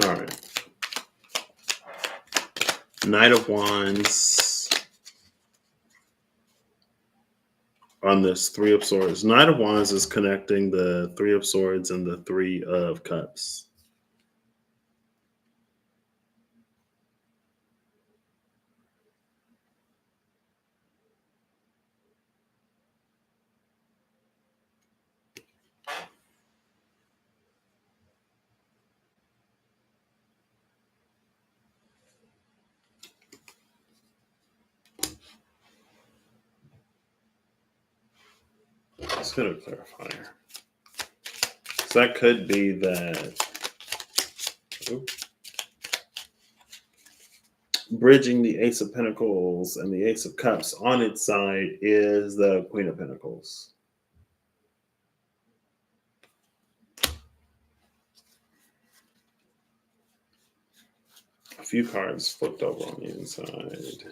All right. Knight of Wands on this Three of Swords. Knight of Wands is connecting the Three of Swords and the Three of Cups. Let's get a clarifier. So that could be that bridging the Ace of Pentacles and the Ace of Cups on its side is the Queen of Pentacles. A few cards flipped over on the inside.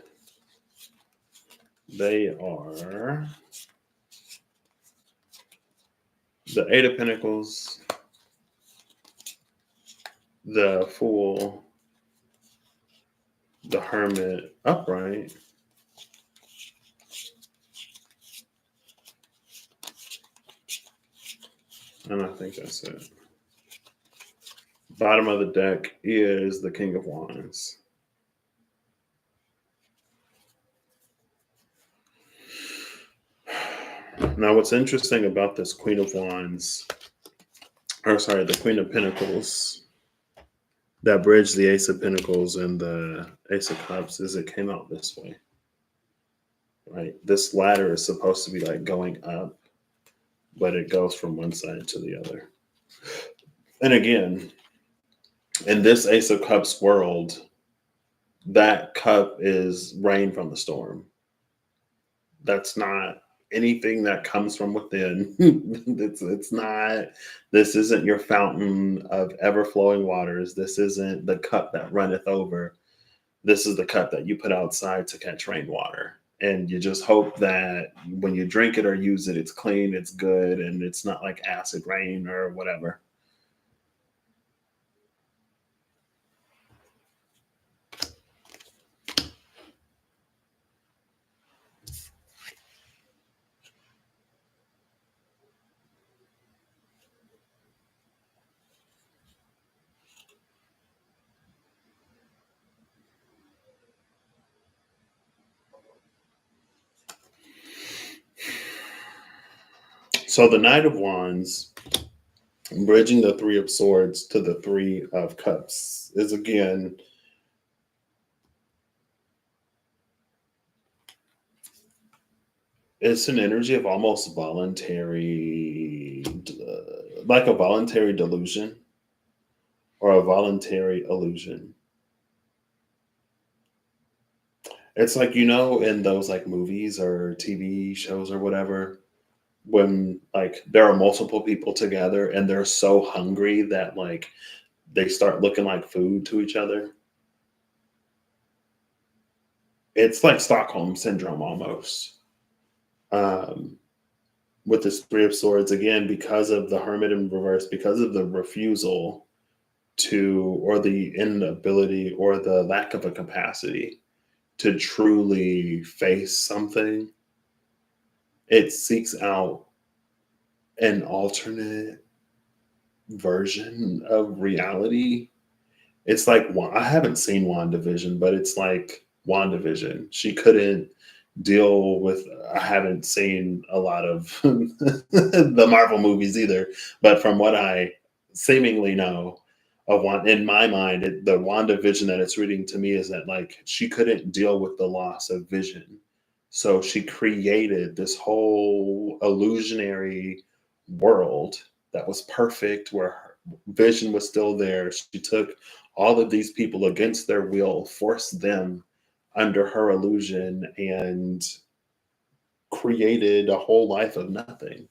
They are the Eight of Pentacles, the Fool, the Hermit upright, and I think that's it. Bottom of the deck is the King of Wands. Now, what's interesting about this Queen of Wands, the Queen of Pentacles, that bridged the Ace of Pentacles and the Ace of Cups, is it came out this way. right? This ladder is supposed to be like going up, but it goes from one side to the other. And again, in this Ace of Cups world, that cup is rain from the storm. That's not anything that comes from within. It's not, this isn't your fountain of ever flowing waters. This isn't the cup that runneth over. This is the cup that you put outside to catch rainwater. And you just hope that when you drink it or use it, it's clean, it's good, and it's not like acid rain or whatever. So the Knight of Wands, bridging the Three of Swords to the Three of Cups, is again, it's an energy of almost voluntary, like a voluntary delusion or a voluntary illusion. It's like, in those like movies or TV shows or whatever, when like there are multiple people together and they're so hungry that like they start looking like food to each other. It's like Stockholm syndrome almost. Um, with this Three of Swords, again, because of the Hermit in reverse, because of the refusal to, or the inability, or the lack of a capacity to truly face something, it seeks out an alternate version of reality. It's like, I haven't seen WandaVision, but it's like WandaVision. She couldn't deal with, I haven't seen a lot of the Marvel movies either, but from what I seemingly know of one, in my mind, the WandaVision that it's reading to me is that like she couldn't deal with the loss of vision. So she created this whole illusionary world that was perfect where her vision was still there. She took all of these people against their will, forced them under her illusion, and created a whole life of nothing.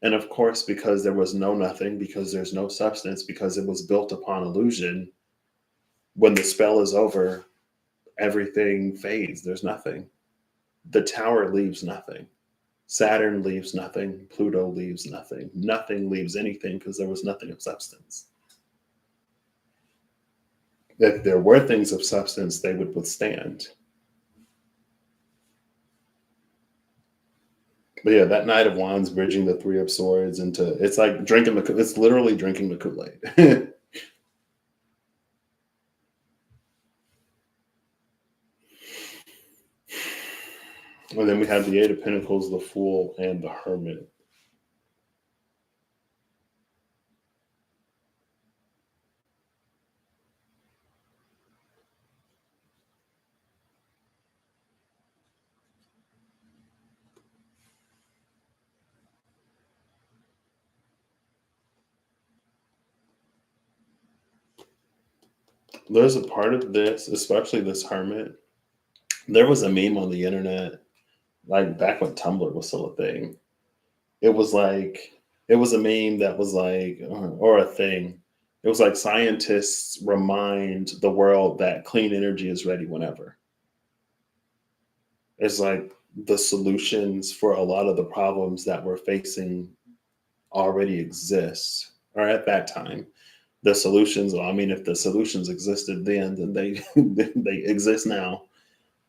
And of course, because there was no nothing, because there's no substance, because it was built upon illusion, when the spell is over, everything fades. There's nothing. The tower leaves nothing. Saturn leaves nothing. Pluto leaves nothing. Nothing leaves anything because there was nothing of substance. If there were things of substance, they would withstand. But yeah, that Knight of Wands bridging the Three of Swords into, it's like drinking it's literally drinking the Kool-Aid. And then we have the Eight of Pentacles, the Fool, and the Hermit. There's a part of this, especially this Hermit. There was a meme on the internet, like back when Tumblr was still a thing. It was like, it was a meme that was like, or a thing. It was like scientists remind the world that clean energy is ready whenever. It's like the solutions for a lot of the problems that we're facing already exist, or at that time. The solutions, well, I mean, if the solutions existed then they they exist now.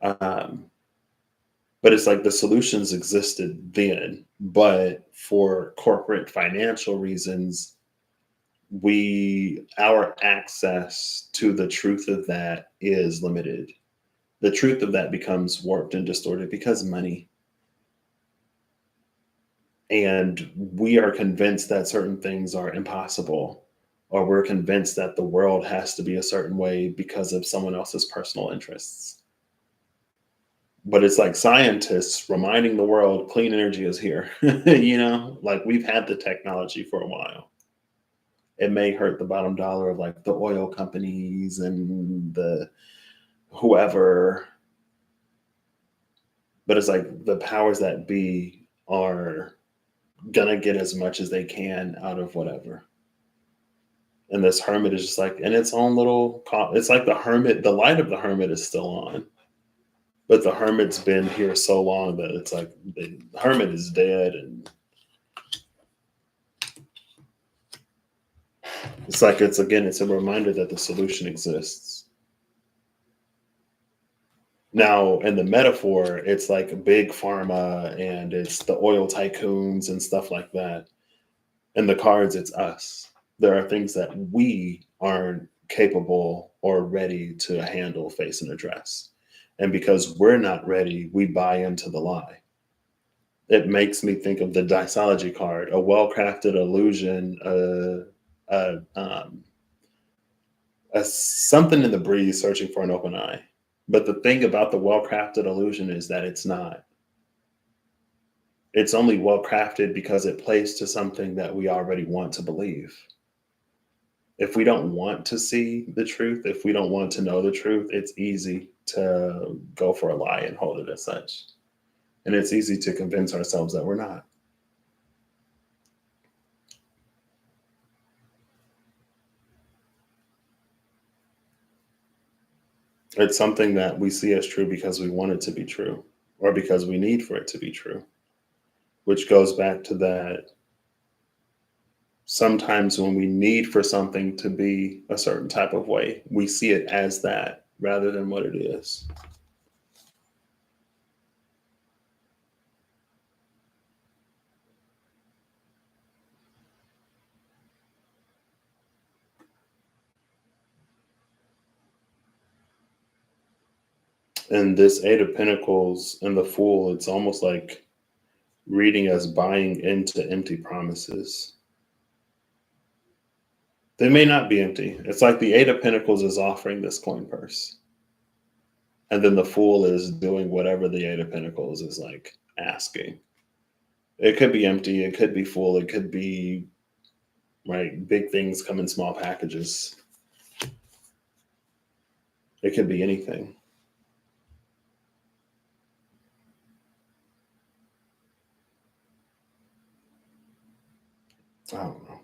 Um, but it's like the solutions existed then, but for corporate financial reasons, our access to the truth of that is limited. The truth of that becomes warped and distorted because money. And we are convinced that certain things are impossible, or we're convinced that the world has to be a certain way because of someone else's personal interests. But it's like scientists reminding the world clean energy is here. Like we've had the technology for a while. It may hurt the bottom dollar of like the oil companies and the whoever, but it's like the powers that be are gonna get as much as they can out of whatever. And this hermit is just like in its own little. It's like the hermit. The light of the hermit is still on, but the hermit's been here so long that it's like the hermit is dead, and it's like it's a reminder that the solution exists. Now, in the metaphor, it's like big pharma and it's the oil tycoons and stuff like that. In the cards, it's us. There are things that we aren't capable or ready to handle, face, and address. And because we're not ready, we buy into the lie. It makes me think of the Dysology card, a well crafted illusion, something in the breeze searching for an open eye. But the thing about the well crafted illusion is that it's not. It's only well crafted because it plays to something that we already want to believe. If we don't want to see the truth, if we don't want to know the truth, it's easy to go for a lie and hold it as such. And it's easy to convince ourselves that we're not. It's something that we see as true because we want it to be true or because we need for it to be true, which goes back to that sometimes when we need for something to be a certain type of way, we see it as that rather than what it is. And this Eight of Pentacles and the Fool, it's almost like reading as buying into empty promises. They may not be empty. It's like the Eight of Pentacles is offering this coin purse. And then the Fool is doing whatever the Eight of Pentacles is like asking. It could be empty, it could be full, it could be right, big things come in small packages. It could be anything. I don't know.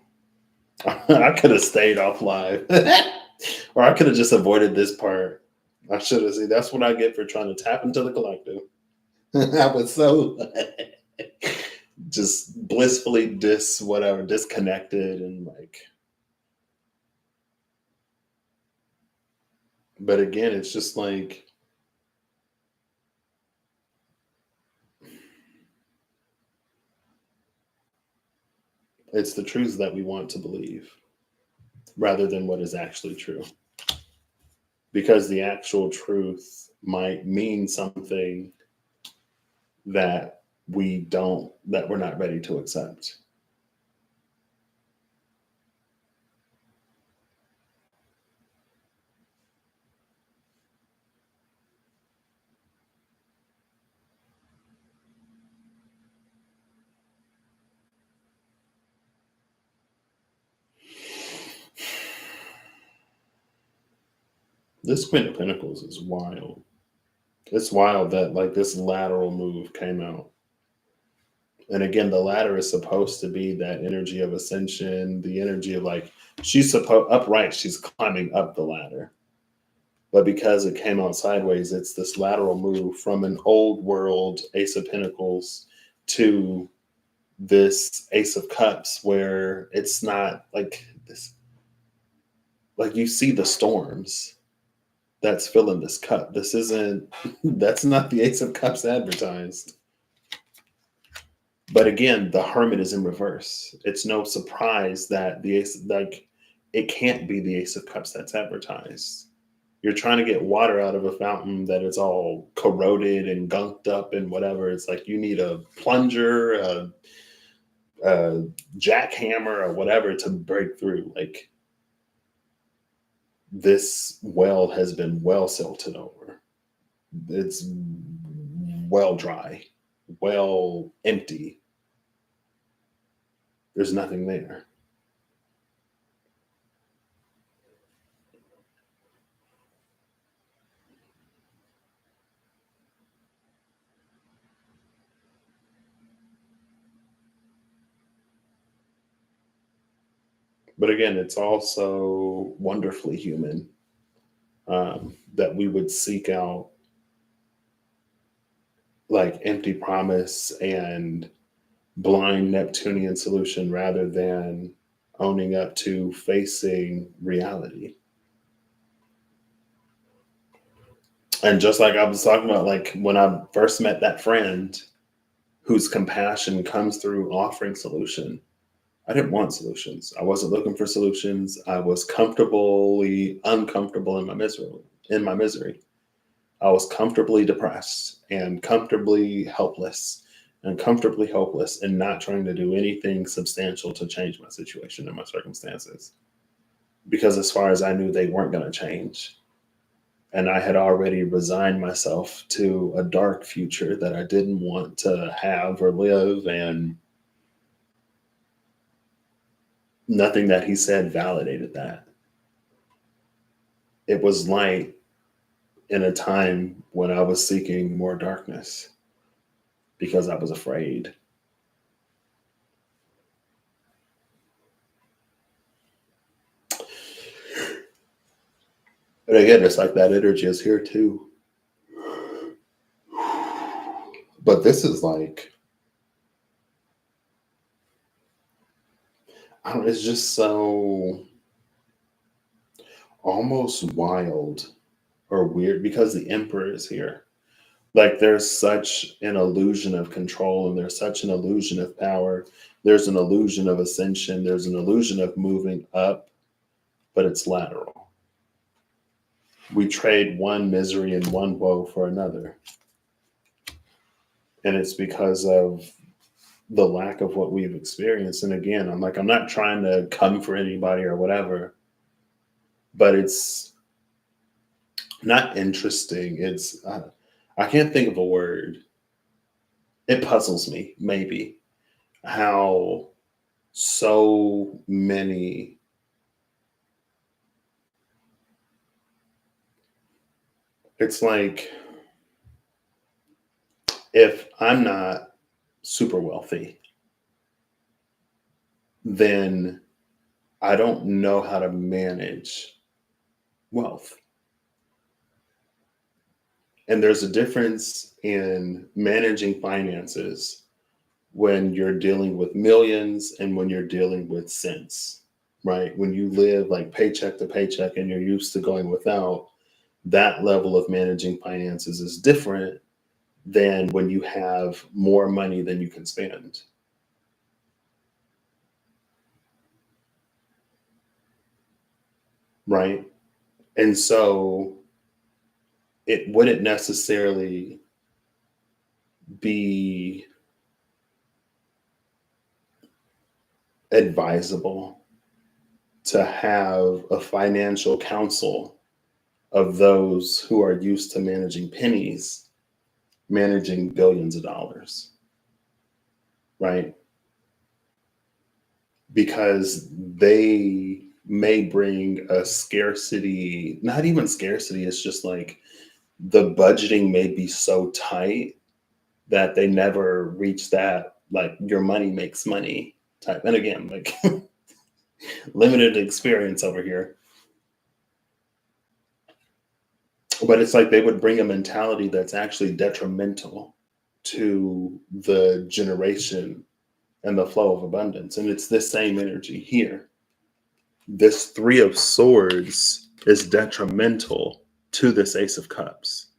I could have stayed off live. Or I could have just avoided this part. I should have seen. That's what I get for trying to tap into the collective. I was so just blissfully disconnected and like. But again, it's just like it's the truths that we want to believe rather than what is actually true. Because the actual truth might mean something that we're not ready to accept. This Queen of Pentacles is wild. It's wild that like this lateral move came out. And again, the ladder is supposed to be that energy of ascension, the energy of like she's supposed upright, she's climbing up the ladder. But because it came out sideways, it's this lateral move from an old world Ace of Pentacles to this Ace of Cups, where it's not like this, like you see the storms that's filling this cup. This isn't, that's not the Ace of Cups advertised. But again, the Hermit is in reverse. It's no surprise that the Ace, like, it can't be the Ace of Cups that's advertised. You're trying to get water out of a fountain that is all corroded and gunked up and whatever. It's like you need a plunger, a jackhammer, or whatever to break through. Like this well has been well silted over. It's well dry, well empty. There's nothing there. But again, it's also wonderfully human, that we would seek out like empty promise and blind Neptunian solution rather than owning up to facing reality. And just like I was talking about, like when I first met that friend whose compassion comes through offering solution, I didn't want solutions. I wasn't looking for solutions. I was comfortably uncomfortable in my misery. In my misery, I was comfortably depressed and comfortably helpless and comfortably hopeless and not trying to do anything substantial to change my situation and my circumstances. Because as far as I knew, they weren't going to change. And I had already resigned myself to a dark future that I didn't want to have or live. And nothing that he said validated that. It was light in a time when I was seeking more darkness because I was afraid. And again, it's like that energy is here too. But this is like, I don't, it's just so almost wild or weird because the emperor is here. Like there's such an illusion of control and there's such an illusion of power. There's an illusion of ascension. There's an illusion of moving up, but it's lateral. We trade one misery and one woe for another. And it's because of the lack of what we've experienced. And again, I'm not trying to come for anybody or whatever, but it's not interesting. It's, I can't think of a word. It puzzles me, maybe, how so many it's like if I'm not super wealthy, then I don't know how to manage wealth. And there's a difference in managing finances when you're dealing with millions and when you're dealing with cents, right? When you live like paycheck to paycheck and you're used to going without, that level of managing finances is different than when you have more money than you can spend. Right. And so it wouldn't necessarily be advisable to have a financial council of those who are used to managing pennies, managing billions of dollars, right? Because they may bring a scarcity, not even scarcity, it's just like the budgeting may be so tight that they never reach that, like your money makes money type. And again, like limited experience over here. But it's like they would bring a mentality that's actually detrimental to the generation and the flow of abundance. And it's this same energy here. This Three of Swords is detrimental to this Ace of Cups.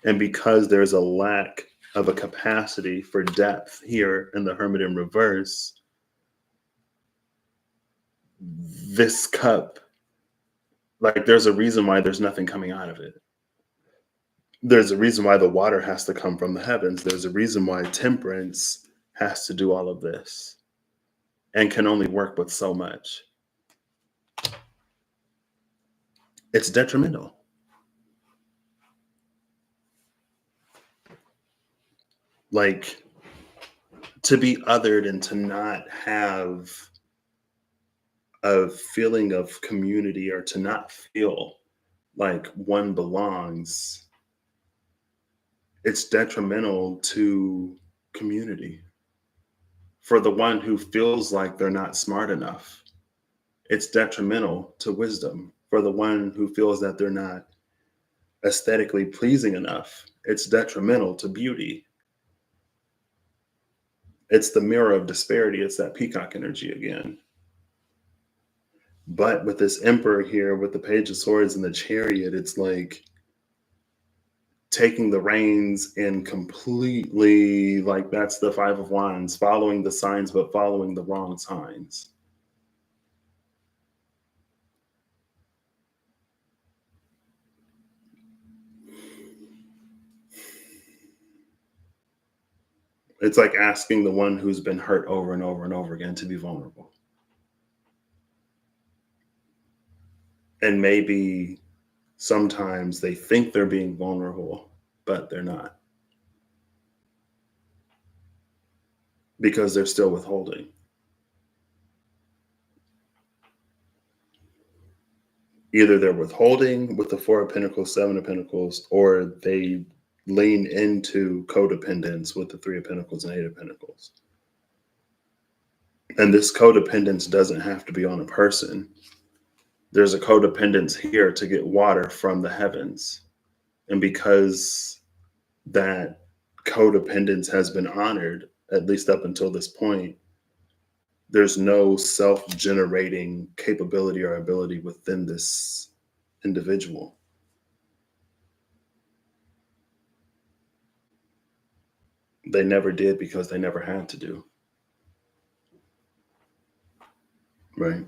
And because there's a lack of a capacity for depth here in the Hermit in reverse, this cup, like there's a reason why there's nothing coming out of it. There's a reason why the water has to come from the heavens. There's a reason why temperance has to do all of this and can only work with so much. It's detrimental. Like, to be othered and to not have a feeling of community, or to not feel like one belongs, it's detrimental to community. For the one who feels like they're not smart enough, it's detrimental to wisdom. For the one who feels that they're not aesthetically pleasing enough, it's detrimental to beauty. It's the mirror of disparity. It's that peacock energy again. But with this emperor here, with the page of swords and the chariot, it's like taking the reins and completely, like, that's the five of wands, following the signs, but following the wrong signs. It's like asking the one who's been hurt over and over and over again to be vulnerable. And maybe sometimes they think they're being vulnerable, but they're not, because they're still withholding. Either they're withholding with the Four of Pentacles, Seven of Pentacles, or they lean into codependence with the Three of Pentacles and Eight of Pentacles. And this codependence doesn't have to be on a person. There's a codependence here to get water from the heavens. And because that codependence has been honored, at least up until this point, there's no self-generating capability or ability within this individual. They never did because they never had to do. Right?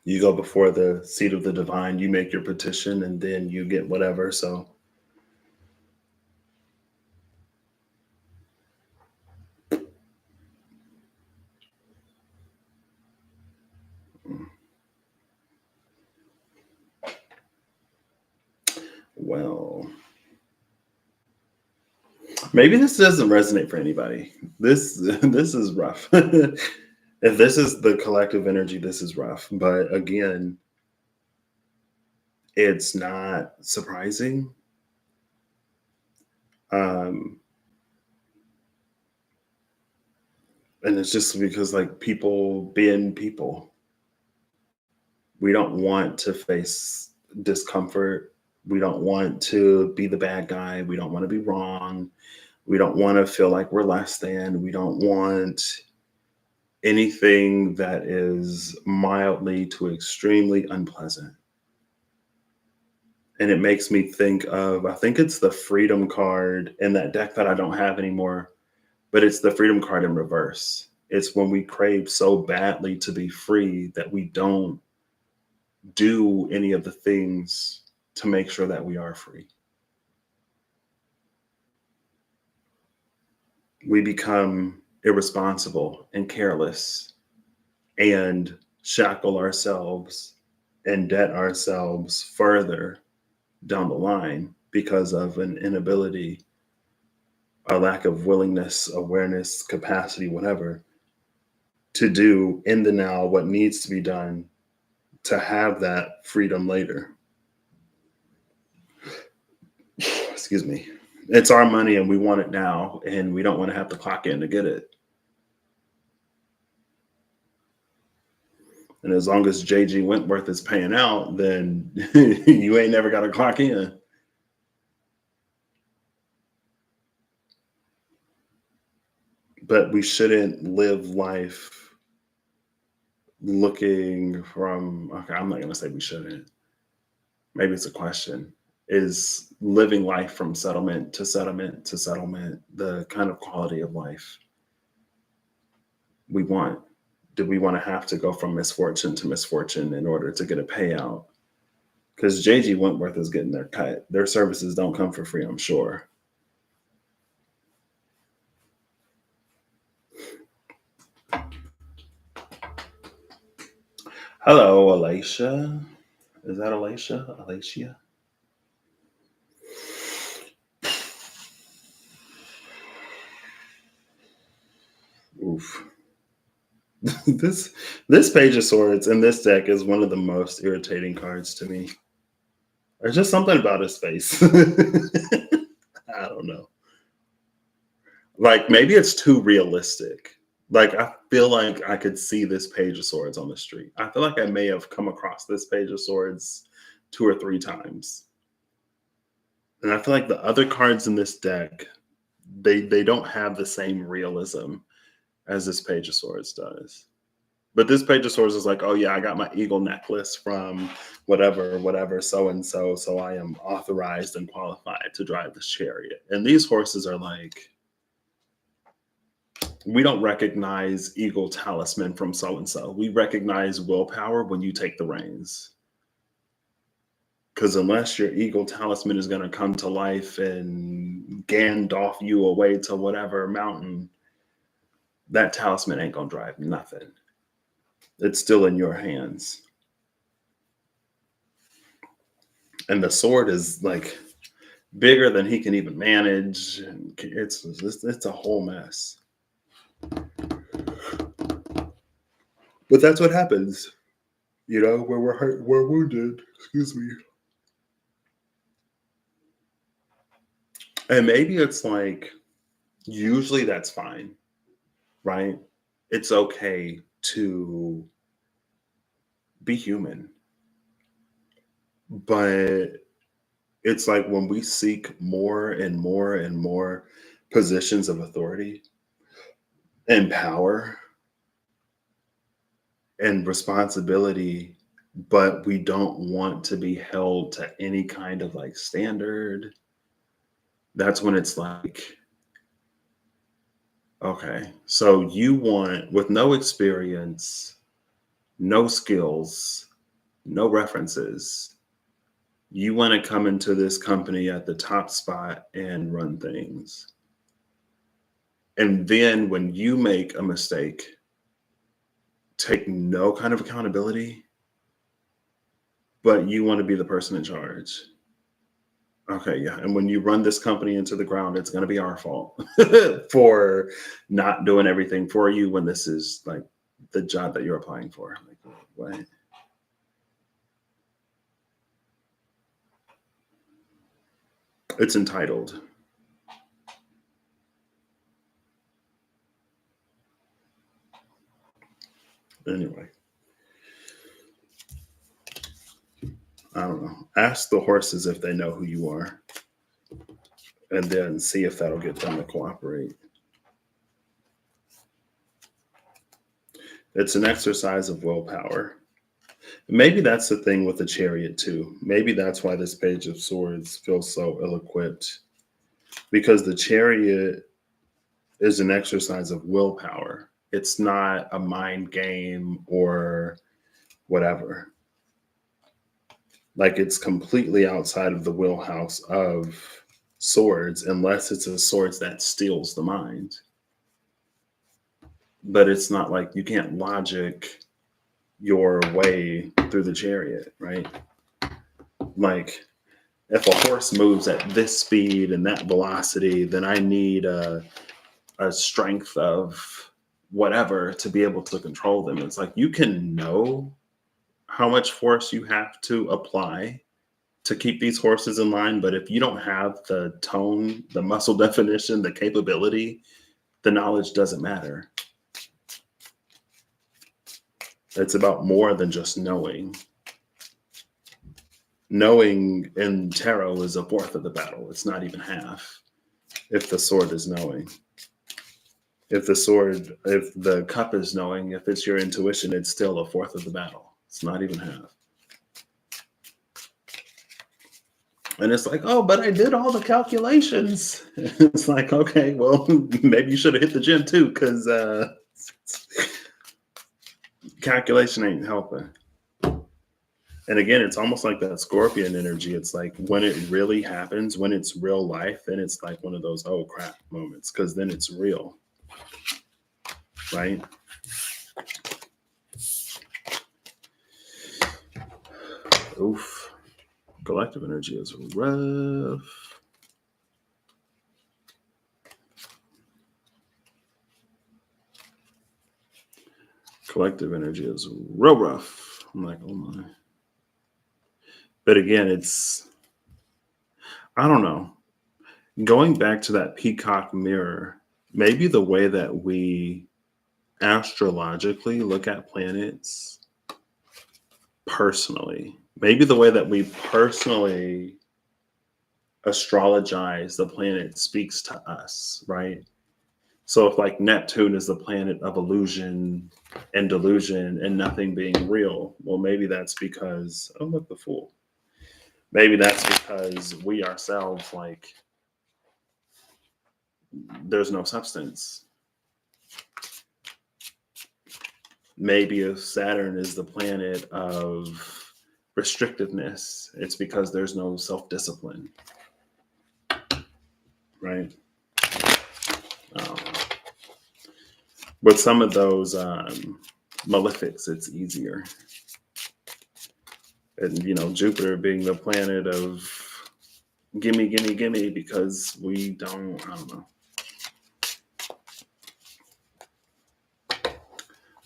You go before the seat of the divine, you make your petition, and then you get whatever. So well, maybe this doesn't resonate for anybody. This is rough. If this is the collective energy, this is rough. But again, it's not surprising. Um, and it's just because, like, people being people, we don't want to face discomfort. We don't want to be the bad guy. We don't want to be wrong. We don't want to feel like we're less than. We don't want anything that is mildly to extremely unpleasant. And it makes me think of, I think it's the freedom card in that deck that I don't have anymore, but it's the freedom card in reverse. It's when we crave so badly to be free that we don't do any of the things to make sure that we are free. We become irresponsible and careless and shackle ourselves and debt ourselves further down the line because of an inability, a lack of willingness, awareness, capacity, whatever, to do in the now what needs to be done to have that freedom later. Excuse me. It's our money and we want it now, and we don't want to have to clock in to get it. And as long as JG Wentworth is paying out, then you ain't never got to clock in. But we shouldn't live life looking from, okay, I'm not going to say we shouldn't. Maybe it's a question. Is living life from settlement to settlement to settlement the kind of quality of life we want? Do we want to have to go from misfortune to misfortune in order to get a payout? Because JG Wentworth is getting their cut. Their services don't come for free, I'm sure. Hello, Alicia. Is that Alicia? Alicia? This Page of Swords in this deck is one of the most irritating cards to me. There's just something about his face. I don't know. Like maybe it's too realistic. Like I feel like I could see this Page of Swords on the street. I feel like I may have come across this Page of Swords 2 or 3 times. And I feel like the other cards in this deck, they don't have the same realism as this Page of Swords does. But this Page of Swords is like, oh yeah, I got my eagle necklace from whatever, so and so. So I am authorized and qualified to drive this chariot. And these horses are like, we don't recognize eagle talisman from so and so. We recognize willpower when you take the reins. Because unless your eagle talisman is going to come to life and Gandalf you away to whatever mountain, that talisman ain't going to drive nothing. It's still in your hands. And the sword is like bigger than he can even manage. It's a whole mess. But that's what happens, you know, where we're hurt, we're wounded. Excuse me. And maybe it's like, usually that's fine, right? It's okay to be human. But it's like when we seek more and more and more positions of authority and power and responsibility, but we don't want to be held to any kind of like standard, that's when it's like, okay, so you want, with no experience, no skills, no references, you want to come into this company at the top spot and run things. And then when you make a mistake, take no kind of accountability, but you want to be the person in charge. Okay, yeah. And when you run this company into the ground, it's going to be our fault for not doing everything for you when this is like the job that you're applying for. Like, what? It's entitled. Anyway, I don't know. Ask the horses if they know who you are, and then see if that'll get them to cooperate. It's an exercise of willpower. Maybe that's the thing with the chariot too. Maybe that's why this Page of Swords feels so ill-equipped, because the chariot is an exercise of willpower. It's not a mind game or whatever. Like it's completely outside of the wheelhouse of swords, unless it's a swords that steals the mind. But it's not like you can't logic your way through the chariot, right? Like if a horse moves at this speed and that velocity, then I need a strength of whatever to be able to control them. It's like you can know how much force you have to apply to keep these horses in line, but if you don't have the tone, the muscle definition, the capability, the knowledge doesn't matter. It's about more than just knowing. Knowing in tarot is a fourth of the battle. It's not even half if the sword is knowing. If the cup is knowing, if it's your intuition, it's still a fourth of the battle. It's not even half. And it's like, oh, but I did all the calculations. It's like, okay, well, maybe you should have hit the gym too, because calculation ain't helping. And again, it's almost like that Scorpion energy. It's like when it really happens, when it's real life, then it's like one of those, oh crap moments, because then it's real. Right? Oof. Collective energy is rough. Collective energy is real rough. I'm like, oh my. But again, I don't know. Going back to that peacock mirror, maybe the way that we astrologically look at planets personally, maybe the way that we personally astrologize the planet speaks to us, right? So if like Neptune is the planet of illusion and delusion and nothing being real, well, maybe that's because, oh, look, the fool. Maybe that's because we ourselves, like, there's no substance. Maybe if Saturn is the planet of restrictiveness, it's because there's no self-discipline, right? With some of those malefics, it's easier. And, Jupiter being the planet of gimme, gimme, gimme, because I don't know.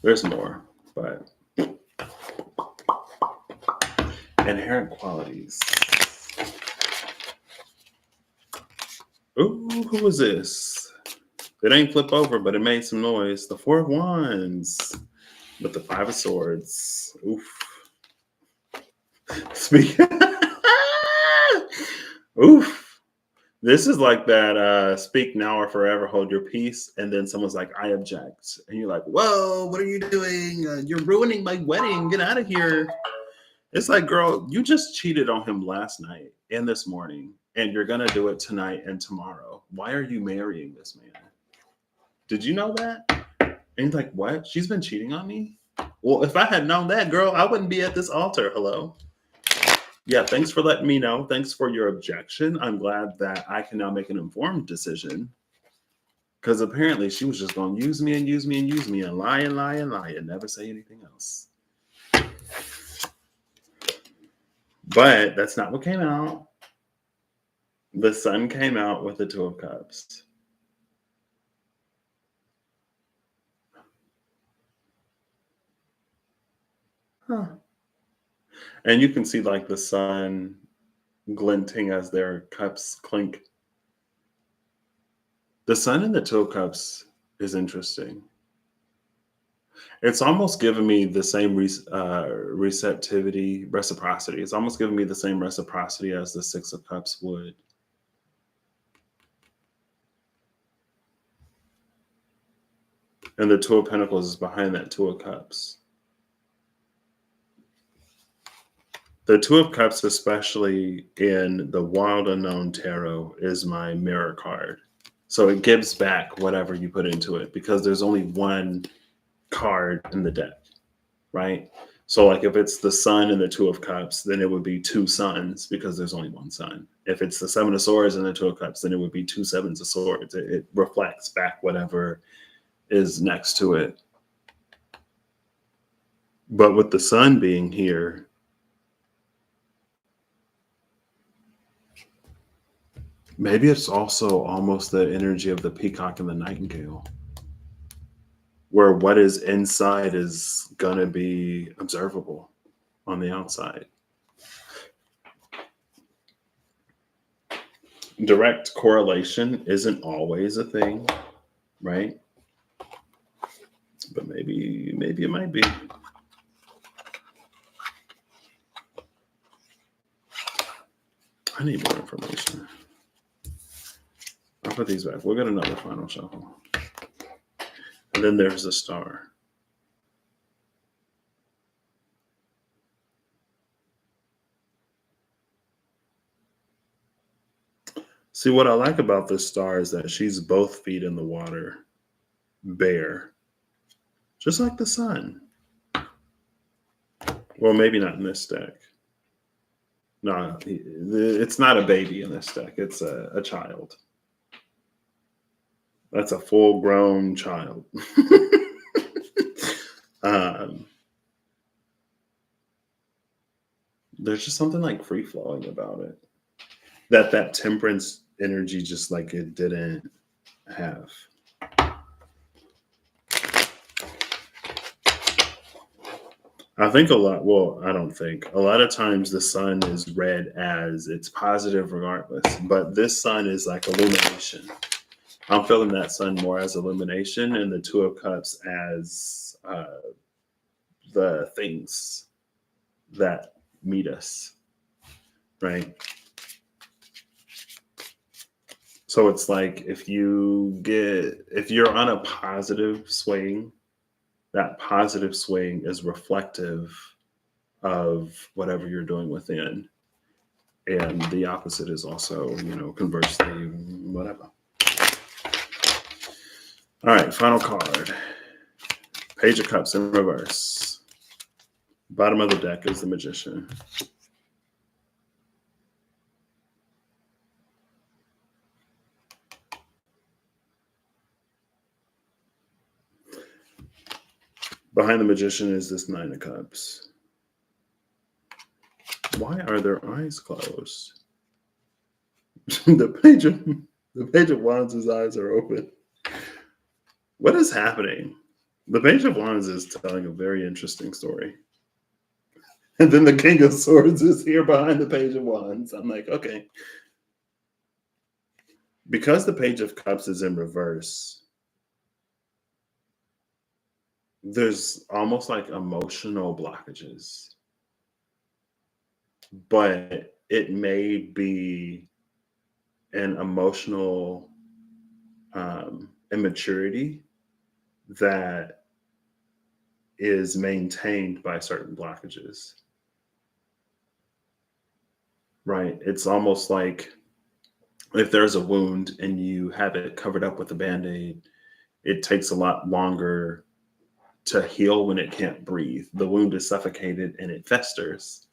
There's more, but inherent qualities. Ooh, who was this? It ain't flip over, but it made some noise. The Four of Wands with the Five of Swords. Oof. Oof. This is like that speak now or forever hold your peace. And then someone's like, I object. And you're like, whoa, what are you doing? You're ruining my wedding. Get out of here. It's like, girl, you just cheated on him last night and this morning. And you're going to do it tonight and tomorrow. Why are you marrying this man? Did you know that? And he's like, what? She's been cheating on me? Well, if I had known that, girl, I wouldn't be at this altar. Hello? Yeah, thanks for letting me know. Thanks for your objection. I'm glad that I can now make an informed decision. Because apparently she was just going to use me and use me and use me and lie and lie and lie and never say anything else. But that's not what came out. The Sun came out with the Two of Cups. Huh. And you can see like the sun glinting as their cups clink. The Sun and the Two of Cups is interesting. It's almost giving me the same reciprocity. It's almost giving me the same reciprocity as the Six of Cups would. And the Two of Pentacles is behind that Two of Cups. The Two of Cups, especially in the Wild Unknown Tarot, is my mirror card. So it gives back whatever you put into it because there's only one card in the deck, right? So like if it's the Sun and the Two of Cups, then it would be two suns because there's only one sun. If it's the Seven of Swords and the Two of Cups, then it would be two Sevens of Swords. It reflects back whatever is next to it. But with the Sun being here, maybe it's also almost the energy of the peacock and the nightingale, where what is inside is going to be observable on the outside. Direct correlation isn't always a thing, right? But maybe it might be. I need more information. I'll put these back. We'll get another final shuffle. And then there's the Star. See, what I like about this Star is that she's both feet in the water, bare, just like the Sun. Well, maybe not in this deck. No, it's not a baby in this deck. It's a child. That's a full-grown child. There's just something like free-flowing about it. That temperance energy just like it didn't have. I think a lot, well, I don't think. A lot of times the sun is read as it's positive regardless, but this sun is like illumination. I'm feeling that sun more as illumination and the Two of Cups as the things that meet us, right? So it's like if you're on a positive swing, that positive swing is reflective of whatever you're doing within. And the opposite is also, conversely, whatever. All right, final card. Page of Cups in reverse. Bottom of the deck is the Magician. Behind the Magician is this Nine of Cups. Why are their eyes closed? the Page of Wands' eyes are open. What is happening? The Page of Wands is telling a very interesting story. And then the King of Swords is here behind the Page of Wands. I'm like, okay. Because the Page of Cups is in reverse, there's almost like emotional blockages. But it may be an emotional immaturity that is maintained by certain blockages. Right? It's almost like if there's a wound and you have it covered up with a Band-Aid, it takes a lot longer to heal when it can't breathe. The wound is suffocated and it festers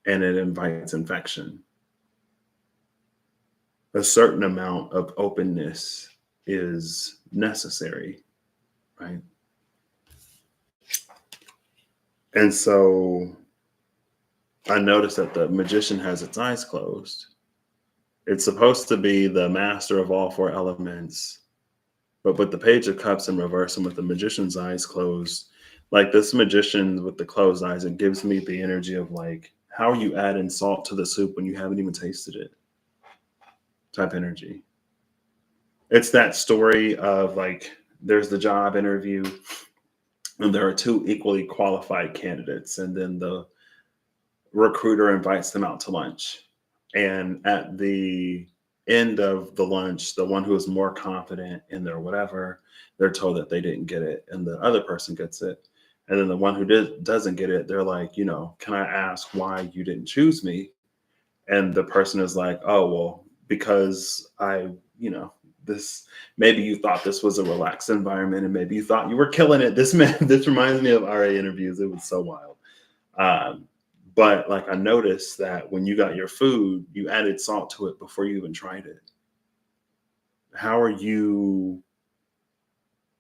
and it invites infection. A certain amount of openness is necessary, right? And so I noticed that the Magician has its eyes closed. It's supposed to be the master of all four elements, but with the Page of Cups in reverse and with the Magician's eyes closed, like this Magician with the closed eyes, it gives me the energy of like, how are you adding salt to the soup when you haven't even tasted it? Type energy. It's that story of like, there's the job interview and there are two equally qualified candidates, and then the recruiter invites them out to lunch. And at the end of the lunch, the one who is more confident in their whatever, they're told that they didn't get it, and the other person gets it. And then the one who doesn't get it, they're like, can I ask why you didn't choose me? And the person is like, oh, well, because this, maybe you thought this was a relaxed environment and maybe you thought you were killing it. This reminds me of RA interviews. It was so wild. But like I noticed that when you got your food, you added salt to it before you even tried it. How are you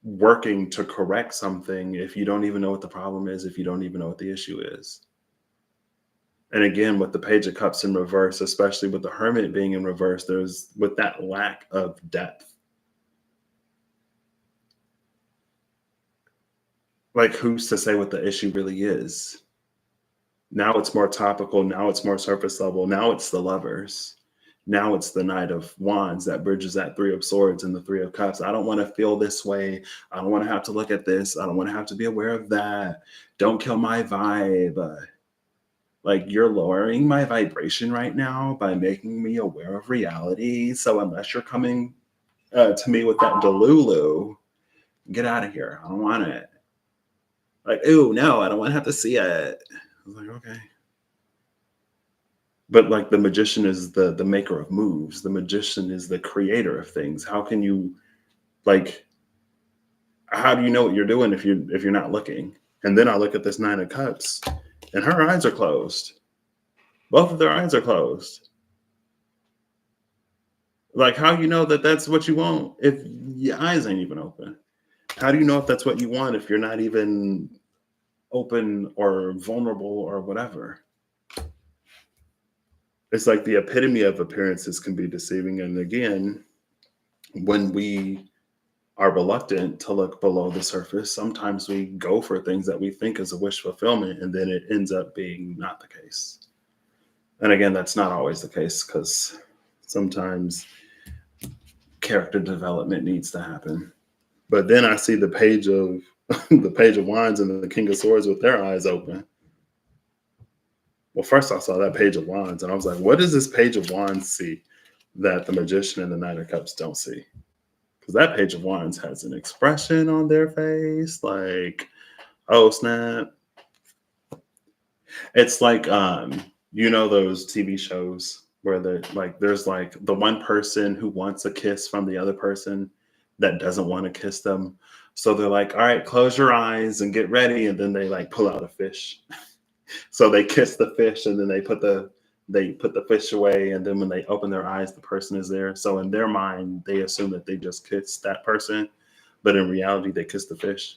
working to correct something if you don't even know what the problem is, if you don't even know what the issue is? And again, with the Page of Cups in reverse, especially with the Hermit being in reverse, there's with that lack of depth. Like, who's to say what the issue really is? Now it's more topical. Now it's more surface level. Now it's the Lovers. Now it's the Knight of Wands that bridges that Three of Swords and the Three of Cups. I don't want to feel this way. I don't want to have to look at this. I don't want to have to be aware of that. Don't kill my vibe. Like, you're lowering my vibration right now by making me aware of reality. So unless you're coming to me with that delulu, get out of here. I don't want it. Like, ooh, no, I don't want to have to see it. I was like, okay. But like the Magician is the maker of moves. The Magician is the creator of things. How can you, like, how do you know what you're doing if you're not looking? And then I look at this Nine of Cups and her eyes are closed. Both of their eyes are closed. Like, how do you know that that's what you want if your eyes ain't even open? How do you know if that's what you want if you're not even open or vulnerable or whatever? It's like the epitome of appearances can be deceiving. And again, when we are reluctant to look below the surface. Sometimes we go for things that we think is a wish fulfillment, and then it ends up being not the case. And again, that's not always the case, because sometimes character development needs to happen. But then I see the page of the Page of Wands and the King of Swords with their eyes open. Well, first I saw that Page of Wands and I was like, what does this Page of Wands see that the Magician and the Knight of Cups don't see? Because that Page of Wands has an expression on their face, like, oh snap. It's like those TV shows where there's like the one person who wants a kiss from the other person that doesn't want to kiss them. So they're like, all right, close your eyes and get ready. And then they like pull out a fish. So they kiss the fish and then they put the fish away. And then when they open their eyes, the person is there. So in their mind, they assume that they just kissed that person. But in reality, they kissed the fish.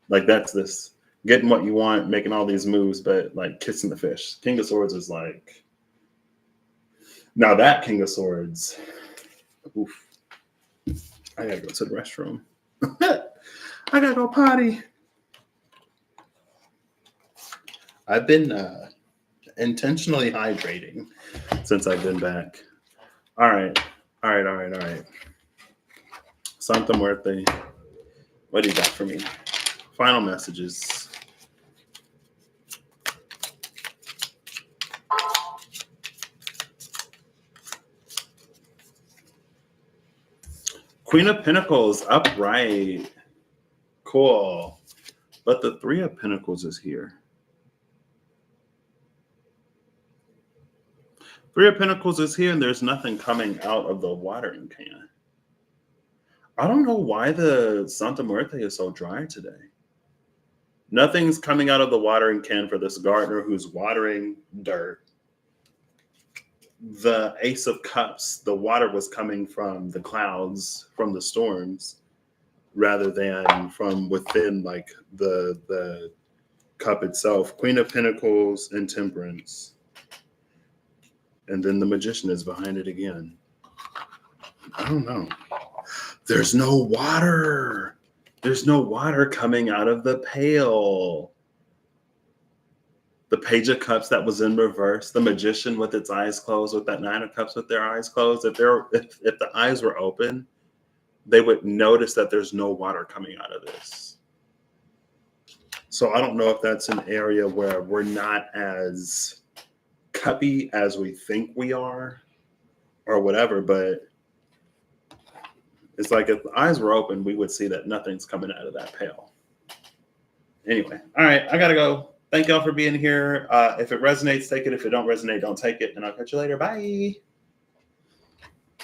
Like that's this getting what you want, making all these moves, but like kissing the fish. King of Swords is like, now that King of Swords, oof. I gotta go to the restroom. I gotta go potty. I've been intentionally hydrating since I've been back. All right. Santa Muerte. What do you got for me? Final messages. Queen of Pentacles, upright. Cool. But the Three of Pentacles is here. Three of Pentacles is here, and there's nothing coming out of the watering can. I don't know why the Santa Muerte is so dry today. Nothing's coming out of the watering can for this gardener who's watering dirt. The Ace of Cups, the water was coming from the clouds, from the storms, rather than from within, like the cup itself. Queen of Pentacles and Temperance. And then the Magician is behind it again. I don't know. There's no water. There's no water coming out of the pail. The Page of Cups that was in reverse, the Magician with its eyes closed, with that Nine of Cups with their eyes closed. If the eyes were open, they would notice that there's no water coming out of this. So I don't know if that's an area where we're not as cuppy as we think we are or whatever, but it's like if the eyes were open, we would see that nothing's coming out of that pail. Anyway, all right, I gotta go. Thank y'all for being here. If it resonates, take it. If it don't resonate, don't take it. And I'll catch you later. Bye.